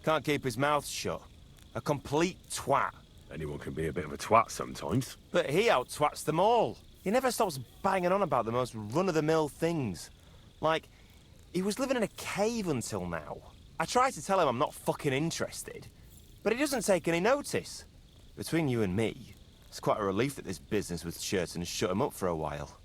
Can't keep his mouth shut. A complete twat. Anyone can be a bit of a twat sometimes. But he out-twats them all. He never stops banging on about the most run-of-the-mill things. Like, he was living in a cave until now. I tried to tell him I'm not fucking interested, but he doesn't take any notice. Between you and me, it's quite a relief that this business with Churton shut him up for a while.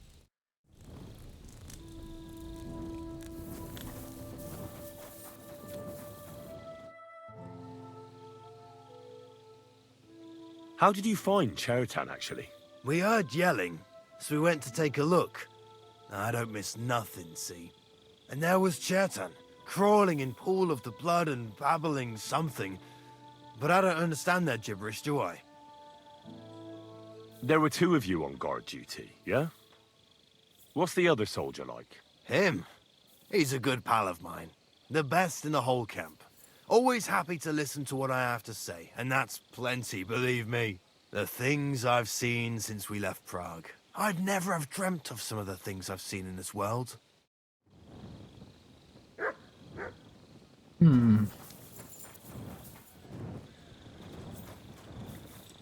How did you find Churton, actually? We heard yelling, so we went to take a look. I don't miss nothing, see? And there was Churton, crawling in pool of the blood and babbling something. But I don't understand that gibberish, do I? There were 2 of you on guard duty, yeah? What's the other soldier like? Him? He's a good pal of mine. The best in the whole camp. Always happy to listen to what I have to say, and that's plenty, believe me. The things I've seen since we left Prague. I'd never have dreamt of some of the things I've seen in this world.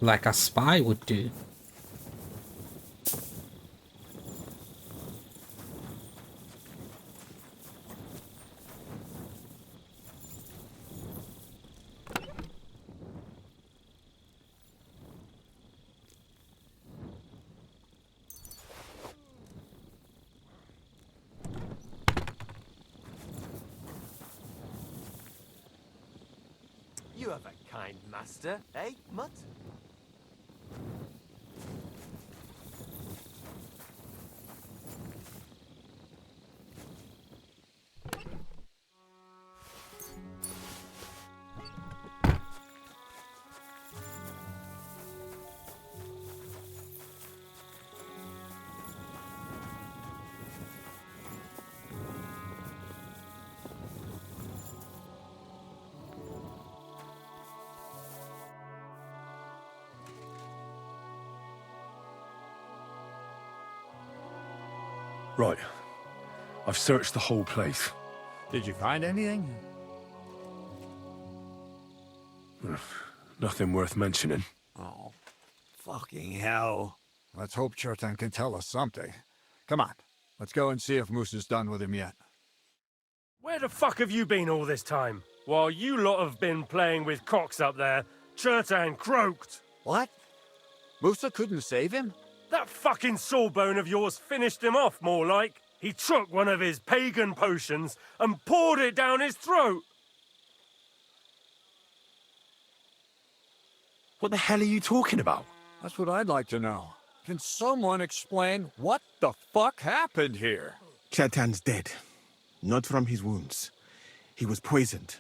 Like a spy would do. You have a kind master, eh, Mutt? Right. I've searched the whole place. Did you find anything? Nothing worth mentioning. Oh, fucking hell. Let's hope Churton can tell us something. Come on, let's go and see if Moose is done with him yet. Where the fuck have you been all this time? While you lot have been playing with cocks up there, Churton croaked. What? Musa couldn't save him? That fucking sawbone of yours finished him off, more like. He took one of his pagan potions and poured it down his throat. What the hell are you talking about? That's what I'd like to know. Can someone explain what the fuck happened here? Churton's dead. Not from his wounds. He was poisoned.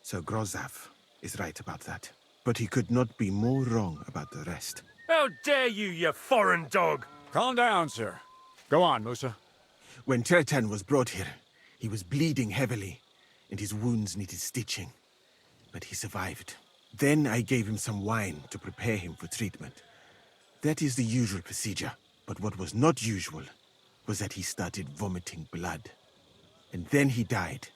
Sir Grozav is right about that. But he could not be more wrong about the rest. How dare you, you foreign dog! Calm down, sir. Go on, Musa. When Churton was brought here, he was bleeding heavily, and his wounds needed stitching. But he survived. Then I gave him some wine to prepare him for treatment. That is the usual procedure. But what was not usual was that he started vomiting blood. And then he died.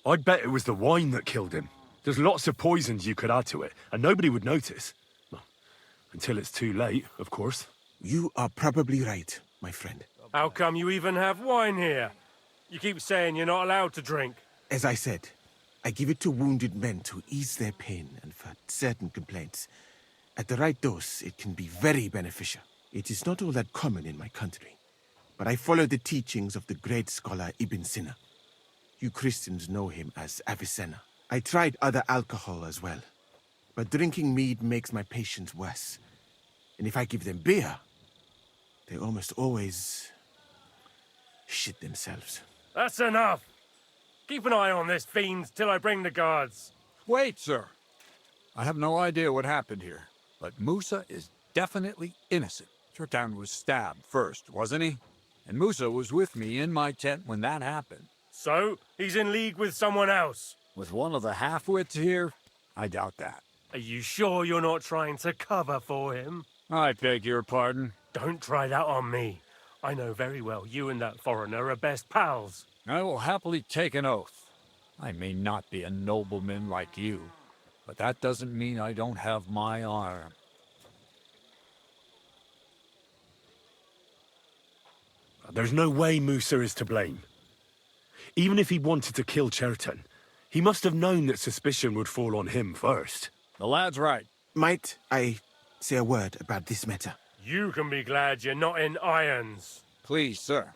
I'd bet it was the wine that killed him. There's lots of poisons you could add to it, and nobody would notice. Well, until it's too late, of course. You are probably right, my friend. How come you even have wine here? You keep saying you're not allowed to drink. As I said, I give it to wounded men to ease their pain and for certain complaints. At the right dose, it can be very beneficial. It is not all that common in my country, but I follow the teachings of the great scholar Ibn Sina. You Christians know him as Avicenna. I tried other alcohol as well, but drinking mead makes my patients worse. And if I give them beer, they almost always shit themselves. That's enough. Keep an eye on this fiend till I bring the guards. Wait, sir. I have no idea what happened here, but Musa is definitely innocent. Chertan was stabbed first, wasn't he? And Musa was with me in my tent when that happened. So, he's in league with someone else? With one of the half-wits here? I doubt that. Are you sure you're not trying to cover for him? I beg your pardon. Don't try that on me. I know very well you and that foreigner are best pals. I will happily take an oath. I may not be a nobleman like you, but that doesn't mean I don't have my honor. There's no way Musa is to blame. Even if he wanted to kill Chertan, he must have known that suspicion would fall on him first. The lad's right. Might I say a word about this matter? You can be glad you're not in irons. Please, sir.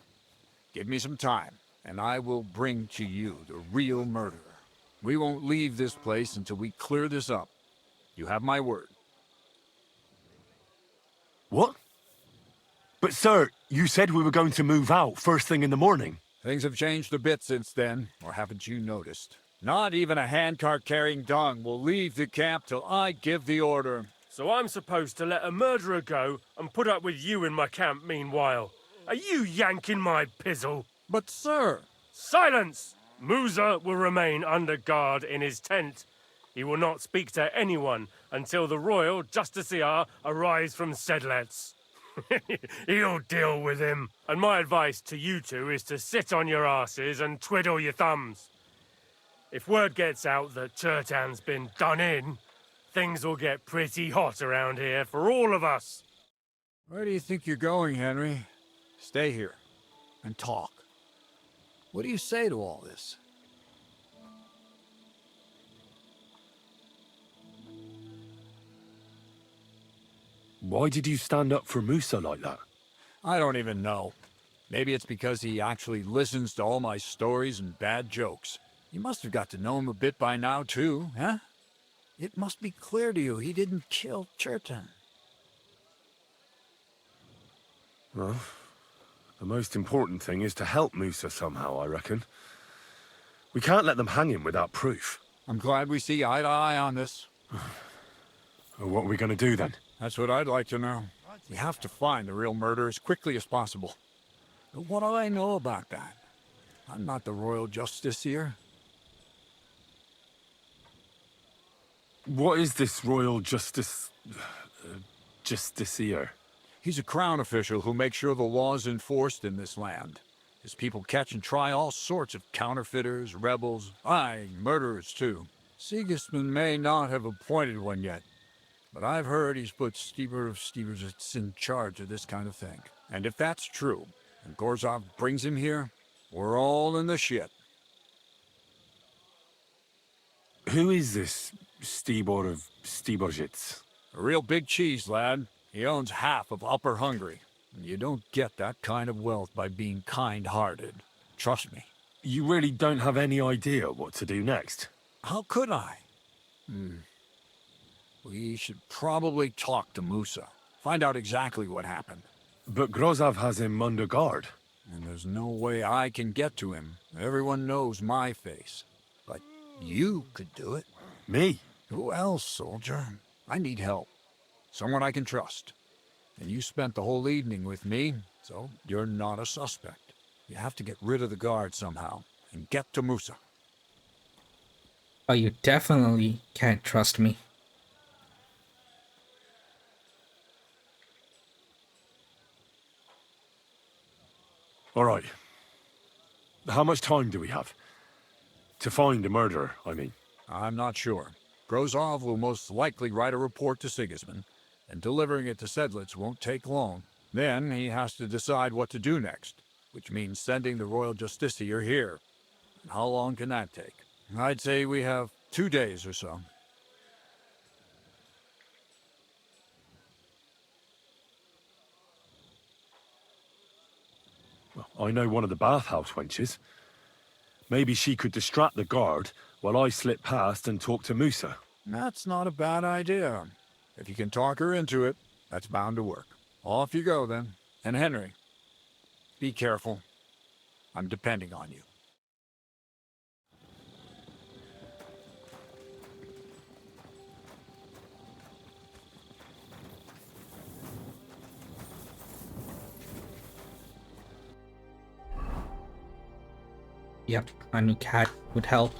Give me some time, and I will bring to you the real murderer. We won't leave this place until we clear this up. You have my word. What? But sir, you said we were going to move out first thing in the morning. Things have changed a bit since then, or haven't you noticed? Not even a handcart carrying dung will leave the camp till I give the order. So I'm supposed to let a murderer go and put up with you in my camp meanwhile. Are you yanking my pizzle? But sir... Silence! Musa will remain under guard in his tent. He will not speak to anyone until the royal justiciar arrives from Sedlets. He'll deal with him. And my advice to you two is to sit on your asses and twiddle your thumbs. If word gets out that Chertan's been done in, things will get pretty hot around here for all of us. Where do you think you're going, Henry? Stay here and talk. What do you say to all this? Why did you stand up for Musa like that? I don't even know. Maybe it's because he actually listens to all my stories and bad jokes. You must have got to know him a bit by now, too, huh? It must be clear to you he didn't kill Chertan. Well, the most important thing is to help Musa somehow, I reckon. We can't let them hang him without proof. I'm glad we see eye to eye on this. Well, what are we going to do then? That's what I'd like to know. We have to find the real murderer as quickly as possible. But what do I know about that? I'm not the royal justiciar. What is this royal justiciar? He's a crown official who makes sure the law is enforced in this land. His people catch and try all sorts of counterfeiters, rebels, aye, murderers too. Sigismund may not have appointed one yet, but I've heard he's put Steber of Stebersitz in charge of this kind of thing. And if that's true, and Gorzov brings him here, we're all in the shit. Who is this Stebor of Stebersitz? A real big cheese, lad. He owns half of Upper Hungary. And you don't get that kind of wealth by being kind-hearted. Trust me. You really don't have any idea what to do next? How could I? We should probably talk to Musa. Find out exactly what happened. But Grozov has him under guard. And there's no way I can get to him. Everyone knows my face. But you could do it. Me? Who else, soldier? I need help. Someone I can trust. And you spent the whole evening with me, so you're not a suspect. You have to get rid of the guard somehow, and get to Musa. Oh, you definitely can't trust me. All right. How much time do we have? To find the murderer, I mean. I'm not sure. Grozov will most likely write a report to Sigismund, and delivering it to Sedlitz won't take long. Then he has to decide what to do next, which means sending the royal justiciar here. And how long can that take? I'd say we have 2 days or so. Well, I know one of the bathhouse wenches. Maybe she could distract the guard while I slip past and talk to Musa. That's not a bad idea. If you can talk her into it, that's bound to work. Off you go, then. And Henry, be careful. I'm depending on you. Yep, I knew Cat would help.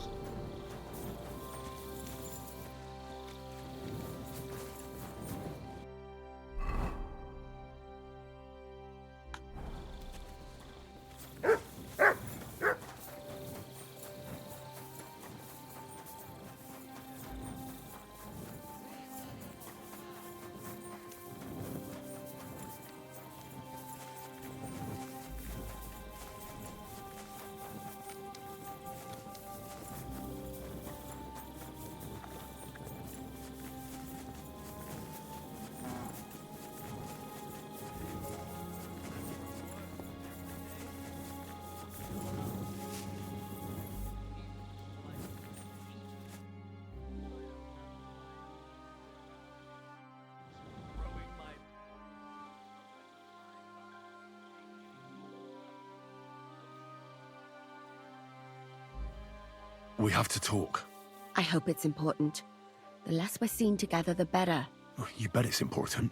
We have to talk. I hope it's important. The less we're seen together, the better. You bet it's important.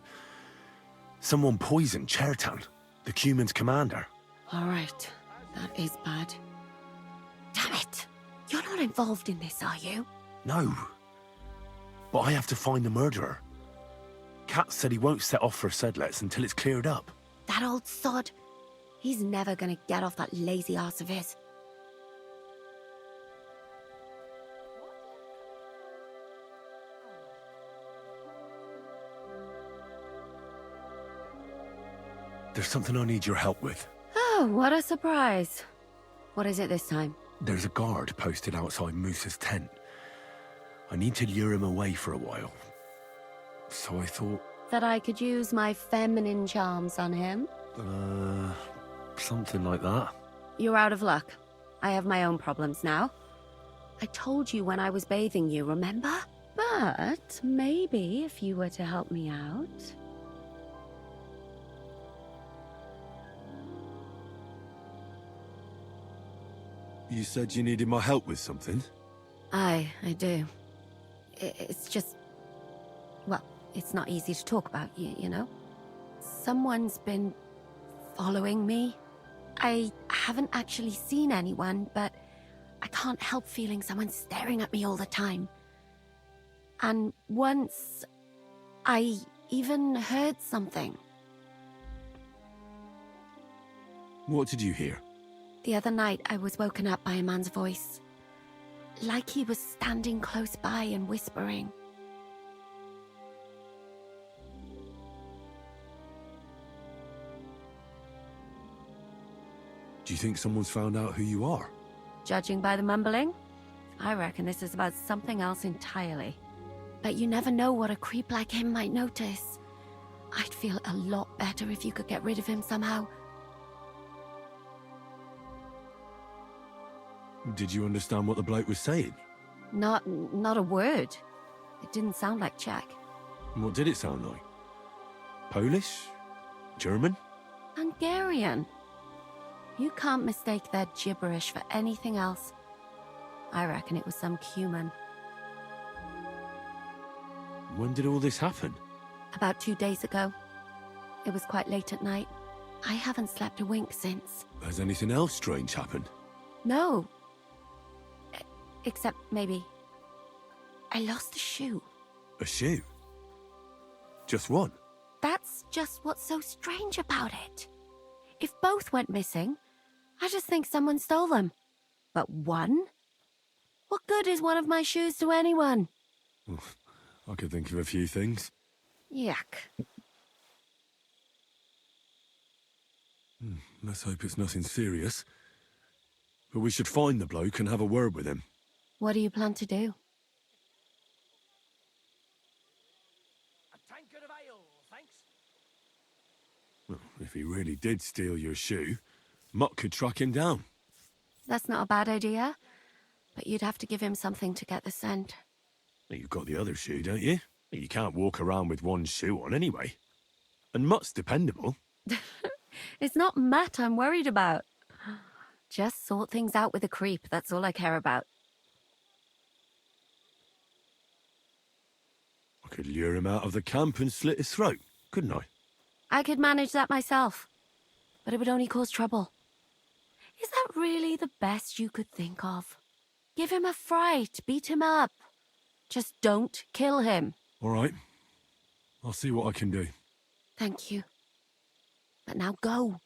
Someone poisoned Chertan, the Cuman's commander. All right, that is bad. Damn it! You're not involved in this, are you? No. But I have to find the murderer. Kat said he won't set off for Sedlets until it's cleared up. That old sod. He's never gonna get off that lazy arse of his. There's something I need your help with. Oh, what a surprise. What is it this time? There's a guard posted outside Moose's tent. I need to lure him away for a while. So I thought... That I could use my feminine charms on him? Something like that. You're out of luck. I have my own problems now. I told you when I was bathing you, remember? But maybe if you were to help me out... You said you needed my help with something? I do. It's just... Well, it's not easy to talk about, you know? Someone's been following me. I haven't actually seen anyone, but I can't help feeling someone staring at me all the time. And once, I even heard something. What did you hear? The other night, I was woken up by a man's voice. Like he was standing close by and whispering. Do you think someone's found out who you are? Judging by the mumbling, I reckon this is about something else entirely. But you never know what a creep like him might notice. I'd feel a lot better if you could get rid of him somehow. Did you understand what the bloke was saying? Not a word. It didn't sound like Czech. What did it sound like? Polish? German? Hungarian. You can't mistake their gibberish for anything else. I reckon it was some Cuman. When did all this happen? About 2 days ago. It was quite late at night. I haven't slept a wink since. Has anything else strange happened? No. Except maybe... I lost a shoe. A shoe? Just one? That's just what's so strange about it. If both went missing, I just think someone stole them. But one? What good is one of my shoes to anyone? I could think of a few things. Yuck. Let's hope it's nothing serious. But we should find the bloke and have a word with him. What do you plan to do? A tankard of ale, thanks. Well, if he really did steal your shoe, Mutt could track him down. That's not a bad idea, but you'd have to give him something to get the scent. Well, you've got the other shoe, don't you? You can't walk around with one shoe on anyway. And Mutt's dependable. It's not Matt I'm worried about. Just sort things out with a creep, that's all I care about. I could lure him out of the camp and slit his throat, couldn't I? I could manage that myself, but it would only cause trouble. Is that really the best you could think of? Give him a fright, beat him up. Just don't kill him. All right. I'll see what I can do. Thank you. But now go.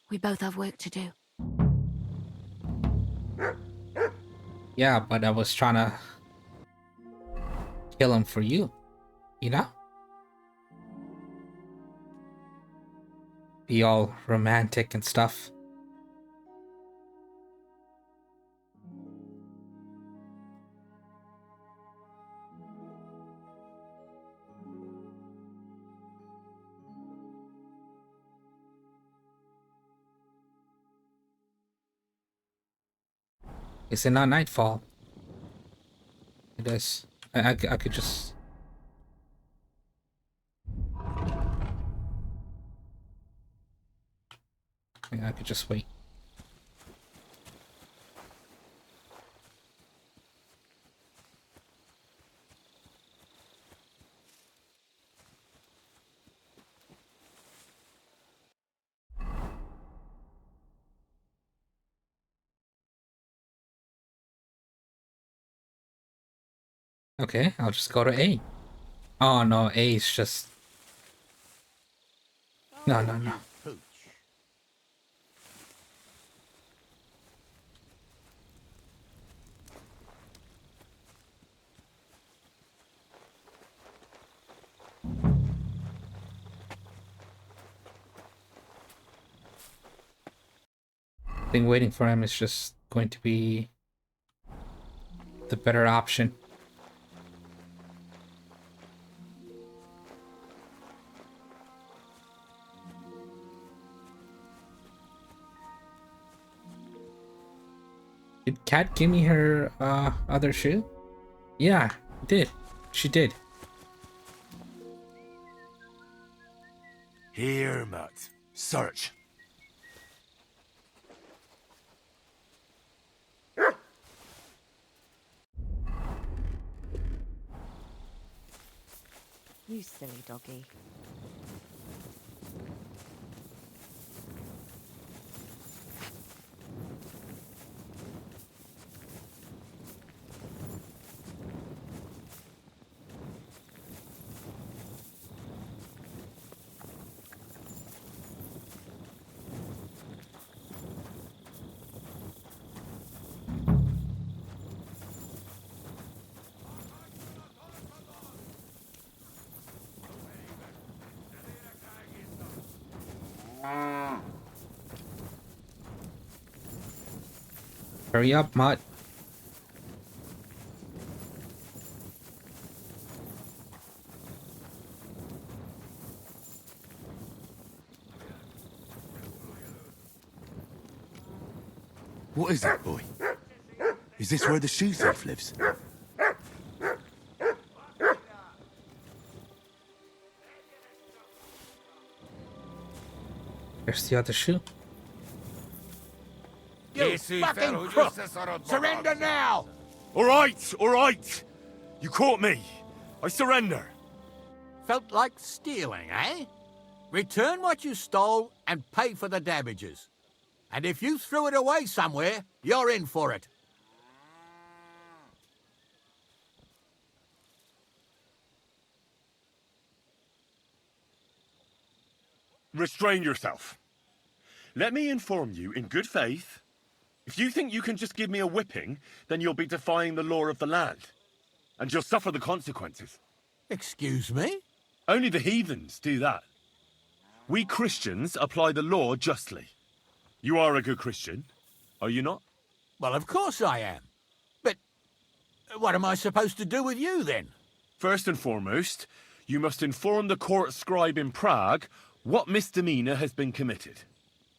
We both have work to do. Yeah, but I was trying to kill him for you. You know? Be all romantic and stuff. Is it not nightfall? It is. I could just... Yeah, I could just wait. Okay, I'll just go to A. Oh no, A is just... No. I think waiting for him is just going to be the better option. Did Kat give me her other shoe? Yeah, did. She did. Here, Mutt. Search. You silly doggy. Hurry up, Mutt. What is it, boy? Is this where the shoe thief lives? There's the other shoe. You fucking crook! Surrender now! All right. You caught me. I surrender. Felt like stealing, eh? Return what you stole and pay for the damages. And if you threw it away somewhere, you're in for it. Restrain yourself. Let me inform you in good faith. If you think you can just give me a whipping, then you'll be defying the law of the land. And you'll suffer the consequences. Excuse me? Only the heathens do that. We Christians apply the law justly. You are a good Christian, are you not? Well, of course I am. But what am I supposed to do with you, then? First and foremost, you must inform the court scribe in Prague what misdemeanor has been committed.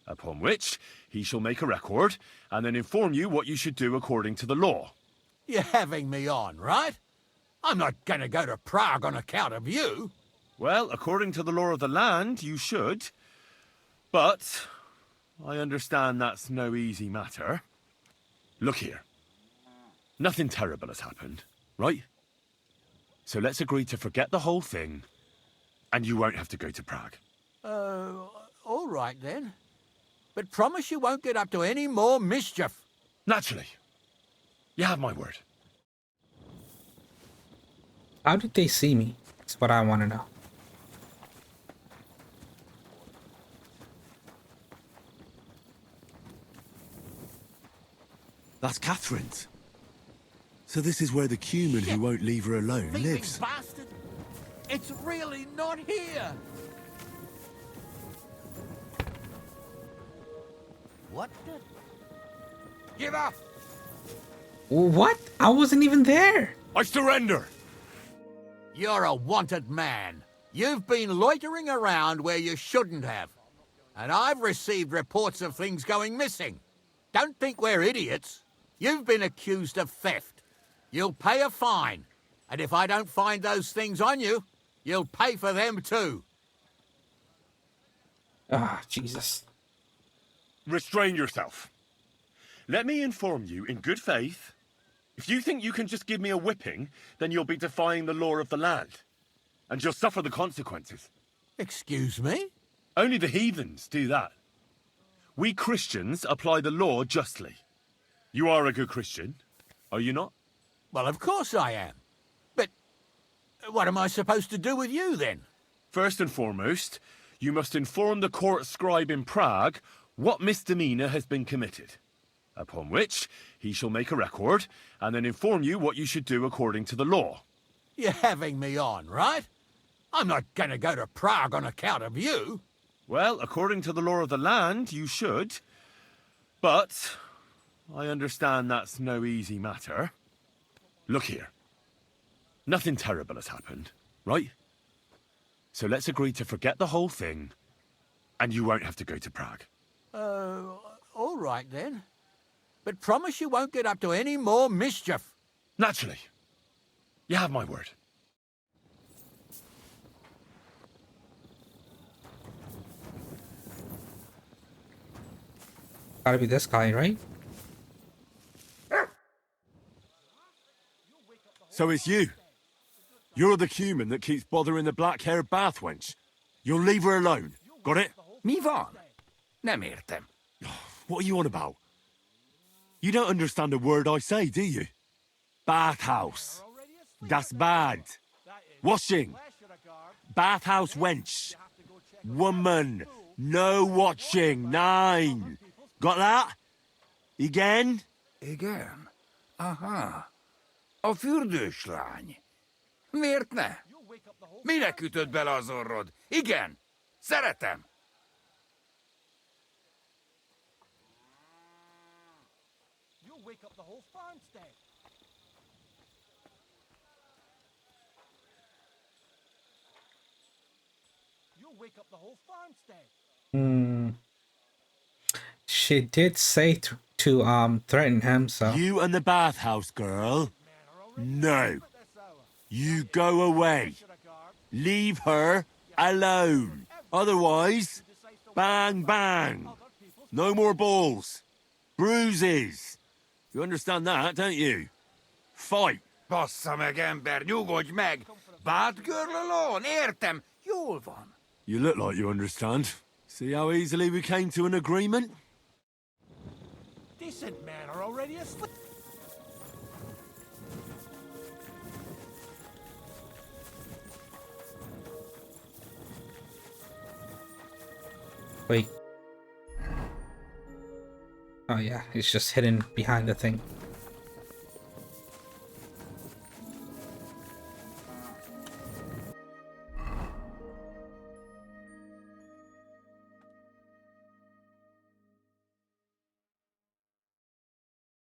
Upon which, he shall make a record, and then inform you what you should do according to the law. You're having me on, right? I'm not gonna go to Prague on account of you. Well, according to the law of the land, you should. But I understand that's no easy matter. Look here. Nothing terrible has happened, right? So let's agree to forget the whole thing, and you won't have to go to Prague. All right then. But promise you won't get up to any more mischief. Naturally. You have my word. How did they see me? That's what I want to know. That's Catherine's. So this is where the cumin who won't leave her alone lives. Bastard! It's really not here! What the... Give up! What? I wasn't even there. I surrender! You're a wanted man. You've been loitering around where you shouldn't have. And I've received reports of things going missing. Don't think we're idiots. You've been accused of theft. You'll pay a fine. And if I don't find those things on you, you'll pay for them too. Ah, Jesus. Restrain yourself. Let me inform you in good faith. If you think you can just give me a whipping, then you'll be defying the law of the land. And you'll suffer the consequences. Excuse me? Only the heathens do that. We Christians apply the law justly. You are a good Christian, are you not? Well, of course I am. But what am I supposed to do with you, then? First and foremost, you must inform the court scribe in Prague what misdemeanor has been committed. Upon which, he shall make a record, and then inform you what you should do according to the law. You're having me on, right? I'm not gonna go to Prague on account of you. Well, according to the law of the land, you should. But I understand that's no easy matter. Look here. Nothing terrible has happened, right? So let's agree to forget the whole thing, and you won't have to go to Prague. All right then. But promise you won't get up to any more mischief. Naturally. You have my word. Gotta be this guy, right? So it's you. You're the cumin that keeps bothering the black-haired bath wench. You'll leave her alone. Got it? Mi van? Nem értem. What are you on about? You don't understand a word I say, do you? Bathhouse. Das Bad. Washing. Bathhouse wench. Woman. No watching. 9. Got that? Again? Igen. Aha. A fürdős lány. Miért ne? Minek ütött bele az orrod? Igen. Szeretem. You'll wake up the whole farmstead. You'll wake up the whole farmstead. She did say to threaten him, so. You and the bathhouse girl? No. You go away. Leave her alone. Otherwise, bang, bang. No more balls. Bruises. You understand that, don't you? Fight. Bassza meg, ember, nyugodj meg! Batgirl alone, értem. Jól van. You look like you understand. See how easily we came to an agreement? Decent men are already asleep. Wait. Oh yeah, it's just hidden behind the thing.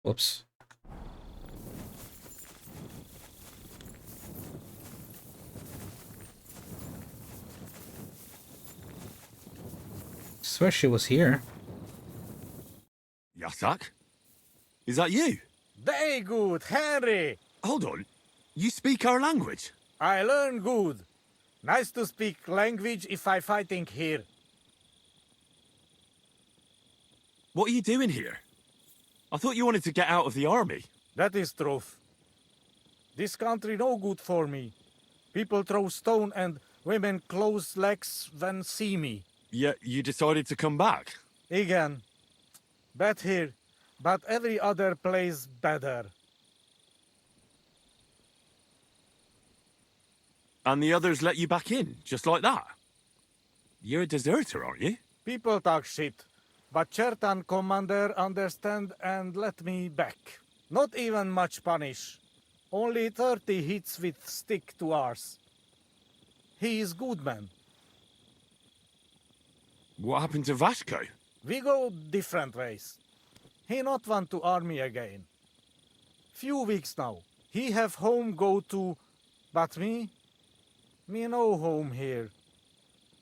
Whoops. swear she was here. Yasak? Is that you? Very good, Henry. Hold on. You speak our language? I learn good. Nice to speak language if I fighting here. What are you doing here? I thought you wanted to get out of the army. That is truth. This country no good for me. People throw stone and women close legs when see me. Yet you decided to come back? Again. Bad here, but every other place better. And the others let you back in, just like that? You're a deserter, aren't you? People talk shit, but Chertan commander understand and let me back. Not even much punish. Only 30 hits with stick to ours. He is good man. What happened to Vasco? We go different ways. He not want to army again. Few weeks now. He have home go to, but me no home here.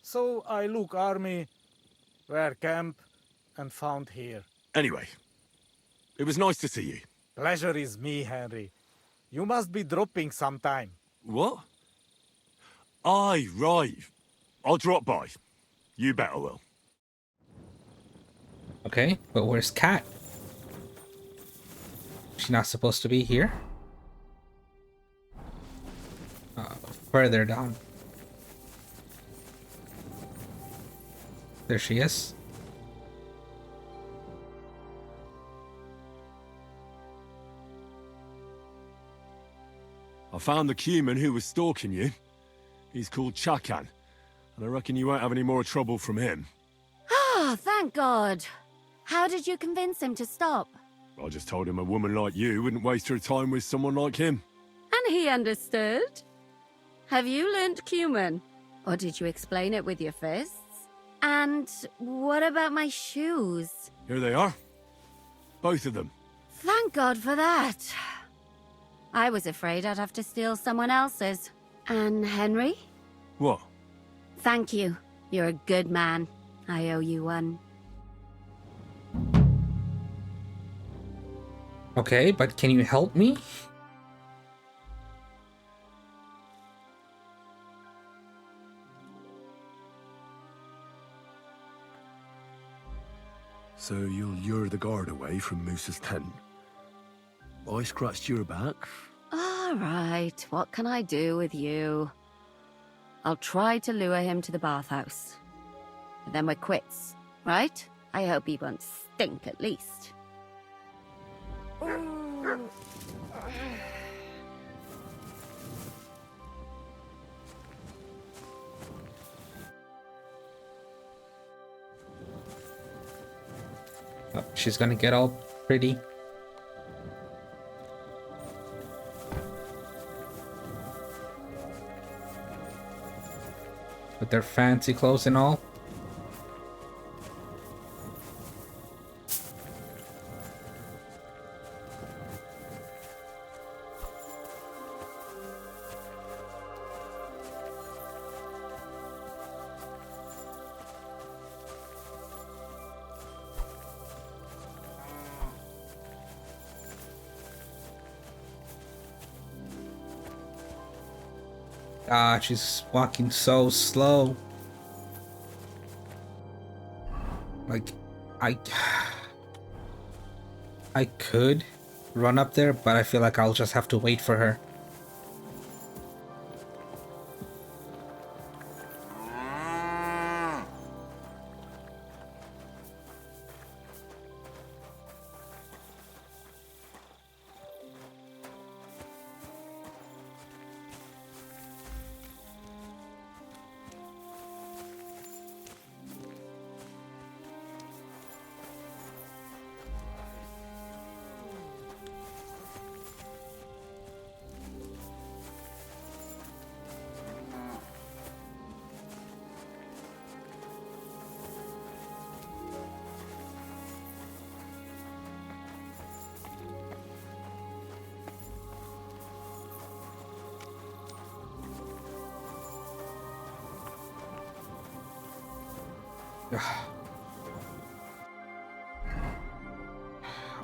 So I look army, where camp, and found here. Anyway, it was nice to see you. Pleasure is me, Henry. You must be dropping sometime. What? Aye, right. I'll drop by. You better will. Okay, but where's Kat? She's not supposed to be here? Further down. There she is. I found the Cuman who was stalking you. He's called Chakan, and I reckon you won't have any more trouble from him. Oh, thank God. How did you convince him to stop? I just told him a woman like you wouldn't waste her time with someone like him. And he understood? Have you learnt Cuman? Or did you explain it with your fists? And what about my shoes? Here they are. Both of them. Thank God for that. I was afraid I'd have to steal someone else's. And Henry? What? Thank you. You're a good man. I owe you one. Okay, but can you help me? So you'll lure the guard away from Moose's tent? I scratched your back. All right, what can I do with you? I'll try to lure him to the bathhouse. And then we're quits, right? I hope he won't stink at least. Oh, she's gonna get all pretty. With their fancy clothes and all. Ah, she's walking so slow. Like, I could run up there, but I feel like I'll just have to wait for her.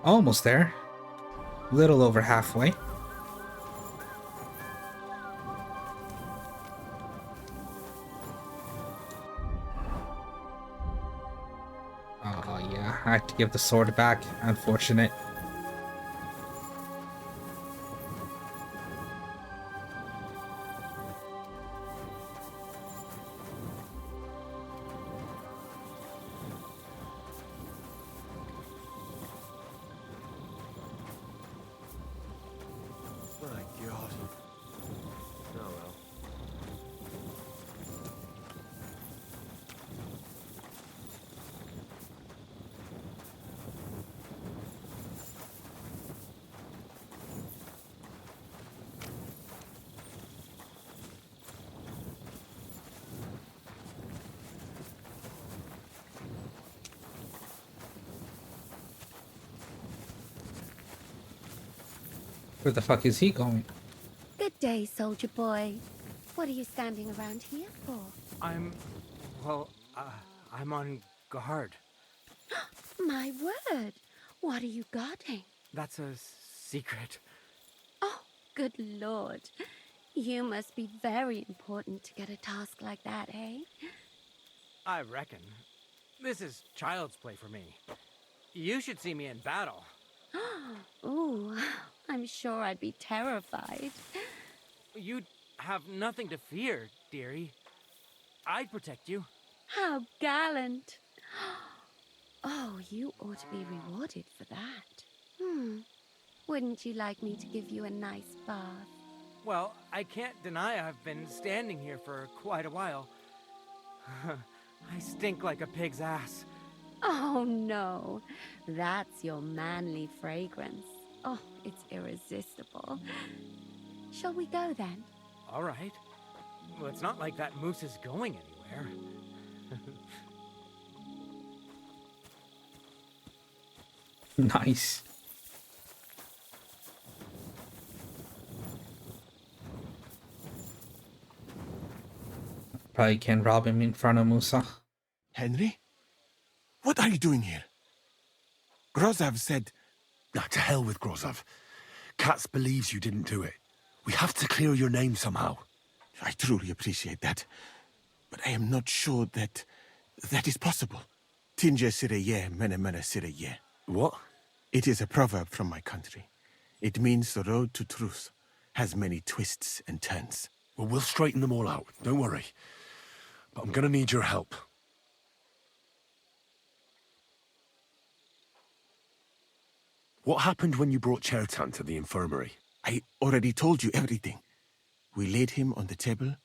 Almost there. Little over halfway. Oh yeah, I had to give the sword back. Unfortunate. My God. Oh well. Where the fuck is he going? Good day, soldier boy. What are you standing around here for? I'm on guard. My word! What are you guarding? That's a secret. Oh, good lord. You must be very important to get a task like that, eh? I reckon. This is child's play for me. You should see me in battle. Ooh, I'm sure I'd be terrified. You'd have nothing to fear, dearie. I'd protect you. How gallant. Oh, you ought to be rewarded for that. Wouldn't you like me to give you a nice bath? Well, I can't deny I've been standing here for quite a while. I stink like a pig's ass. Oh, no. That's your manly fragrance. Oh, it's irresistible. Shall we go then? All right. Well, it's not like that moose is going anywhere. Nice. Probably can rob him in front of Musa. Henry? What are you doing here? Grozov said... Nah, to hell with Grozov. Katz believes you didn't do it. We have to clear your name somehow. I truly appreciate that. But I am not sure that is possible. Tinja sireye, mene mene sireye. What? It is a proverb from my country. It means the road to truth has many twists and turns. Well, we'll straighten them all out. Don't worry. But I'm gonna need your help. What happened when you brought Chertan to the infirmary? I already told you everything. We laid him on the table.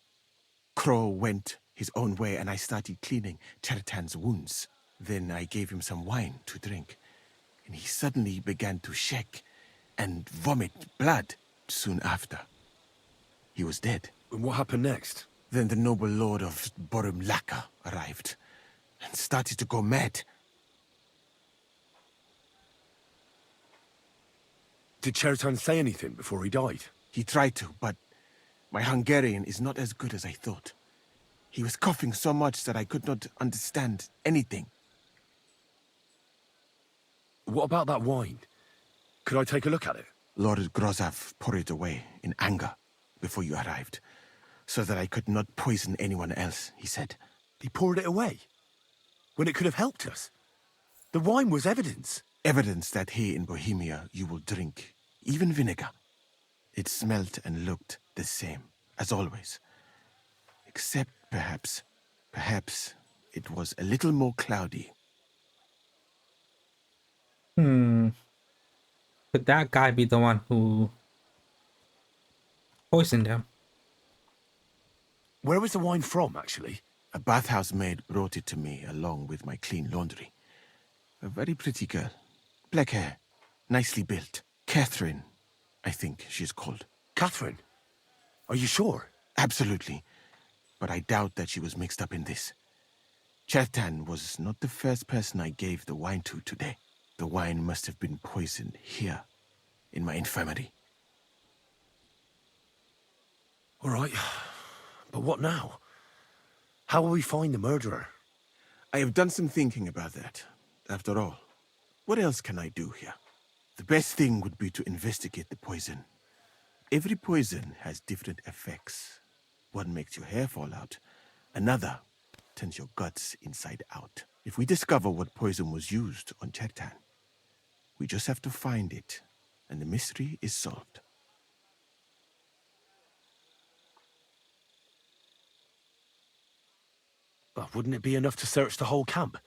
Crow went his own way and I started cleaning Chertan's wounds. Then I gave him some wine to drink. And he suddenly began to shake and vomit blood soon after. He was dead. And what happened next? Then the noble lord of Borumlaka arrived and started to go mad. Did Chertan say anything before he died? He tried to, but my Hungarian is not as good as I thought. He was coughing so much that I could not understand anything. What about that wine? Could I take a look at it? Lord Grozov poured it away in anger before you arrived, so that I could not poison anyone else, he said. He poured it away? When it could have helped us? The wine was evidence. Evidence that here in Bohemia you will drink, even vinegar. It smelt and looked the same, as always. Except perhaps it was a little more cloudy. Could that guy be the one who poisoned him? Where was the wine from, actually? A bathhouse maid brought it to me along with my clean laundry. A very pretty girl. Black hair, nicely built. Catherine, I think she's called. Catherine? Are you sure? Absolutely. But I doubt that she was mixed up in this. Chertan was not the first person I gave the wine to today. The wine must have been poisoned here, in my infirmary. All right. But what now? How will we find the murderer? I have done some thinking about that. After all, what else can I do here? The best thing would be to investigate the poison. Every poison has different effects. One makes your hair fall out. Another turns your guts inside out. If we discover what poison was used on Chertan, we just have to find it, and the mystery is solved. But wouldn't it be enough to search the whole camp?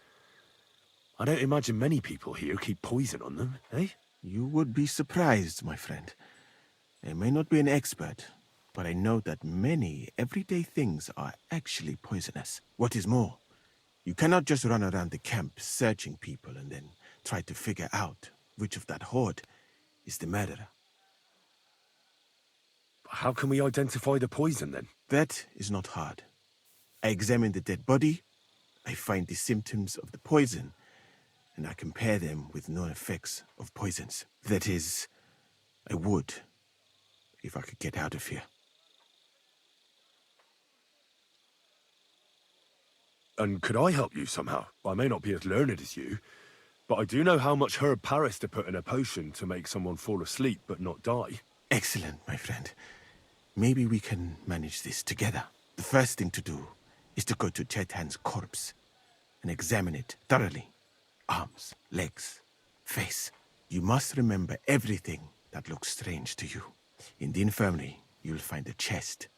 I don't imagine many people here keep poison on them, eh? You would be surprised, my friend. I may not be an expert, but I know that many everyday things are actually poisonous. What is more, you cannot just run around the camp searching people and then try to figure out which of that horde is the murderer. How can we identify the poison then? That is not hard. I examine the dead body, I find the symptoms of the poison, and I compare them with known effects of poisons. That is, I would, if I could get out of here. And could I help you somehow? I may not be as learned as you, but I do know how much herb Paris to put in a potion to make someone fall asleep but not die. Excellent, my friend. Maybe we can manage this together. The first thing to do is to go to Chetan's corpse and examine it thoroughly. Arms, legs, face. You must remember everything that looks strange to you. In the infirmary, you'll find a chest.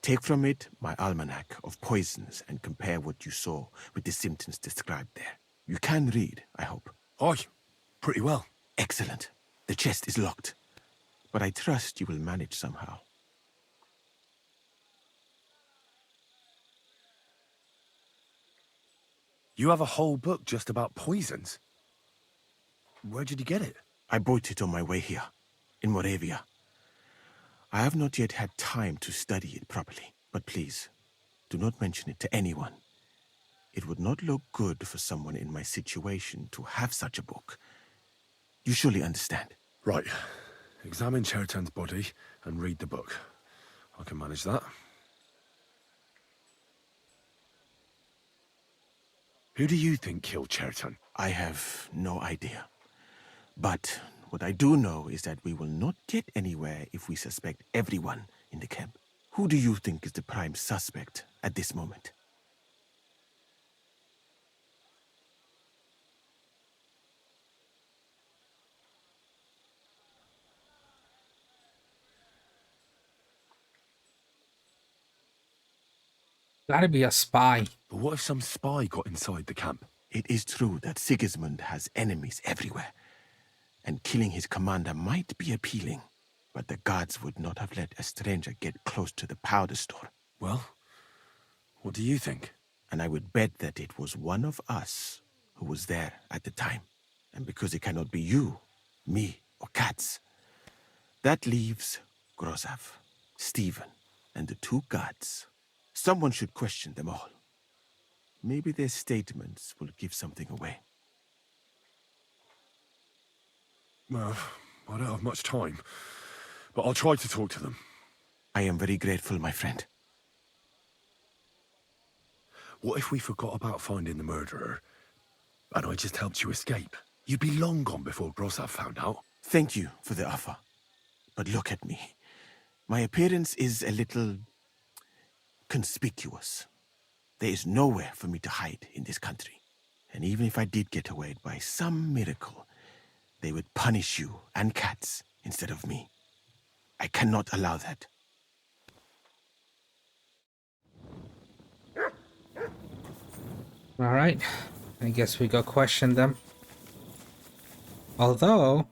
Take from it my almanac of poisons and compare what you saw with the symptoms described there. You can read, I hope. Aye, pretty well. Excellent. The chest is locked, but I trust you will manage somehow. You have a whole book just about poisons? Where did you get it? I bought it on my way here, in Moravia. I have not yet had time to study it properly, but please, do not mention it to anyone. It would not look good for someone in my situation to have such a book. You surely understand. Right. Examine Chertan's body and read the book. I can manage that. Who do you think killed Chertan? I have no idea. But what I do know is that we will not get anywhere if we suspect everyone in the camp. Who do you think is the prime suspect at this moment? Gotta be a spy. But what if some spy got inside the camp? It is true that Sigismund has enemies everywhere, and killing his commander might be appealing, but the guards would not have let a stranger get close to the powder store. Well, what do you think? And I would bet that it was one of us who was there at the time. And because it cannot be you, me, or Katz, that leaves Grozav, Stephen, and the two guards. Someone should question them all. Maybe their statements will give something away. Well, I don't have much time, but I'll try to talk to them. I am very grateful, my friend. What if we forgot about finding the murderer, and I just helped you escape? You'd be long gone before Grozav found out. Thank you for the offer. But look at me. My appearance is a little conspicuous. There is nowhere for me to hide in this country. And even if I did get away by some miracle, they would punish you and Katz instead of me. I cannot allow that. Alright, I guess we go question them. Although,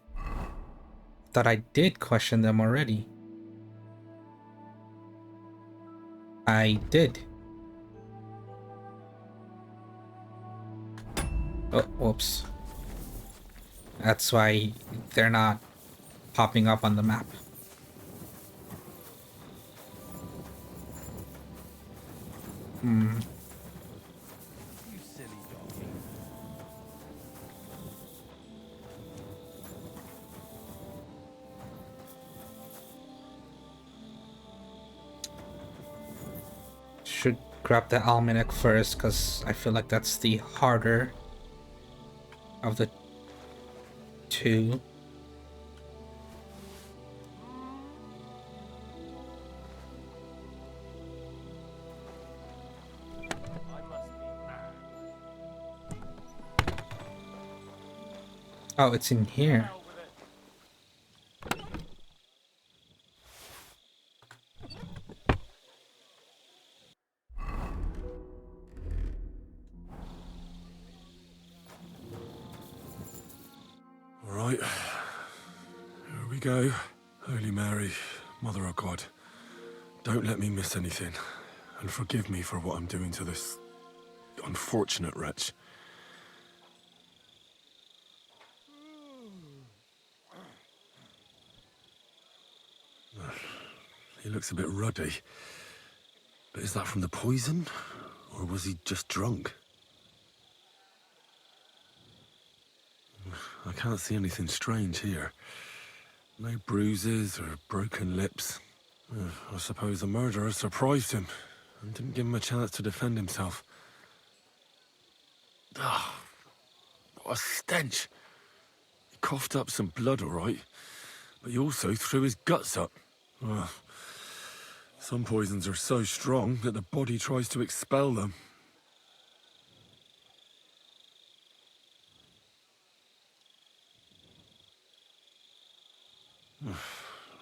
thought I did question them already. I did. Oh, whoops. That's why they're not popping up on the map. Should grab the almanac first, because I feel like that's the harder of the two. Oh, it's in here. All right. Here we go. Holy Mary, Mother of God, don't let me miss anything. And forgive me for what I'm doing to this unfortunate wretch. He looks a bit ruddy. But is that from the poison? Or was he just drunk? I can't see anything strange here. No bruises or broken lips. I suppose the murderer surprised him and didn't give him a chance to defend himself. Ah, what a stench! He coughed up some blood, all right, but he also threw his guts up. Ugh. Some poisons are so strong that the body tries to expel them.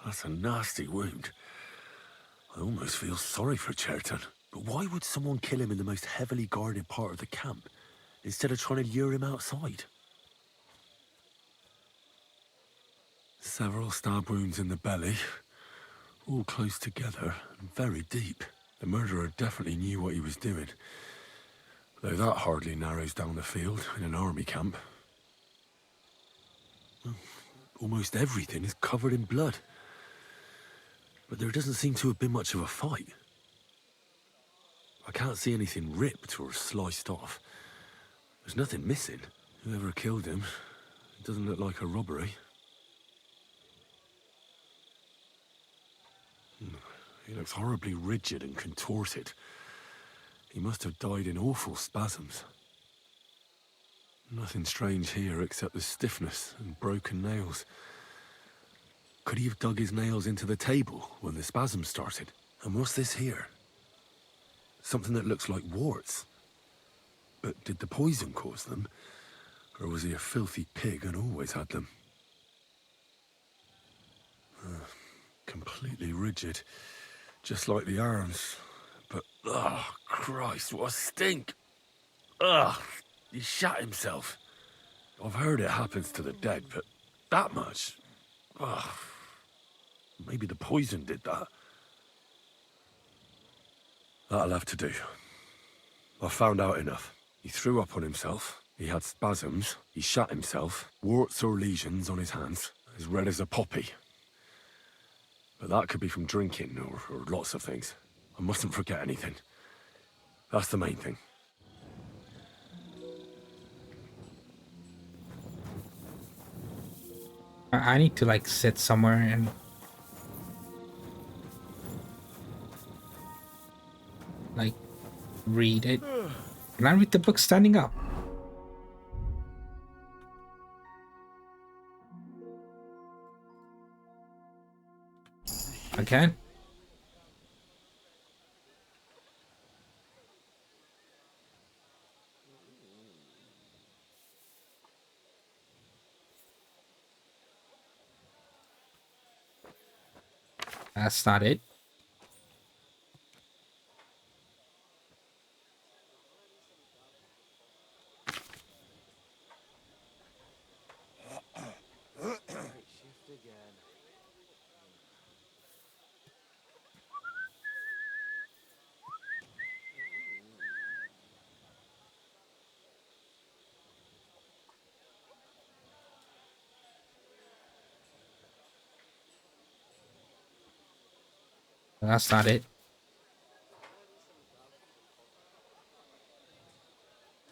That's a nasty wound. I almost feel sorry for Cherton. But why would someone kill him in the most heavily guarded part of the camp, instead of trying to lure him outside? Several stab wounds in the belly, all close together and very deep. The murderer definitely knew what he was doing, though that hardly narrows down the field in an army camp. Almost everything is covered in blood, but there doesn't seem to have been much of a fight. I can't see anything ripped or sliced off. There's nothing missing. Whoever killed him, it doesn't look like a robbery. He looks horribly rigid and contorted. He must have died in awful spasms. Nothing strange here except the stiffness and broken nails. Could he have dug his nails into the table when the spasms started? And what's this here? Something that looks like warts. But did the poison cause them? Or was he a filthy pig and always had them? Completely rigid. Just like the arms. But, oh, Christ, what a stink! Ugh, he shot himself. I've heard it happens to the dead, but that much? Ugh. Maybe the poison did that. That'll have to do. I've found out enough. He threw up on himself, he had spasms, he shot himself, warts or lesions on his hands, as red as a poppy. But that could be from drinking, or lots of things. I mustn't forget anything. That's the main thing. I need to like sit somewhere and like read it. Can I read the book standing up? I can. That's not it. That's not it.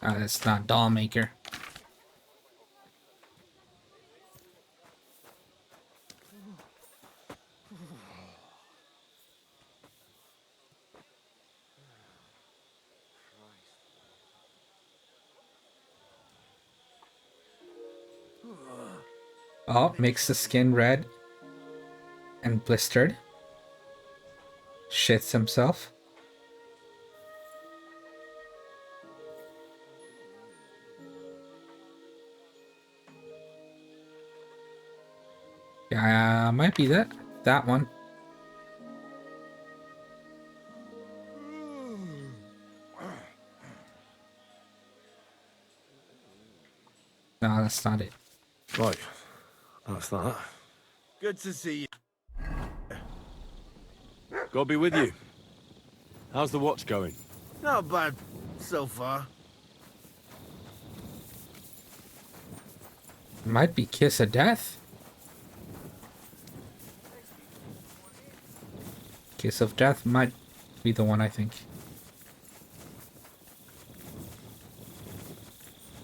It's not doll maker. Oh, makes the skin red and blistered. Shits himself. Yeah, might be that one. No, that's not it. Right. That's that. Good to see you. God be with you. How's the watch going? Not bad, so far. Might be Kiss of Death. Kiss of Death might be the one, I think.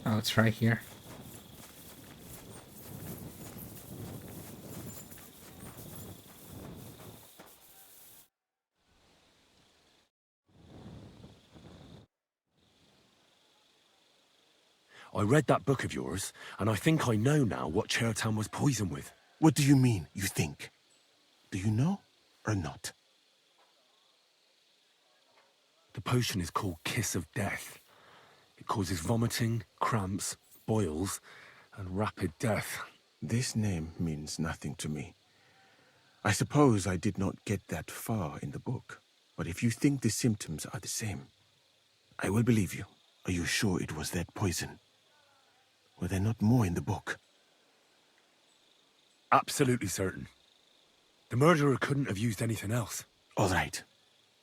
Oh, it's right here. I read that book of yours, and I think I know now what Chertown was poisoned with. What do you mean, you think? Do you know or not? The potion is called Kiss of Death. It causes vomiting, cramps, boils, and rapid death. This name means nothing to me. I suppose I did not get that far in the book, but if you think the symptoms are the same, I will believe you. Are you sure it was that poison? Were there not more in the book? Absolutely certain. The murderer couldn't have used anything else. All right.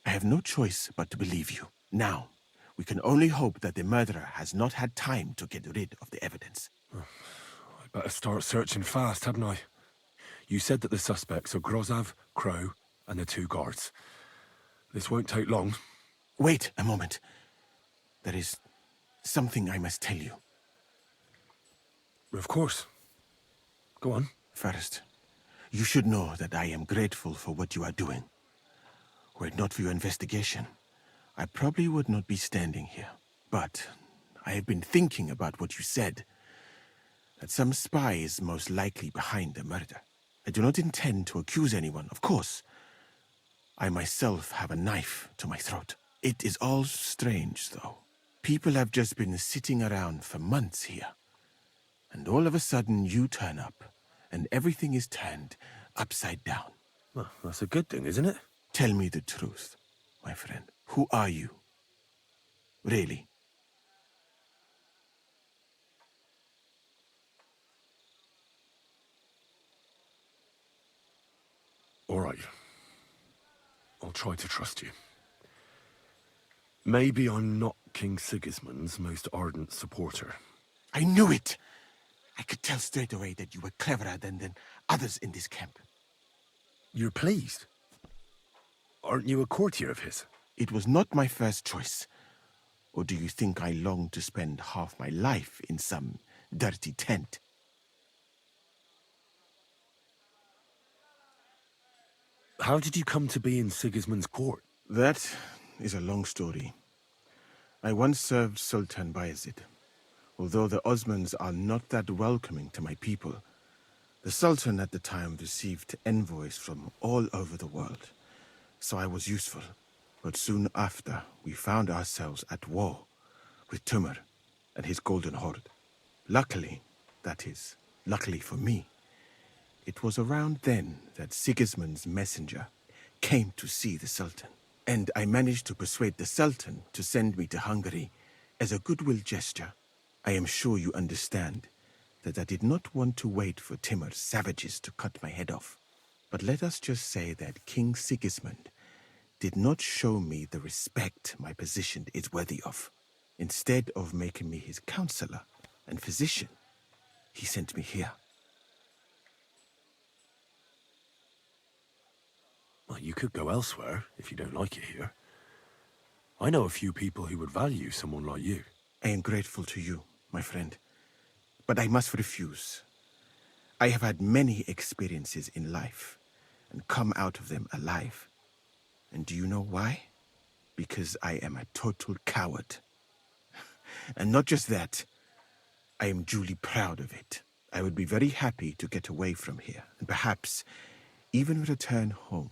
I have no choice but to believe you. Now, we can only hope that the murderer has not had time to get rid of the evidence. I better start searching fast, hadn't I? You said that the suspects are Grozav, Crow, and the 2 guards. This won't take long. Wait a moment. There is something I must tell you. Of course. Go on. First, you should know that I am grateful for what you are doing. Were it not for your investigation, I probably would not be standing here. But I have been thinking about what you said, that some spy is most likely behind the murder. I do not intend to accuse anyone, of course. I myself have a knife to my throat. It is all strange, though. People have just been sitting around for months here. And all of a sudden you turn up, and everything is turned upside down. Well, that's a good thing, isn't it? Tell me the truth, my friend. Who are you? Really? All right. I'll try to trust you. Maybe I'm not King Sigismund's most ardent supporter. I knew it! I could tell straight away that you were cleverer than others in this camp. You're pleased? Aren't you a courtier of his? It was not my first choice. Or do you think I long to spend half my life in some dirty tent? How did you come to be in Sigismund's court? That is a long story. I once served Sultan Bayezid. Although the Osmans are not that welcoming to my people, the Sultan at the time received envoys from all over the world, so I was useful. But soon after, we found ourselves at war with Timur and his Golden Horde. Luckily, that is, luckily for me, it was around then that Sigismund's messenger came to see the Sultan, and I managed to persuade the Sultan to send me to Hungary as a goodwill gesture. I am sure you understand that I did not want to wait for Timur's savages to cut my head off. But let us just say that King Sigismund did not show me the respect my position is worthy of. Instead of making me his counselor and physician, he sent me here. Well, you could go elsewhere if you don't like it here. I know a few people who would value someone like you. I am grateful to you, my friend. But I must refuse. I have had many experiences in life and come out of them alive. And do you know why? Because I am a total coward. And not just that, I am duly proud of it. I would be very happy to get away from here and perhaps even return home,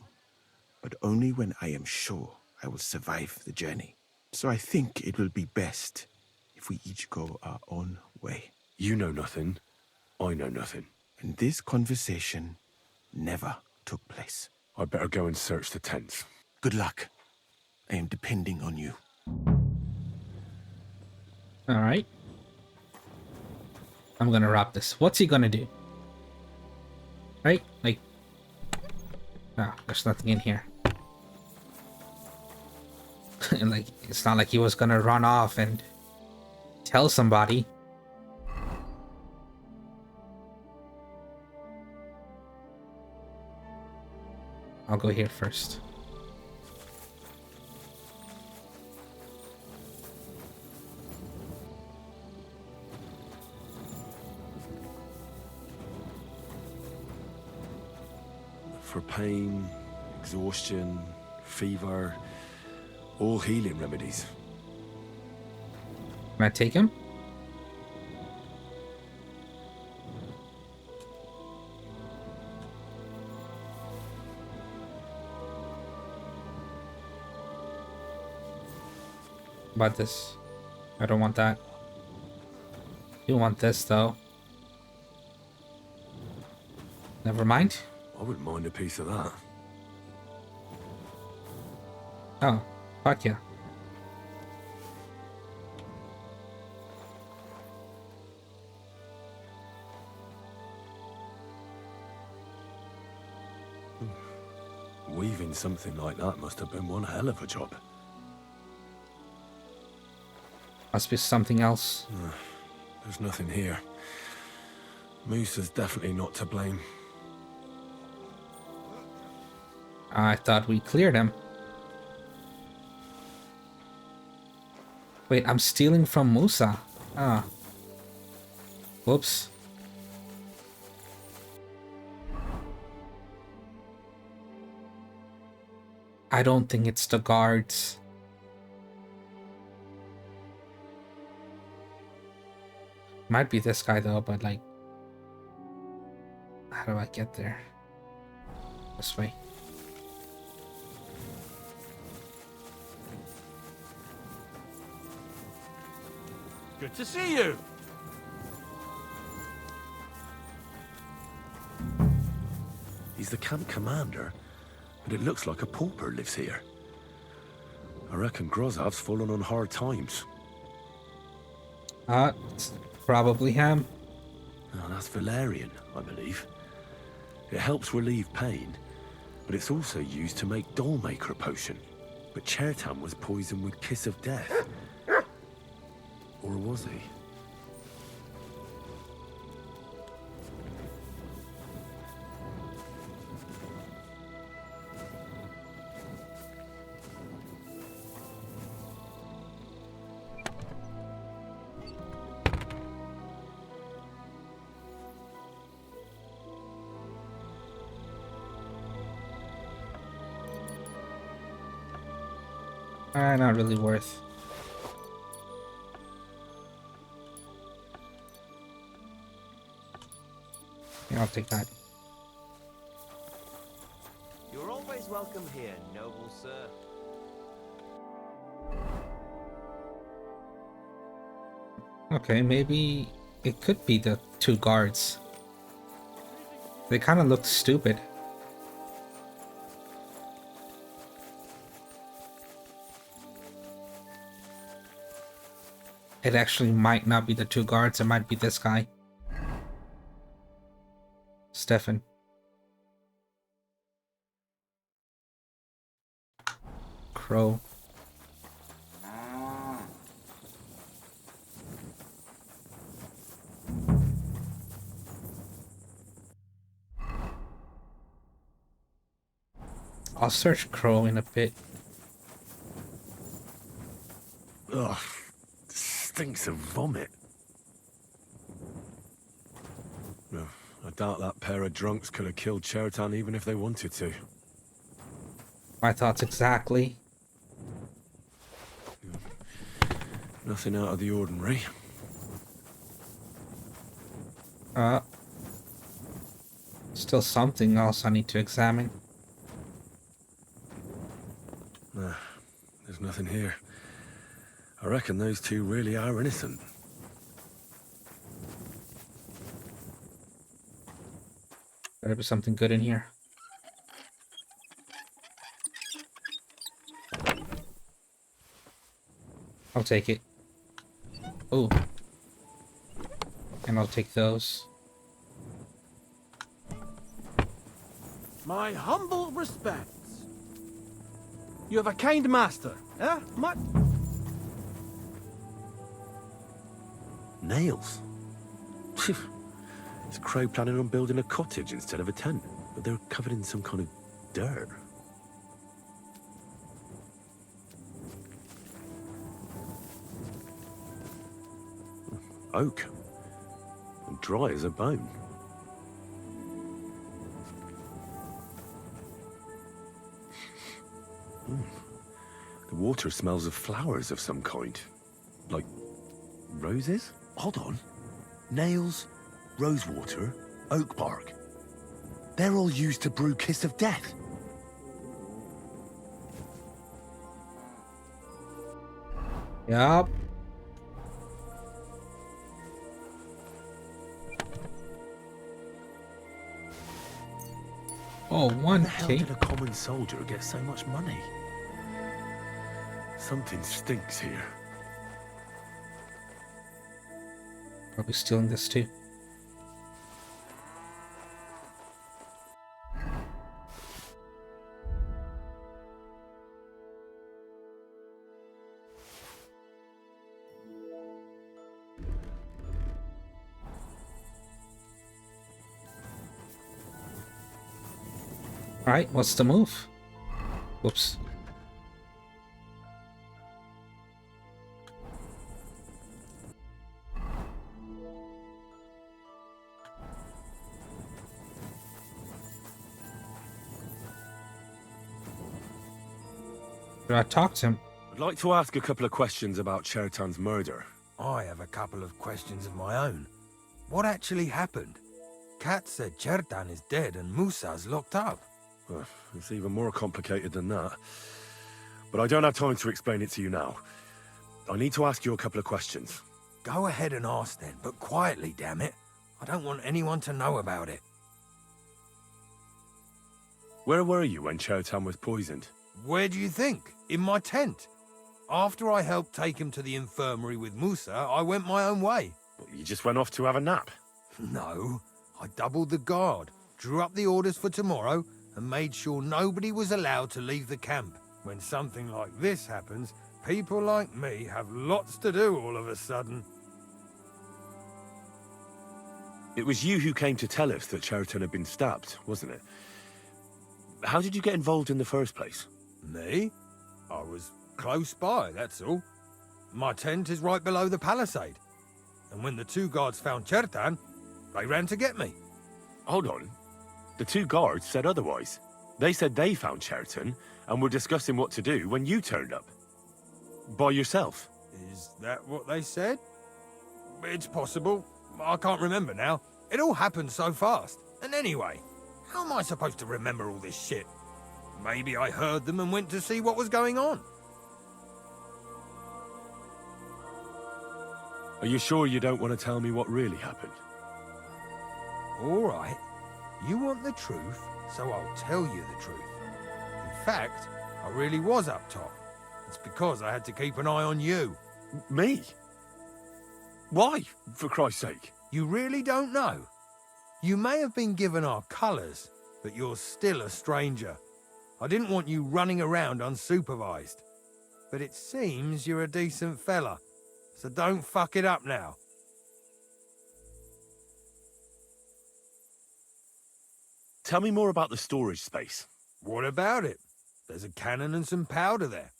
but only when I am sure I will survive the journey. So I think it will be best if we each go our own way. You know nothing. I know nothing. And this conversation never took place. I'd better go and search the tents. Good luck. I am depending on you. All right. I'm gonna rob this. What's he gonna do? Right? Like, oh, there's nothing in here. And like, it's not like he was gonna run off and tell somebody. I'll go here first. For pain, exhaustion, fever, all healing remedies. Can I take him? About this. I don't want that. You want this though. Never mind. I wouldn't mind a piece of that. Oh, fuck yeah. Weaving something like that must have been one hell of a job. Must be something else. There's nothing here. Moose is definitely not to blame. I thought we cleared him. Wait, I'm stealing from Musa. Ah. Whoops. I don't think it's the guards. Might be this guy though, but like, how do I get there? This way. Good to see you. He's the camp commander, but it looks like a pauper lives here. I reckon Grozov's fallen on hard times. It's probably him. Oh, that's valerian, I believe. It helps relieve pain, but it's also used to make dollmaker potion. But Chertan was poisoned with kiss of death. Or was he? Not really worth. Yeah, I'll take that. You're always welcome here, noble sir. Okay, maybe it could be the two guards. They kind of look stupid. It actually might not be the two guards, it might be this guy. Stefan. Crow. I'll search Crow in a bit. Ugh, stinks of vomit. No, I doubt that pair of drunks could have killed Chertan even if they wanted to. My thoughts exactly. Nothing out of the ordinary. Still something else I need to examine. Nah, there's nothing here. I reckon those two really are innocent. Better be something good in here. I'll take it. Oh. And I'll take those. My humble respects. You have a kind master, eh? Nails? Is Crow planning on building a cottage instead of a tent? But they're covered in some kind of dirt. Oak. And dry as a bone. The water smells of flowers of some kind. Like roses? Hold on. Nails, rosewater, oak bark. They're all used to brew Kiss of Death. Yup. Oh, How 1K. did a common soldier get so much money? Something stinks here. Probably stealing this too. Alright, what's the move? Whoops. Should I talk to him? I'd like to ask a couple of questions about Chertan's murder. I have a couple of questions of my own. What actually happened? Kat said Chertan is dead and Musa's locked up. Well, it's even more complicated than that. But I don't have time to explain it to you now. I need to ask you a couple of questions. Go ahead and ask then, but quietly, damn it. I don't want anyone to know about it. Where were you when Chertan was poisoned? Where do you think? In my tent. After I helped take him to the infirmary with Musa, I went my own way. Well, you just went off to have a nap? No, I doubled the guard, drew up the orders for tomorrow, and made sure nobody was allowed to leave the camp. When something like this happens, people like me have lots to do all of a sudden. It was you who came to tell us that Chertan had been stabbed, wasn't it? How did you get involved in the first place? Me? I was close by, that's all. My tent is right below the palisade. And when the two guards found Chertan, they ran to get me. Hold on. The two guards said otherwise. They said they found Chertan and were discussing what to do when you turned up. By yourself. Is that what they said? It's possible. I can't remember now. It all happened so fast. And anyway, how am I supposed to remember all this shit? Maybe I heard them and went to see what was going on. Are you sure you don't want to tell me what really happened? All right. You want the truth, so I'll tell you the truth. In fact, I really was up top. It's because I had to keep an eye on you. Me? Why, for Christ's sake? You really don't know? You may have been given our colours, but you're still a stranger. I didn't want you running around unsupervised. But it seems you're a decent fella, so don't fuck it up now. Tell me more about the storage space. What about it? There's a cannon and some powder there.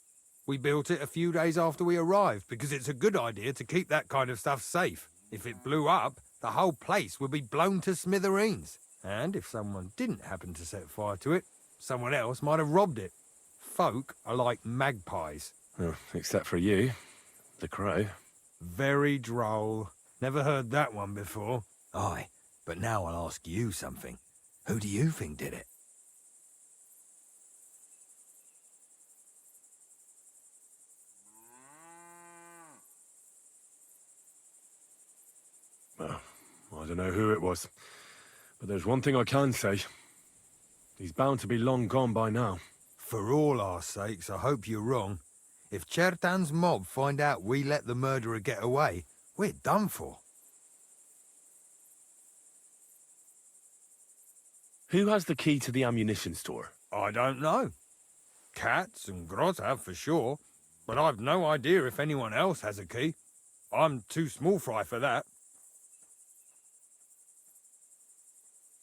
We built it a few days after we arrived because it's a good idea to keep that kind of stuff safe. If it blew up, the whole place would be blown to smithereens. And if someone didn't happen to set fire to it, someone else might have robbed it. Folk are like magpies. Oh, except for you, the crow. Very droll. Never heard that one before. Aye, but now I'll ask you something. Who do you think did it? Well, I don't know who it was. But there's one thing I can say. He's bound to be long gone by now. For all our sakes, I hope you're wrong. If Chertan's mob find out we let the murderer get away, we're done for. Who has the key to the ammunition store? I don't know. Katz and Grozav for sure, but I've no idea if anyone else has a key. I'm too small fry for that.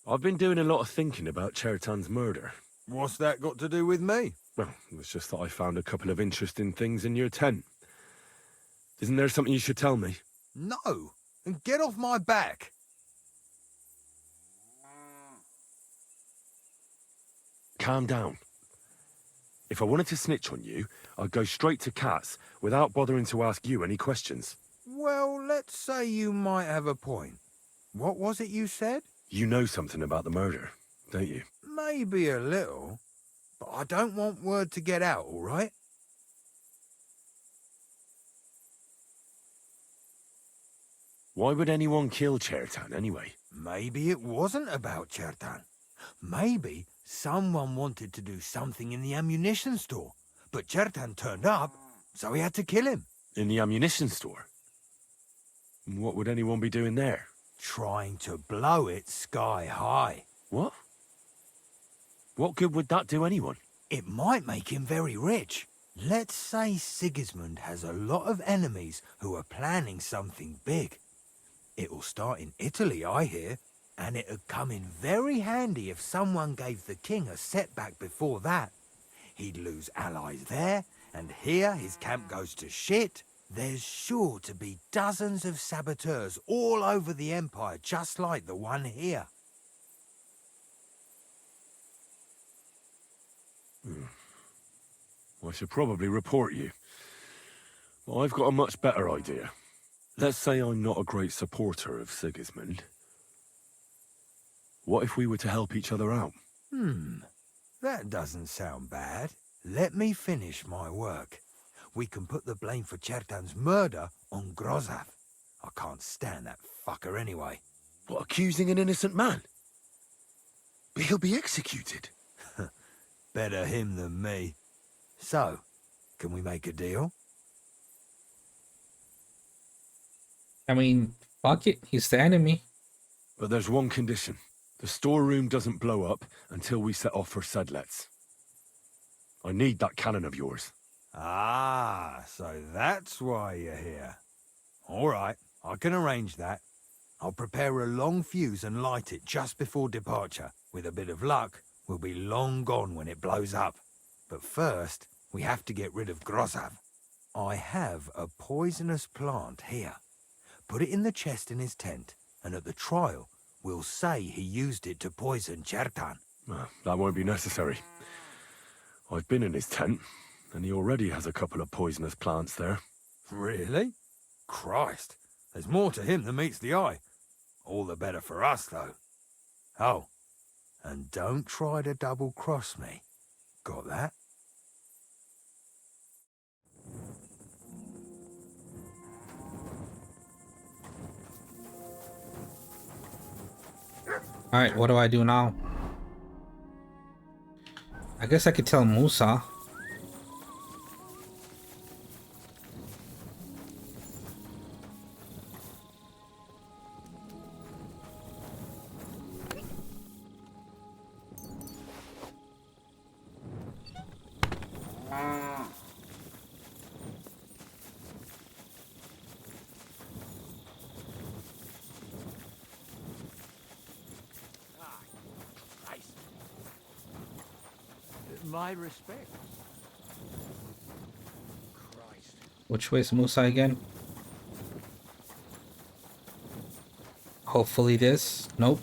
I've been doing a lot of thinking about Chertan's murder. What's that got to do with me? Well, it's just that I found a couple of interesting things in your tent. Isn't there something you should tell me? No, and get off my back. Calm down. If I wanted to snitch on you, I'd go straight to Katz without bothering to ask you any questions. Well, let's say you might have a point. What was it you said? You know something about the murder, don't you? Maybe a little, but I don't want word to get out, all right? Why would anyone kill Chertan anyway? Maybe it wasn't about Chertan. Maybe someone wanted to do something in the ammunition store, but Chertan turned up, so he had to kill him. In the ammunition store? What would anyone be doing there? Trying to blow it sky high. What? What good would that do anyone? It might make him very rich. Let's say Sigismund has a lot of enemies who are planning something big. It'll start in Italy, I hear, and it'd come in very handy if someone gave the king a setback before that. He'd lose allies there, and here his camp goes to shit. There's sure to be dozens of saboteurs all over the empire, just like the one here. I should probably report you. But I've got a much better idea. Let's say I'm not a great supporter of Sigismund. What if we were to help each other out? That doesn't sound bad. Let me finish my work. We can put the blame for Chertan's murder on Grozav. I can't stand that fucker anyway. What, accusing an innocent man? But he'll be executed. Better him than me. So, can we make a deal? I mean, fuck it, he's the enemy. But there's one condition. The storeroom doesn't blow up until we set off for Sedlets. I need that cannon of yours. Ah, so that's why you're here. All right, I can arrange that. I'll prepare a long fuse and light it just before departure. With a bit of luck, we'll be long gone when it blows up. But first, we have to get rid of Grozav. I have a poisonous plant here. Put it in the chest in his tent, and at the trial, we'll say he used it to poison Chertan. That won't be necessary. I've been in his tent, and he already has a couple of poisonous plants there. Really? Christ, there's more to him than meets the eye. All the better for us, though. Oh, and don't try to double-cross me. Got that? Alright, what do I do now? I guess I could tell Musa. My respect. Which way is Musa again? Hopefully this. Nope.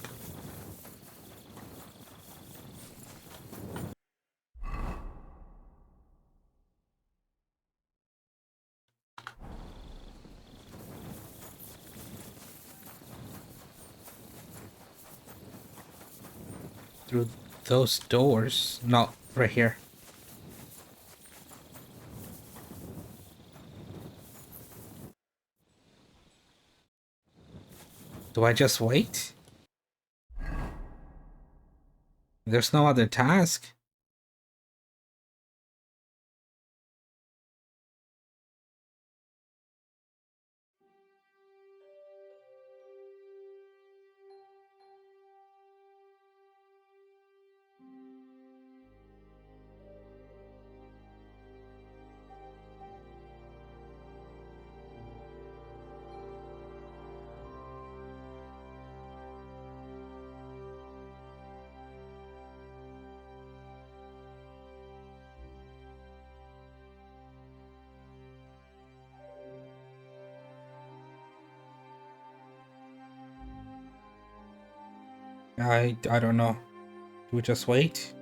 Through those doors. No, right here. Do I just wait? There's no other task. I don't know. Do we just wait?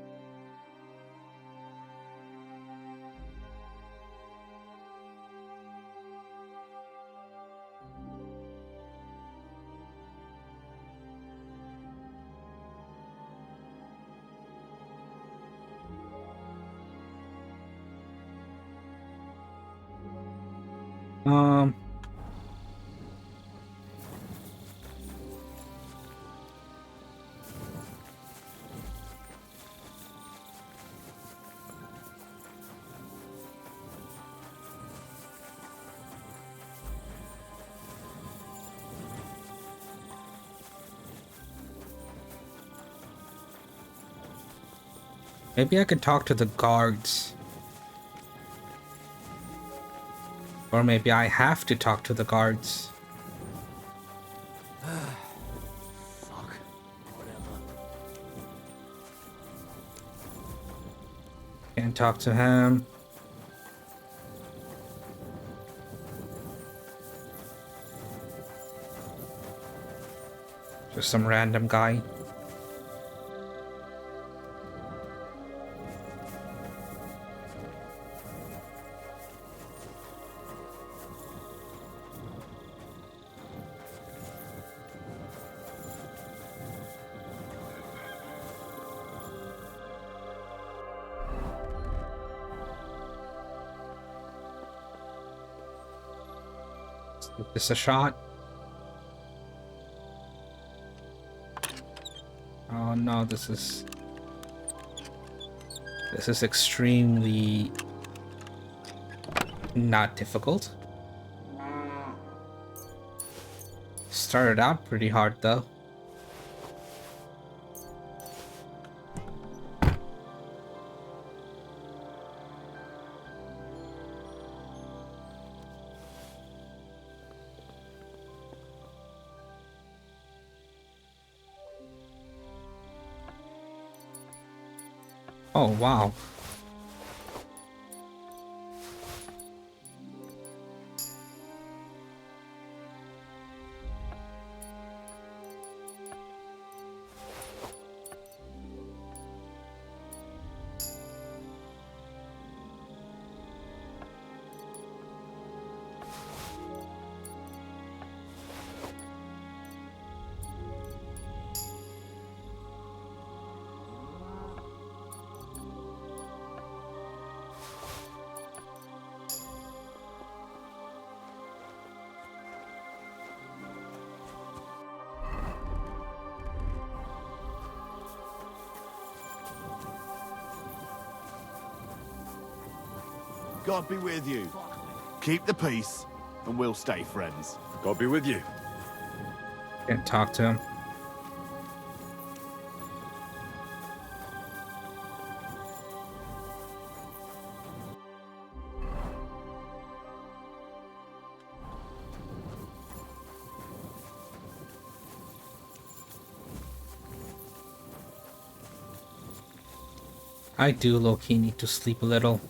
Um, maybe I could talk to the guards. Or maybe I have to talk to the guards. Fuck. Whatever. Can't talk to him. Just some random guy. Give this a shot. Oh no, this is extremely not difficult. Started out pretty hard though. Oh, wow. God be with you. Keep the peace, and we'll stay friends. God be with you. Can't talk to him. I do low-key need to sleep a little.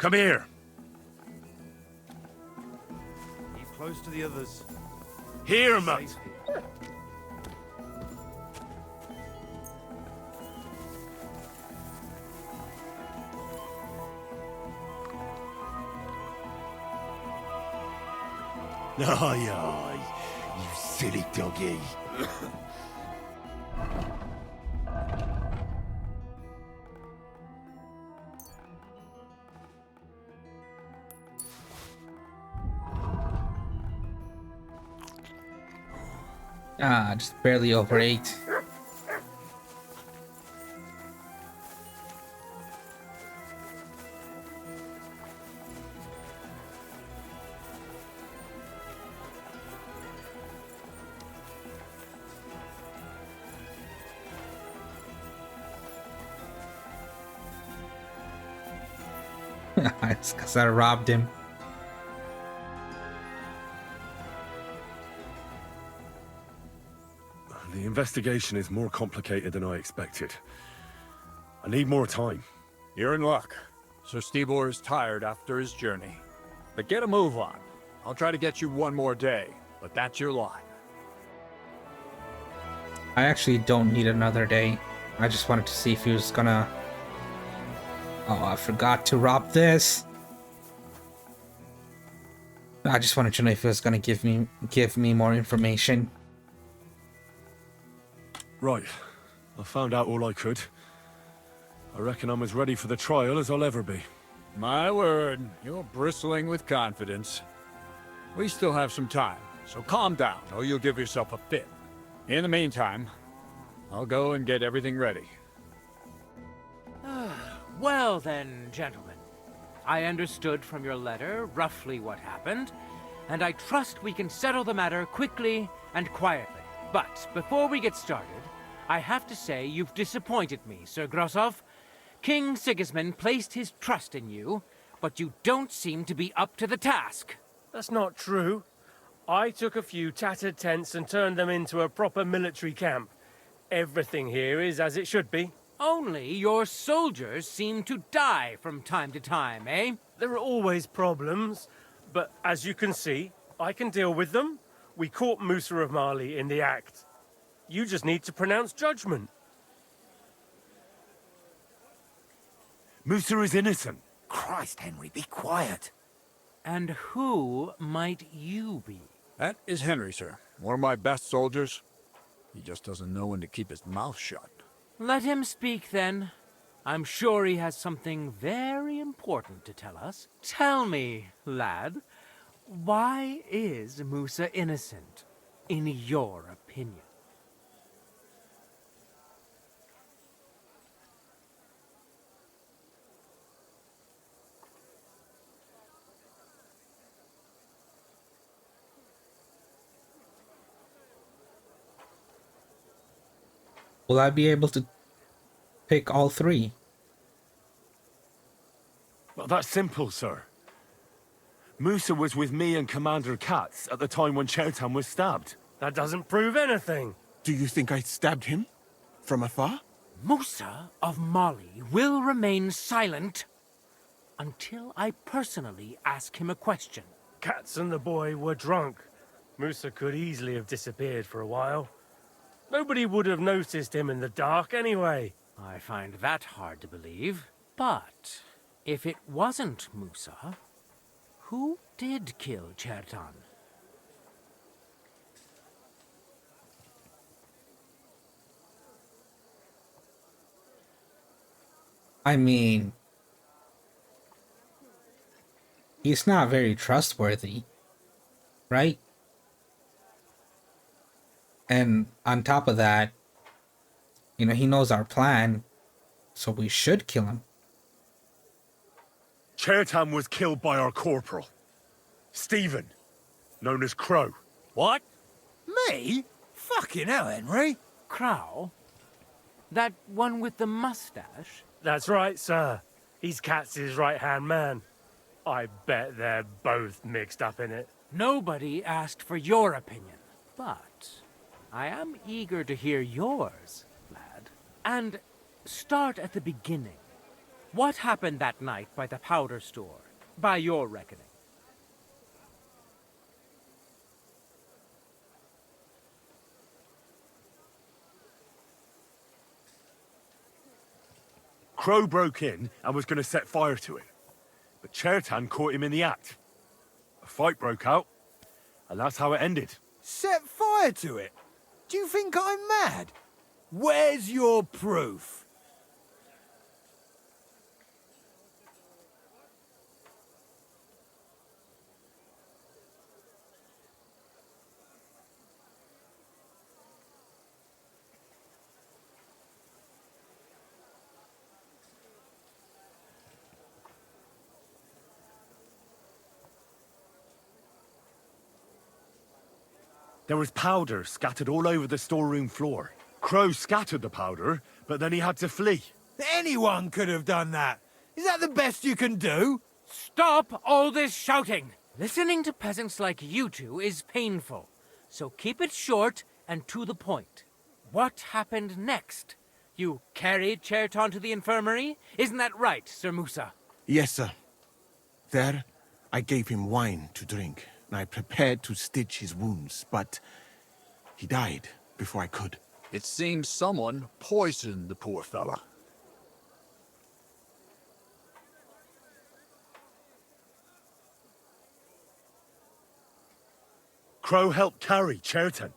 Come here. Keep close to the others. Here, mate. Aye, aye, you silly doggy. Ah, just barely over 8. It's because I robbed him. The investigation is more complicated than I expected. I need more time. You're in luck. Sir Stibor is tired after his journey. But get a move on. I'll try to get you one more day, but that's your line. I actually don't need another day. I just wanted to see if he was gonna... Oh, I forgot to rob this. I just wanted to know if he was gonna give me more information. Right. I found out all I could. I reckon I'm as ready for the trial as I'll ever be. My word, you're bristling with confidence. We still have some time, so calm down, or you'll give yourself a fit. In the meantime, I'll go and get everything ready. Well then, gentlemen. I understood from your letter roughly what happened, and I trust we can settle the matter quickly and quietly. But before we get started, I have to say you've disappointed me, Sir Grosov. King Sigismund placed his trust in you, but you don't seem to be up to the task. That's not true. I took a few tattered tents and turned them into a proper military camp. Everything here is as it should be. Only your soldiers seem to die from time to time, eh? There are always problems, but as you can see, I can deal with them. We caught Musa of Mali in the act. You just need to pronounce judgment. Musa is innocent. Christ, Henry, be quiet. And who might you be? That is Henry, sir. One of my best soldiers. He just doesn't know when to keep his mouth shut. Let him speak, then. I'm sure he has something very important to tell us. Tell me, lad, why is Musa innocent, in your opinion? Will I be able to pick all 3? Well, that's simple, sir. Musa was with me and Commander Katz at the time when Chertan was stabbed. That doesn't prove anything. Do you think I stabbed him? From afar? Musa of Mali will remain silent until I personally ask him a question. Katz and the boy were drunk. Musa could easily have disappeared for a while. Nobody would have noticed him in the dark anyway. I find that hard to believe. But if it wasn't Musa, who did kill Chertan? I mean, he's not very trustworthy, right? And on top of that, you know, he knows our plan, so we should kill him. Chertan was killed by our corporal, Stephen, known as Crow. What? Me? Fucking hell, Henry. Crow? That one with the mustache? That's right, sir. He's Katz's right-hand man. I bet they're both mixed up in it. Nobody asked for your opinion, but I am eager to hear yours, lad. And start at the beginning. What happened that night by the powder store, by your reckoning? Crow broke in and was going to set fire to it, but Chertan caught him in the act. A fight broke out, and that's how it ended. Set fire to it? Do you think I'm mad? Where's your proof? There was powder scattered all over the storeroom floor. Crow scattered the powder, but then he had to flee. Anyone could have done that. Is that the best you can do? Stop all this shouting! Listening to peasants like you two is painful, so keep it short and to the point. What happened next? You carried Chertan to the infirmary? Isn't that right, Sir Musa? Yes, sir. There, I gave him wine to drink, and I prepared to stitch his wounds, but he died before I could. It seems someone poisoned the poor fella. Crow helped carry Chertan.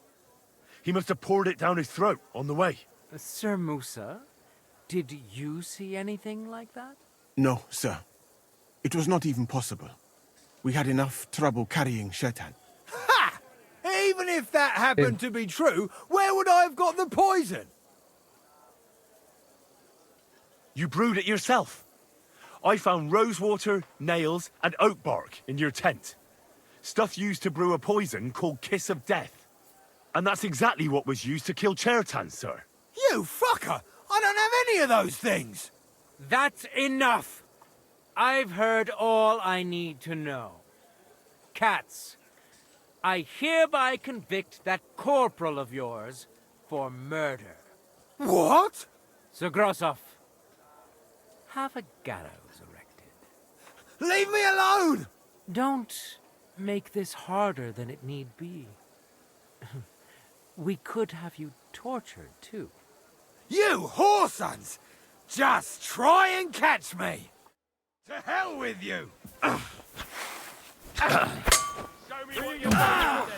He must have poured it down his throat on the way. Sir Musa, did you see anything like that? No, sir. It was not even possible. We had enough trouble carrying Chertan. Ha! Even if that happened to be true, where would I have got the poison? You brewed it yourself. I found rosewater, nails, and oak bark in your tent. Stuff used to brew a poison called Kiss of Death. And that's exactly what was used to kill Chertan, sir. You fucker! I don't have any of those things! That's enough! I've heard all I need to know. Cats, I hereby convict that corporal of yours for murder. What? Sir Grossoff, have a gallows erected. Leave me alone! Don't make this harder than it need be. We could have you tortured, too. You whoresons! Just try and catch me! To hell with you! Show me what you're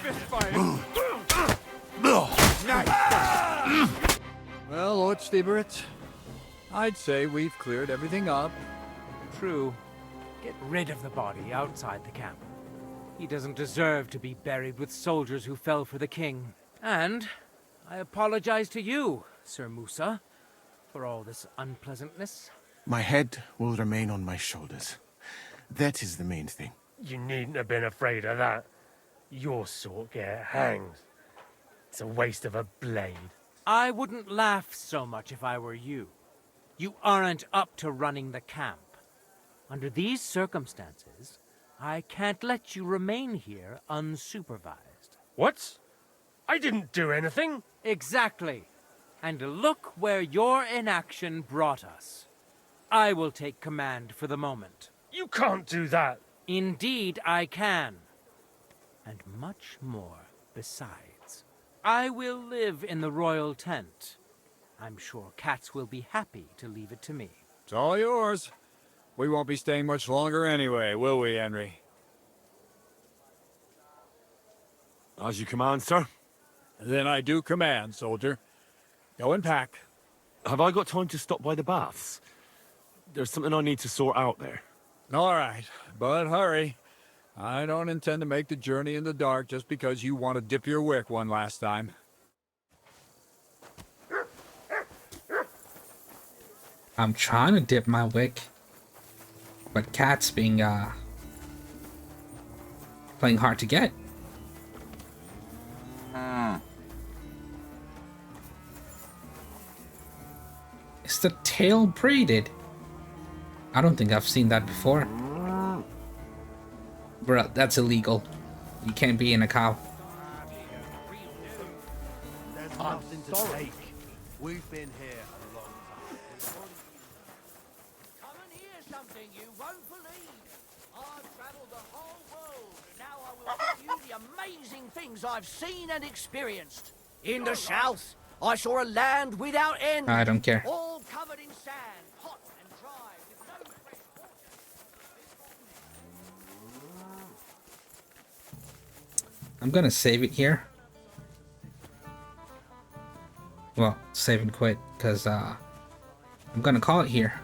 fist fighting. Well, Lord Stieberitz, I'd say we've cleared everything up. True. Get rid of the body outside the camp. He doesn't deserve to be buried with soldiers who fell for the king. And I apologize to you, Sir Musa, for all this unpleasantness. My head will remain on my shoulders. That is the main thing. You needn't have been afraid of that. Your sort get hanged. It's a waste of a blade. I wouldn't laugh so much if I were you. You aren't up to running the camp. Under these circumstances, I can't let you remain here unsupervised. What? I didn't do anything. Exactly. And look where your inaction brought us. I will take command for the moment. You can't do that. Indeed, I can. And much more besides. I will live in the royal tent. I'm sure cats will be happy to leave it to me. It's all yours. We won't be staying much longer anyway, will we, Henry? As you command, sir. Then I do command, soldier. Go and pack. Have I got time to stop by the baths? There's something I need to sort out there. All right, but hurry. I don't intend to make the journey in the dark just because you want to dip your wick one last time. I'm trying to dip my wick, but Cat's being playing hard to get. Is the tail braided? I don't think I've seen that before. Bruh, that's illegal. You can't be in a cow. There's nothing to take. We've been here a long time. amazing things I've seen and experienced. In the south, I saw a land without end. I don't care. All covered in sand, hot and dry, with no fresh water. I'm gonna save it here. Well, save and quit, because I'm gonna call it here.